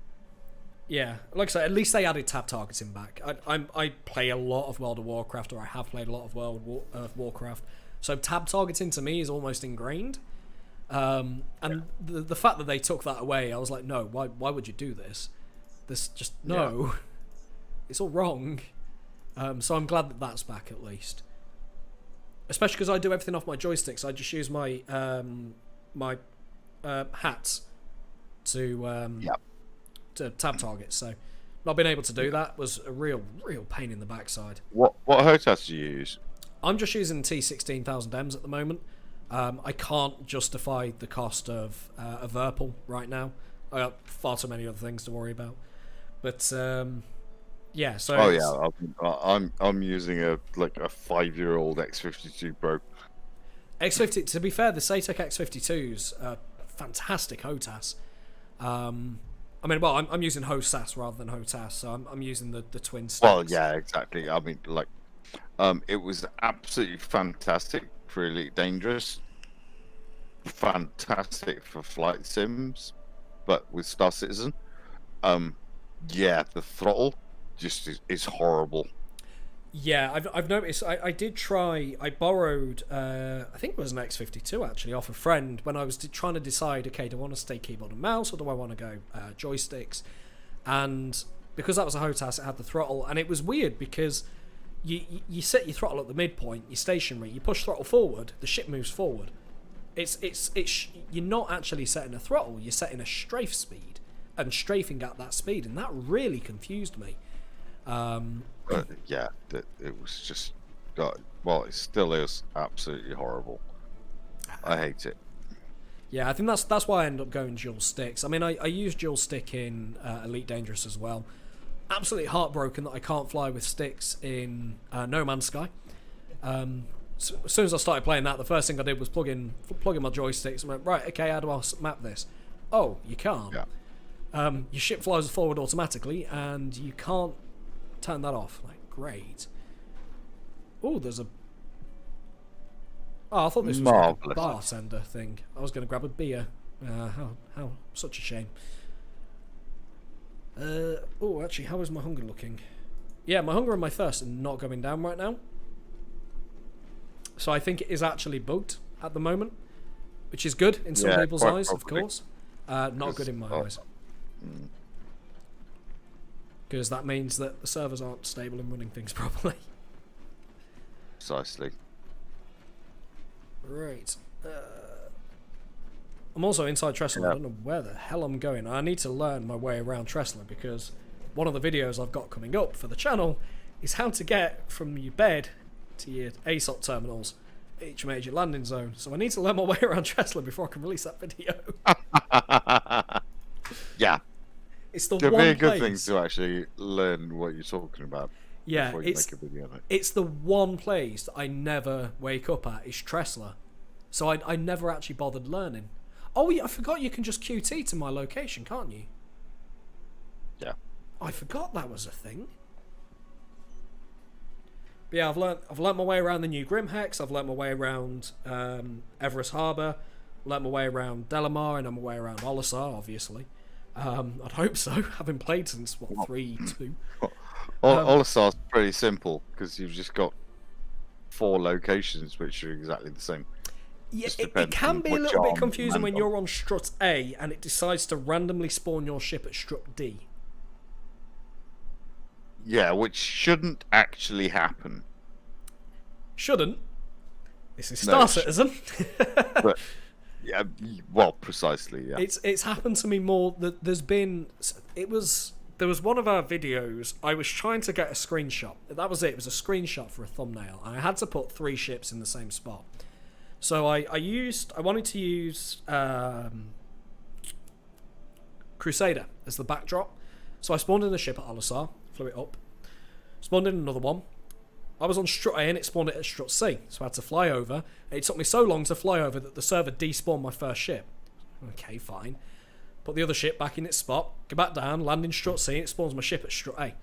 yeah, like I said, at least they added tab targeting back. I play a lot of World of Warcraft, or I have played a lot of World of Warcraft, so tab targeting to me is almost ingrained. And the fact that they took that away, I was like, no, why would you do this? This just no, it's all wrong. So I'm glad that that's back at least. Especially because I do everything off my joysticks. I just use my hats to tab target. So not being able to do that was a real pain in the backside. What HOTAS do you use? I'm just using T16000Ms at the moment. I can't justify the cost of a Verpal right now. I got far too many other things to worry about. But yeah, so I'm using a 5-year-old X52 Pro. X50. To be fair, the Satec X52s are fantastic HOTAS. I mean, well, I'm using HOSAS rather than HOTAS, so I'm using the twin sticks. Well, yeah, exactly. I mean, it was absolutely fantastic for Elite Dangerous, fantastic for flight sims, but with Star Citizen, yeah, the throttle just is horrible. Yeah, I've noticed. I did try. I borrowed. I think it was an X52 actually off a friend when I was trying to decide. Okay, do I want to stay keyboard and mouse or do I want to go joysticks? And because that was a HOTAS, it had the throttle, and it was weird because you set your throttle at the midpoint, you're stationary. You push throttle forward, the ship moves forward. It's you're not actually setting a throttle. You're setting a strafe speed and strafing at that speed, and that really confused me. Yeah, it was just, well, it still is absolutely horrible. I hate it. Yeah, I think that's why I end up going dual sticks. I mean, I use dual stick in Elite Dangerous as well. Absolutely heartbroken that I can't fly with sticks in No Man's Sky. So as soon as I started playing that, the first thing I did was plug in my joysticks and went, right, okay, how do I map this? Oh, you can't. Yeah. Your ship flies forward automatically, and you can't turn that off. Like, great. Oh, there's a... Oh, I thought this was like a bartender thing. I was going to grab a beer. How such a shame. Oh, actually, how is my hunger looking? Yeah, my hunger and my thirst are not going down right now. So I think it is actually bugged at the moment, which is good in some people's eyes, probably. Of course. Not good in my eyes. Because that means that the servers aren't stable and running things properly. Precisely. Right. I'm also inside Tressler. I don't know where the hell I'm going. I need to learn my way around Tressler because one of the videos I've got coming up for the channel is how to get from your bed to your ASOT terminals at each major landing zone. So I need to learn my way around Tressler before I can release that video. Yeah. It's the It'd one be a good place. thing to actually learn what you're talking about. Yeah, before you make a video on it. It's the one place that I never wake up at is Tressler. So I never actually bothered learning. Oh, yeah, I forgot you can just QT to my location, can't you? Yeah. I forgot that was a thing. But yeah, I've learnt my way around the new Grimhex. I've learnt my way around Everest Harbour. Learnt my way around Delamar, and I'm my way around Olisar, obviously. I'd hope so. Having played since 3.2. Olisar's pretty simple because you've just got 4 locations which are exactly the same. Yeah, it can be a little bit confusing when you're on strut A and it decides to randomly spawn your ship at strut D. Yeah, which shouldn't actually happen. Shouldn't. This is Star Citizen. But yeah, well, precisely. Yeah, it's happened to me more. That there was one of our videos. I was trying to get a screenshot. That was it. It was a screenshot for a thumbnail, and I had to put 3 ships in the same spot. So I wanted to use Crusader as the backdrop. So I spawned in a ship at Olisar, flew it up, spawned in another one. I was on strut A and it spawned it at strut C, so I had to fly over. It took me so long to fly over that the server despawned my first ship. Okay, fine. Put the other ship back in its spot, go back down, land in strut C, and it spawns my ship at strut A.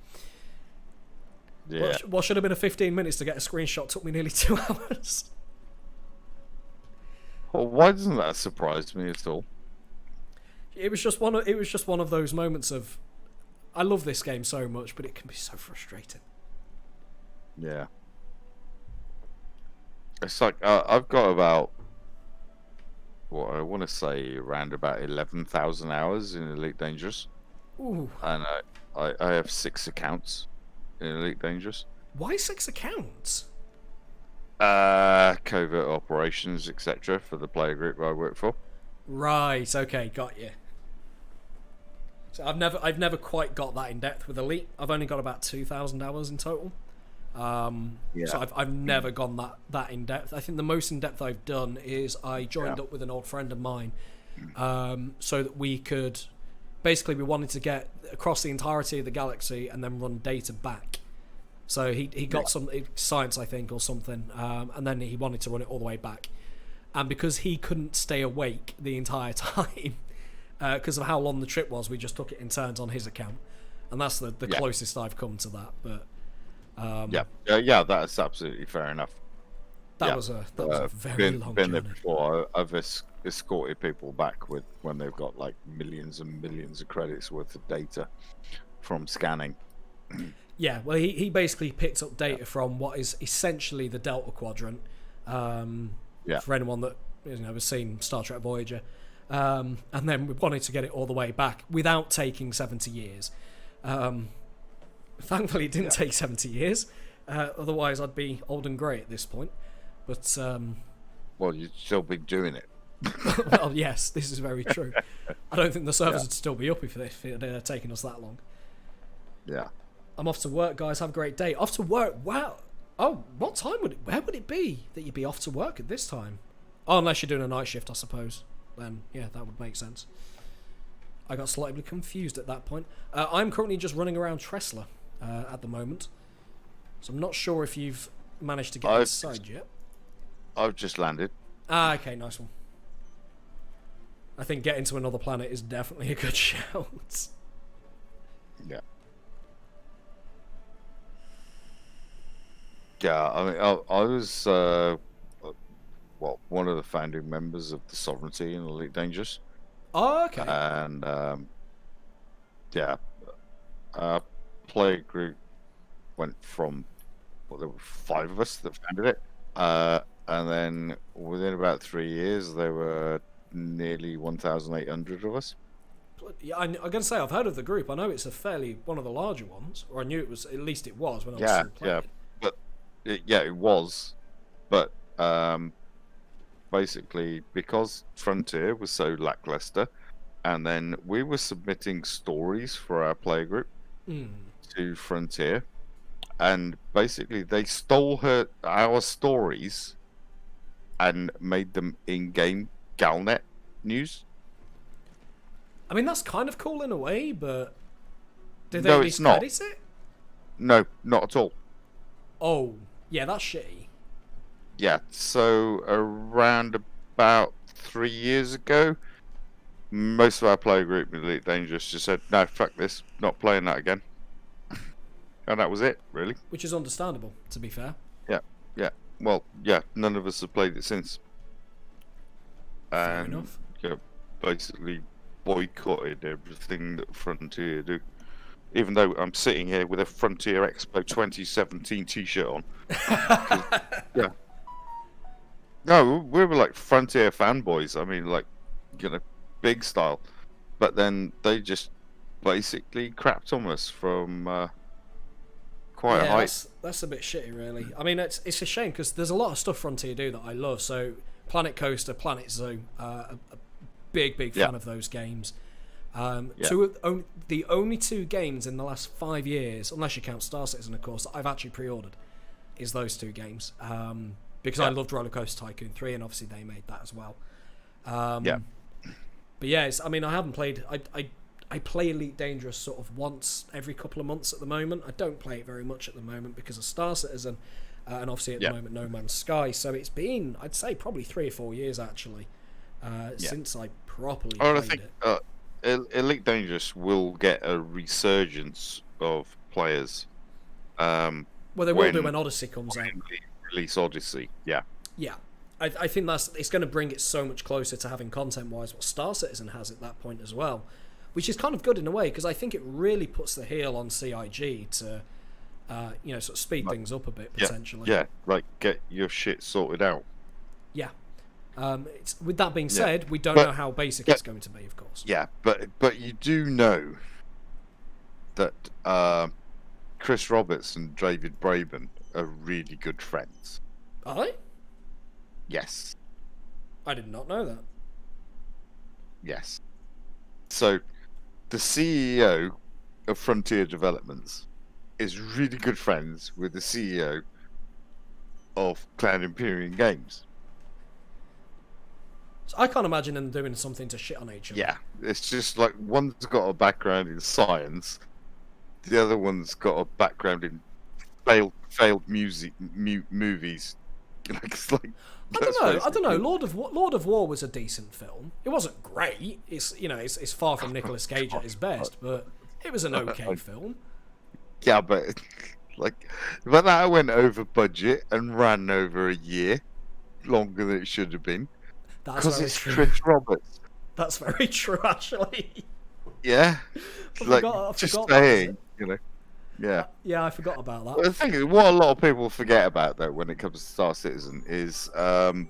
Yeah. What should have been a 15 minutes to get a screenshot took me nearly 2 hours. Well, why doesn't that surprise me at all? It was just one of those moments of, I love this game so much, but it can be so frustrating. Yeah. It's like I've got about, what I want to say, around about 11,000 hours in Elite Dangerous, Ooh, and I have 6 accounts in Elite Dangerous. why 6 accounts? Covert operations, etc., for the player group I work for. Right. Okay. Got you. So I've never quite got that in depth with Elite. I've only got about 2,000 hours in total. So I've never gone that in depth. I think the most in depth I've done is I joined up with an old friend of mine, so that we could, basically we wanted to get across the entirety of the galaxy and then run data back. So he got some science, I think, or something, and then he wanted to run it all the way back. And because he couldn't stay awake the entire time, because of how long the trip was, we just took it in turns on his account, and that's the closest I've come to that. But yeah, that's absolutely fair enough. that was a very long been there journey. before. I've escorted people back when they've got like millions and millions of credits worth of data from scanning. Yeah, well, he basically picked up data from what is essentially the Delta Quadrant. For anyone that has seen Star Trek Voyager, and then we wanted to get it all the way back without taking 70 years. Thankfully, it didn't take 70 years. Otherwise, I'd be old and grey at this point. But well, you'd still be doing it. well, yes, this is very true. I don't think the servers would still be up if it had taken us that long. Yeah. I'm off to work, guys. Have a great day. Off to work. Wow. Oh, what time where would it be that you'd be off to work at this time? Oh, unless you're doing a night shift, I suppose. Then, yeah, that would make sense. I got slightly confused at that point. I'm currently just running around Tressler at the moment. So I'm not sure if you've managed to get inside yet. I've just landed. Ah, okay, nice one. I think getting to another planet is definitely a good shout. Yeah. Yeah, I mean, I was one of the founding members of the Sovereignty in Elite Dangerous. Oh, okay. And our player group went from, there were 5 of us that founded it, and then within about 3 years there were nearly 1,800 of us. Yeah, I'm gonna say I've heard of the group. I know it's one of the larger ones, or I knew it was. At least it was when I was still playing. But it was, but basically because Frontier was so lackluster, and then we were submitting stories for our player group to Frontier, and basically they stole our stories and made them in-game Galnet news. I mean, that's kind of cool in a way, but did they No, it's not. discredit it? No, not at all. Oh, yeah, that's shitty. Yeah, so around about 3 years ago, most of our player group in Elite Dangerous just said, no, fuck this, not playing that again. And that was it, really. Which is understandable, to be fair. Yeah. Well, yeah, none of us have played it since. Fair And enough. basically boycotted everything that Frontier do. Even though I'm sitting here with a Frontier Expo 2017 t-shirt on. Yeah. No, we were like Frontier fanboys. I mean, like, big style. But then they just basically crapped on us from quite a height. That's a bit shitty, really. I mean, it's a shame because there's a lot of stuff Frontier do that I love. So, Planet Coaster, Planet Zoo, a big fan of those games. The only 2 games in the last 5 years, unless you count Star Citizen, of course, that I've actually pre-ordered, is those 2 games. Because I loved Roller Coaster Tycoon 3, and obviously they made that as well. But yeah, I haven't played. I play Elite Dangerous sort of once every couple of months at the moment. I don't play it very much at the moment because of Star Citizen, and obviously at the moment No Man's Sky. So it's been, I'd say, probably 3 or 4 years actually since I properly played it. Elite Dangerous will get a resurgence of players Well, they will do when Odyssey comes out. Release Odyssey, yeah. Yeah. I think it's going to bring it so much closer to having content-wise what Star Citizen has at that point as well, which is kind of good in a way, because I think it really puts the heel on CIG to, sort of speed things up a bit, potentially. Yeah, like, get your shit sorted out. Yeah. With that being said, we don't know how basic it's going to be, of course. Yeah, but you do know that Chris Roberts and David Braben are really good friends. Are they? Yes. I did not know that. Yes. So, the CEO of Frontier Developments is really good friends with the CEO of Cloud Imperium Games. So I can't imagine them doing something to shit on each other. Yeah, it's just like one's got a background in science, the other one's got a background in failed movies. It's like, I don't know. Lord of War was a decent film. It wasn't great. It's far from Nicolas Cage at his best, but it was an okay film. Yeah, but that went over budget and ran over a year longer than it should have been. Because it's true. Chris Roberts. That's very true, actually. Yeah, I forgot saying, Yeah. Yeah, I forgot about that. Well, the thing is, what a lot of people forget about though, when it comes to Star Citizen, is right.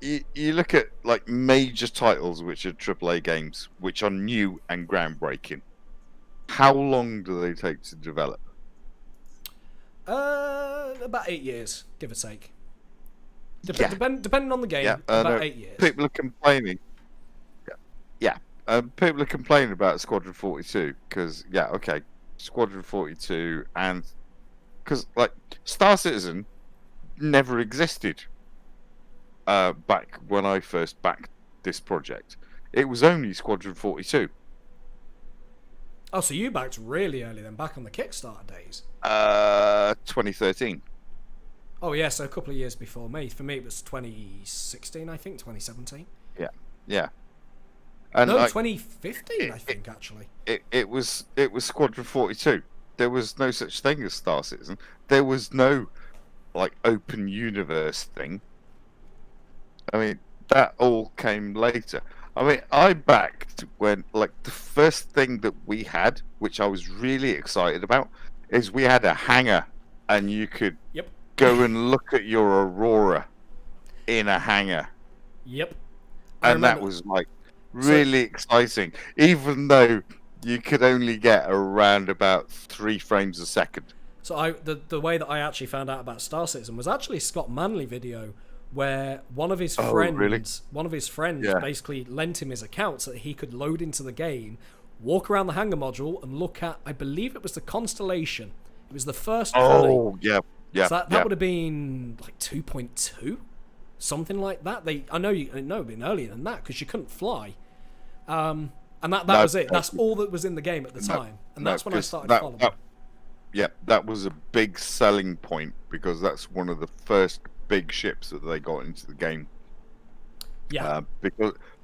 You look at like major titles which are AAA games, which are new and groundbreaking. How long do they take to develop? About 8 years, give or take. Depending on the game, about 8 years. People are complaining. Yeah. People are complaining about Squadron 42 because, Squadron 42, and because like Star Citizen never existed back when I first backed this project. It was only Squadron 42. Oh, so you backed really early then, back on the Kickstarter days? 2013. Oh yeah, so a couple of years before me. For me, it was 2016, I think, 2017. Yeah. And no, 2015, I think, actually. It was Squadron 42. There was no such thing as Star Citizen. There was no like open universe thing. I mean, that all came later. I mean, I backed when like the first thing that we had, which I was really excited about, is we had a hangar, and you could go and look at your Aurora in a hangar. Yep. And that was like really exciting, even though you could only get around about 3 frames a second. So the way that I actually found out about Star Citizen was actually a Scott Manley video where one of his friends basically lent him his account so that he could load into the game, walk around the hangar module, and look at, I believe it was the Constellation. It was the first colony. Oh, yeah. So that would have been like 2.2, something like that. I know it would have been earlier than that because you couldn't fly. And that was it. That's all that was in the game at the time. And that's when I started following. That was a big selling point because that's one of the first big ships that they got into the game. Yeah.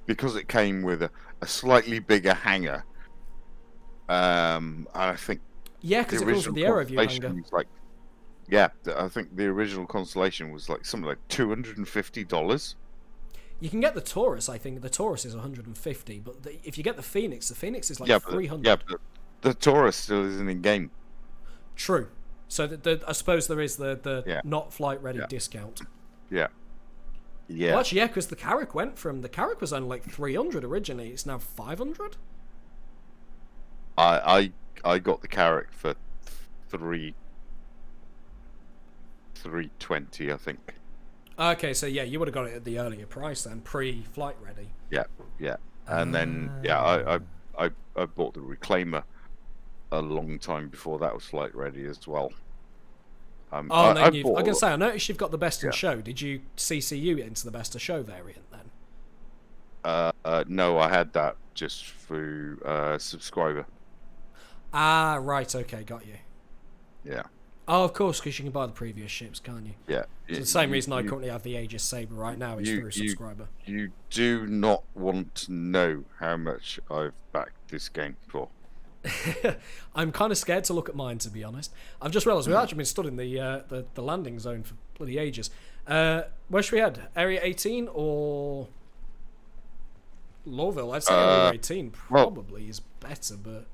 Because it came with a slightly bigger hangar. I think. Yeah, because it goes with the AeroView hangar. I think the original Constellation was like something like $250. You can get the Taurus, I think. The Taurus is 150, but if you get the Phoenix is like 300. But the Taurus still isn't in game. True. So I suppose there is the not flight ready discount. Yeah. Well, actually, because the Carrack the Carrack was only like 300 originally. It's now 500. I got the Carrack for 320, I think. Okay, so you would have got it at the earlier price then, pre-flight ready. Yeah. And then I bought the Reclaimer a long time before that was flight ready as well. I noticed you've got the best in show. Did you CCU it into the best of show variant then? No, I had that just through subscriber. Ah, right. Okay, got you. Yeah. Oh, of course, because you can buy the previous ships, can't you? Yeah. It's the same reason I currently have the Aegis Saber right now. It's through a subscriber. You do not want to know how much I've backed this game for. I'm kind of scared to look at mine, to be honest. I've just realised we've actually been stood in the landing zone for bloody ages. Where should we head? Area 18 or Lawville? I'd say Area 18 probably is better, but...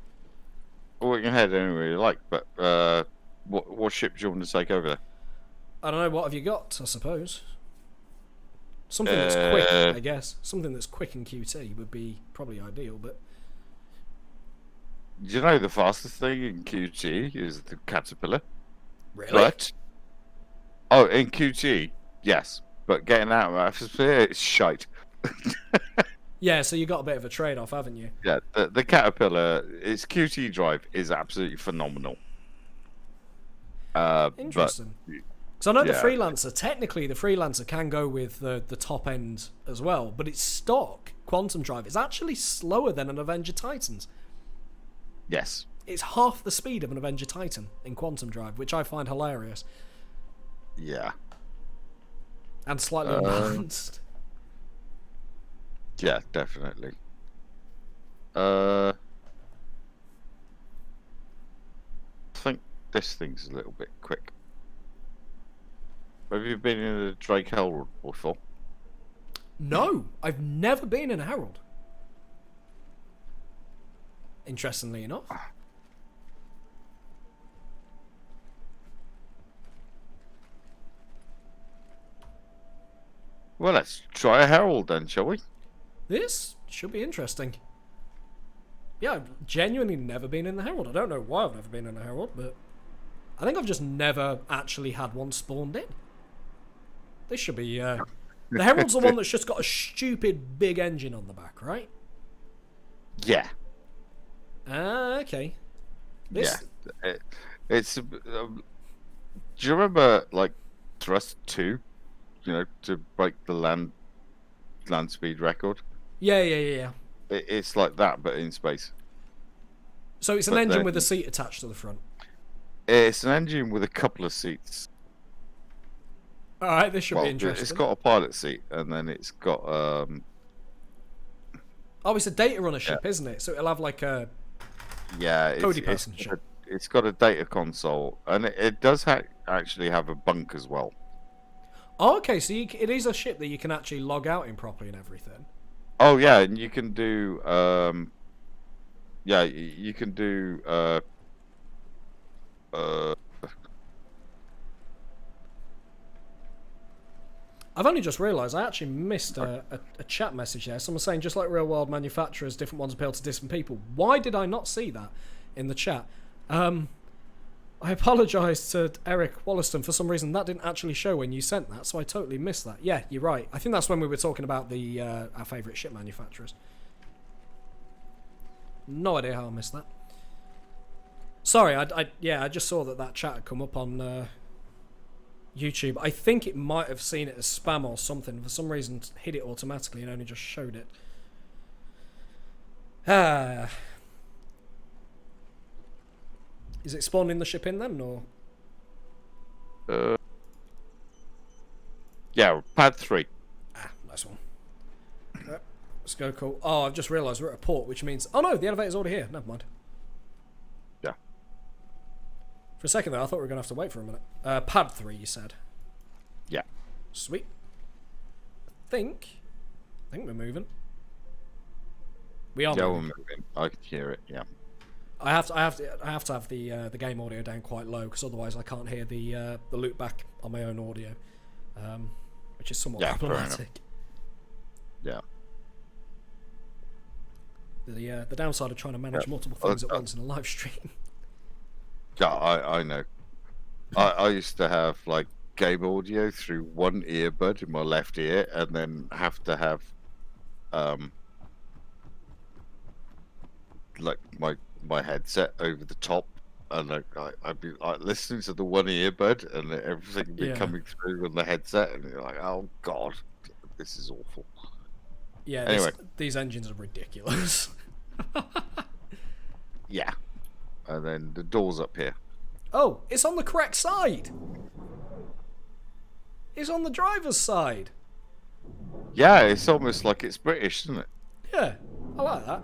Well, we can head anywhere you like, but what ship do you want to take over there? I don't know, what have you got, I suppose? Something that's quick, I guess. Something that's quick and QT would be probably ideal, but... Do you know the fastest thing in QT is the Caterpillar? Really? But... Oh, in QT, yes. But getting out of atmosphere, it's shite. Yeah, so you got a bit of a trade-off, haven't you? Yeah, the Caterpillar, its QT drive is absolutely phenomenal. Interesting. Because I know the Freelancer, technically the Freelancer can go with the top end as well, but its stock quantum drive is actually slower than an Avenger Titan's. Yes. It's half the speed of an Avenger Titan in quantum drive, which I find hilarious. Yeah. And slightly unbalanced. Yeah, definitely. I think this thing's a little bit quick. Have you been in a Drake Herald before? No, I've never been in a Herald. Interestingly enough. Well, let's try a Herald then, shall we? This should be interesting. Yeah, I've genuinely never been in the Herald. I don't know why I've never been in a Herald, but I think I've just never actually had one spawned in. This should be... The Herald's the one that's just got a stupid big engine on the back, right? Yeah. Ah, okay. This... Yeah. It's... do you remember, like, Thrust 2? You know, to break the land speed record? Yeah. It's like that, but in space. So it's an engine with a seat attached to the front. It's an engine with a couple of seats. Alright, this should be interesting. It's got a pilot seat, and then it's got... Oh, it's a data runner ship, isn't it? So it'll have like a... Yeah, Cody-person ship. It's got a data console, and it does actually have a bunk as well. Oh, okay, so it is a ship that you can actually log out in properly and everything. Oh yeah, and you can do you can do I've only just realised I actually missed a chat message there. Someone saying, just like real world manufacturers, different ones appeal to different people. Why did I not see that in the chat? I apologise to Eric Wollaston. For some reason, that didn't actually show when you sent that, so I totally missed that. Yeah, you're right. I think that's when we were talking about the our favourite ship manufacturers. No idea how I missed that. Sorry, I just saw that chat had come up on YouTube. I think it might have seen it as spam or something. For some reason, hit it automatically and only just showed it. Is it spawning the ship in then, or? Yeah, pad 3. Nice one. Right, let's go, cool. Oh, I've just realised we're at a port, which means... Oh no, the elevator's already here. Never mind. Yeah. For a second there, I thought we were going to have to wait for a minute. Pad 3, you said? Yeah. Sweet. I think we're moving. We are moving. We're moving. I can hear it, yeah. I have to have the game audio down quite low, because otherwise I can't hear the loop back on my own audio, which is somewhat problematic. Yeah. The downside of trying to manage multiple things at once in a live stream. Yeah, I know. I used to have like game audio through one earbud in my left ear, and then have to have like my headset over the top, and I'd be like listening to the one earbud, and everything would be coming through on the headset, and you're like, oh god, this is awful. Yeah, anyway, these engines are ridiculous. Yeah, and then the door's up here. Oh, it's on the correct side. It's on the driver's side. Yeah, it's almost like it's British, isn't it? Yeah, I like that.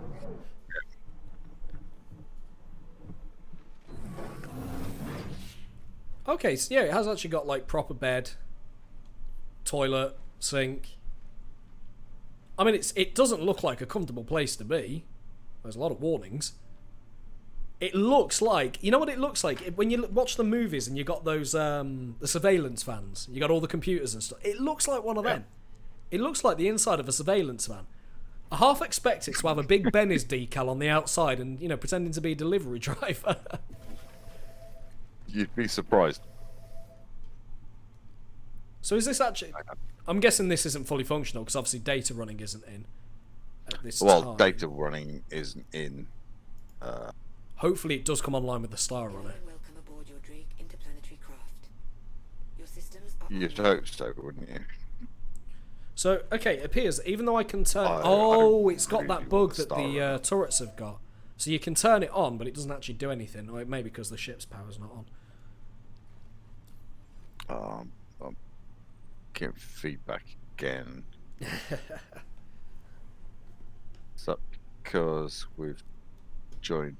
Okay, so yeah, it has actually got like proper bed, toilet, sink. I mean, it doesn't look like a comfortable place to be. There's a lot of warnings. It looks like, you know what it looks like when you watch the movies and you got those the surveillance vans. You got all the computers and stuff. It looks like one of them. It looks like the inside of a surveillance van. I half expect it to have a big Benny's decal on the outside and, you know, pretending to be a delivery driver. You'd be surprised. So is this actually... I'm guessing this isn't fully functional because obviously data running isn't in at this time. Data running isn't in. Hopefully it does come online with the star on it. Welcome aboard your Drake interplanetary craft. Your systems are You'd hope so, wouldn't you? So, okay, it appears that even though I can turn... it's got that bug that the turrets have got. So you can turn it on, but it doesn't actually do anything. Or it may be because the ship's power's not on. I'm getting feedback again. Is that because we've joined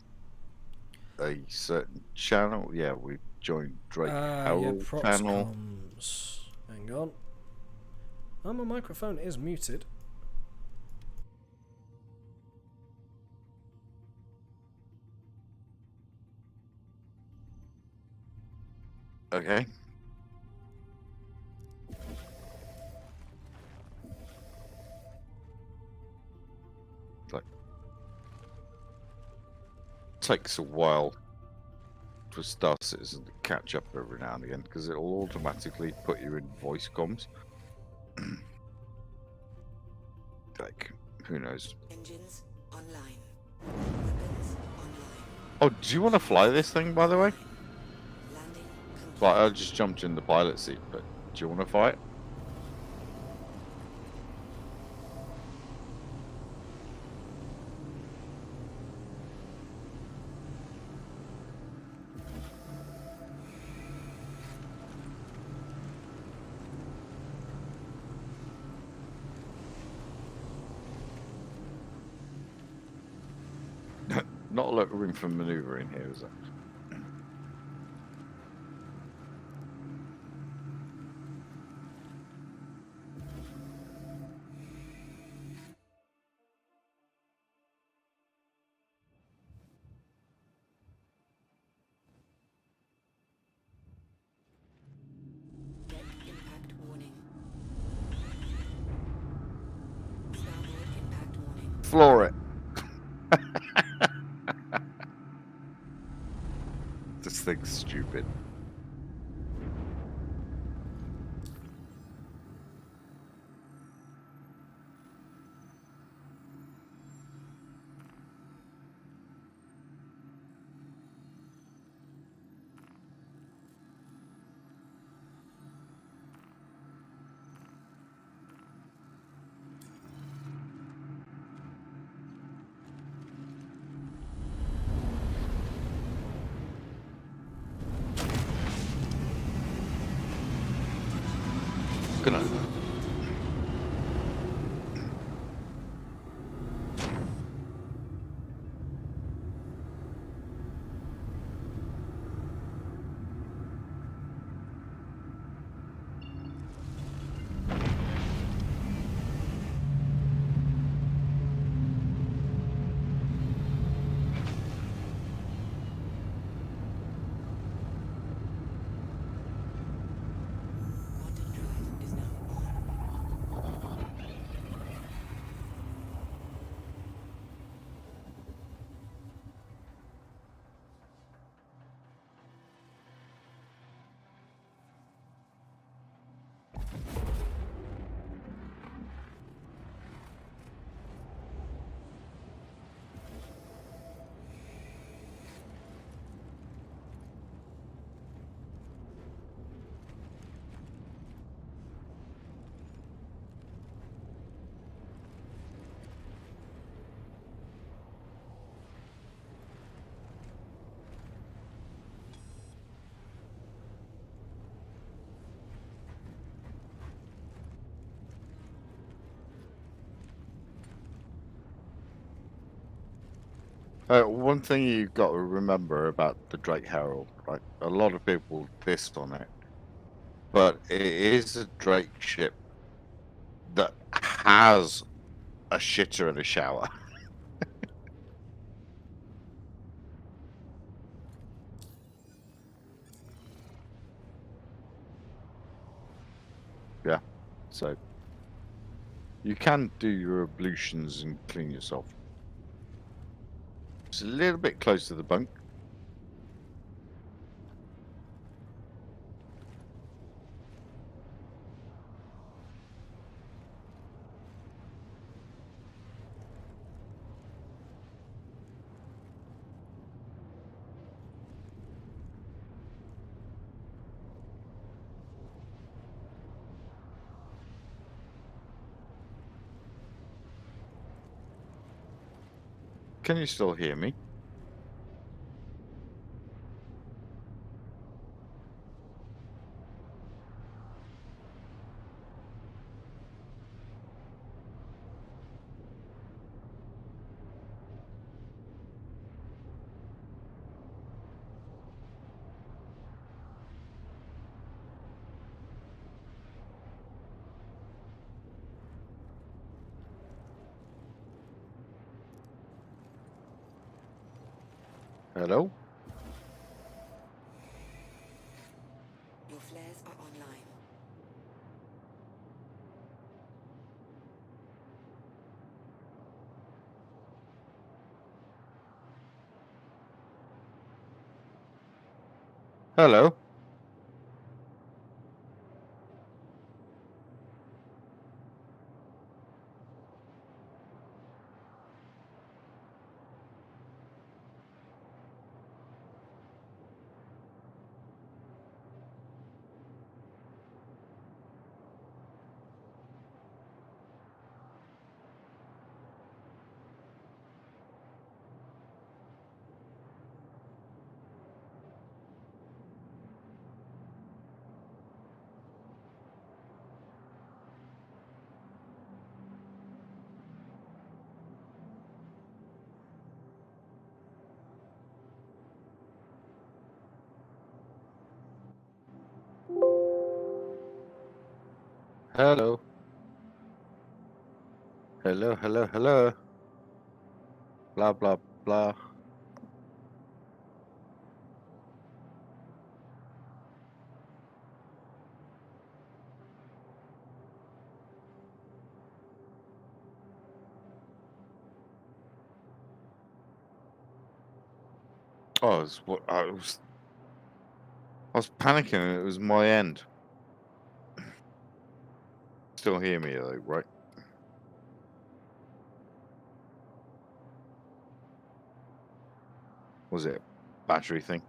a certain channel? Yeah, we've joined Drake Herald channel. Comms. Hang on. Oh, my microphone is muted. Okay. Like, takes a while for Star Citizen to catch up every now and again because it'll automatically put you in voice comms. Like, who knows? engines online. Weapons online. Oh, do you want to fly this thing, by the way? Landing complete. Like, I just jumped in the pilot seat, but do you want to fly it? Not a lot of room for maneuver in here, is there? Deck impact warning. Starboard impact warning. Floor it. This thing's stupid. One thing you've got to remember about the Drake Herald, right? A lot of people piss on it, but it is a Drake ship that has a shitter and a shower. Yeah, so you can do your ablutions and clean yourself. It's a little bit close to the bunk. Can you still hear me? Hello? Your flares are online. Hello? Hello? Hello, hello, hello? Blah, blah, blah. Oh, I was panicking and it was my end. Still hear me though, right? Was it a battery thing?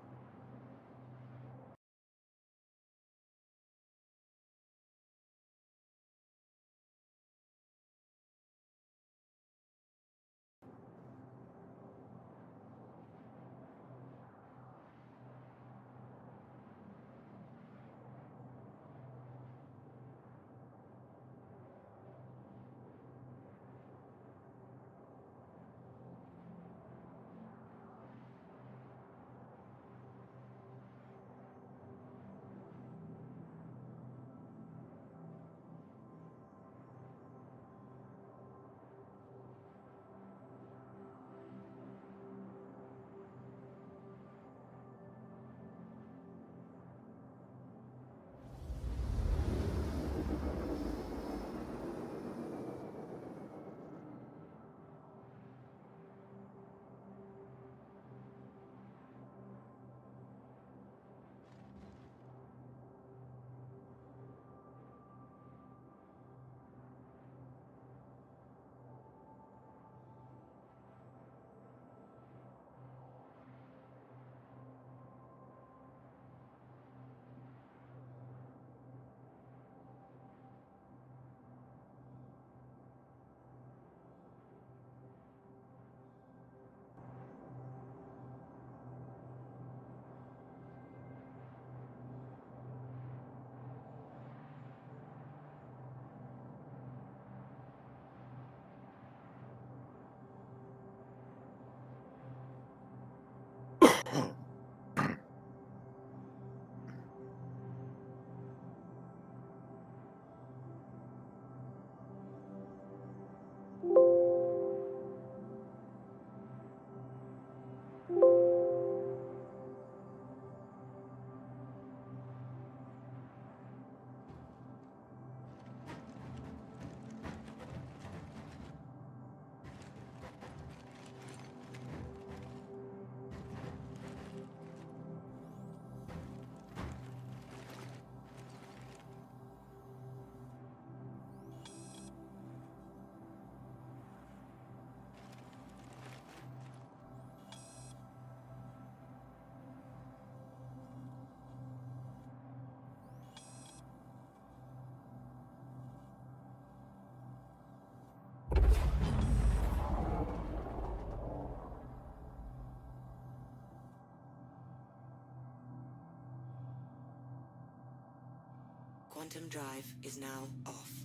Quantum drive is now off.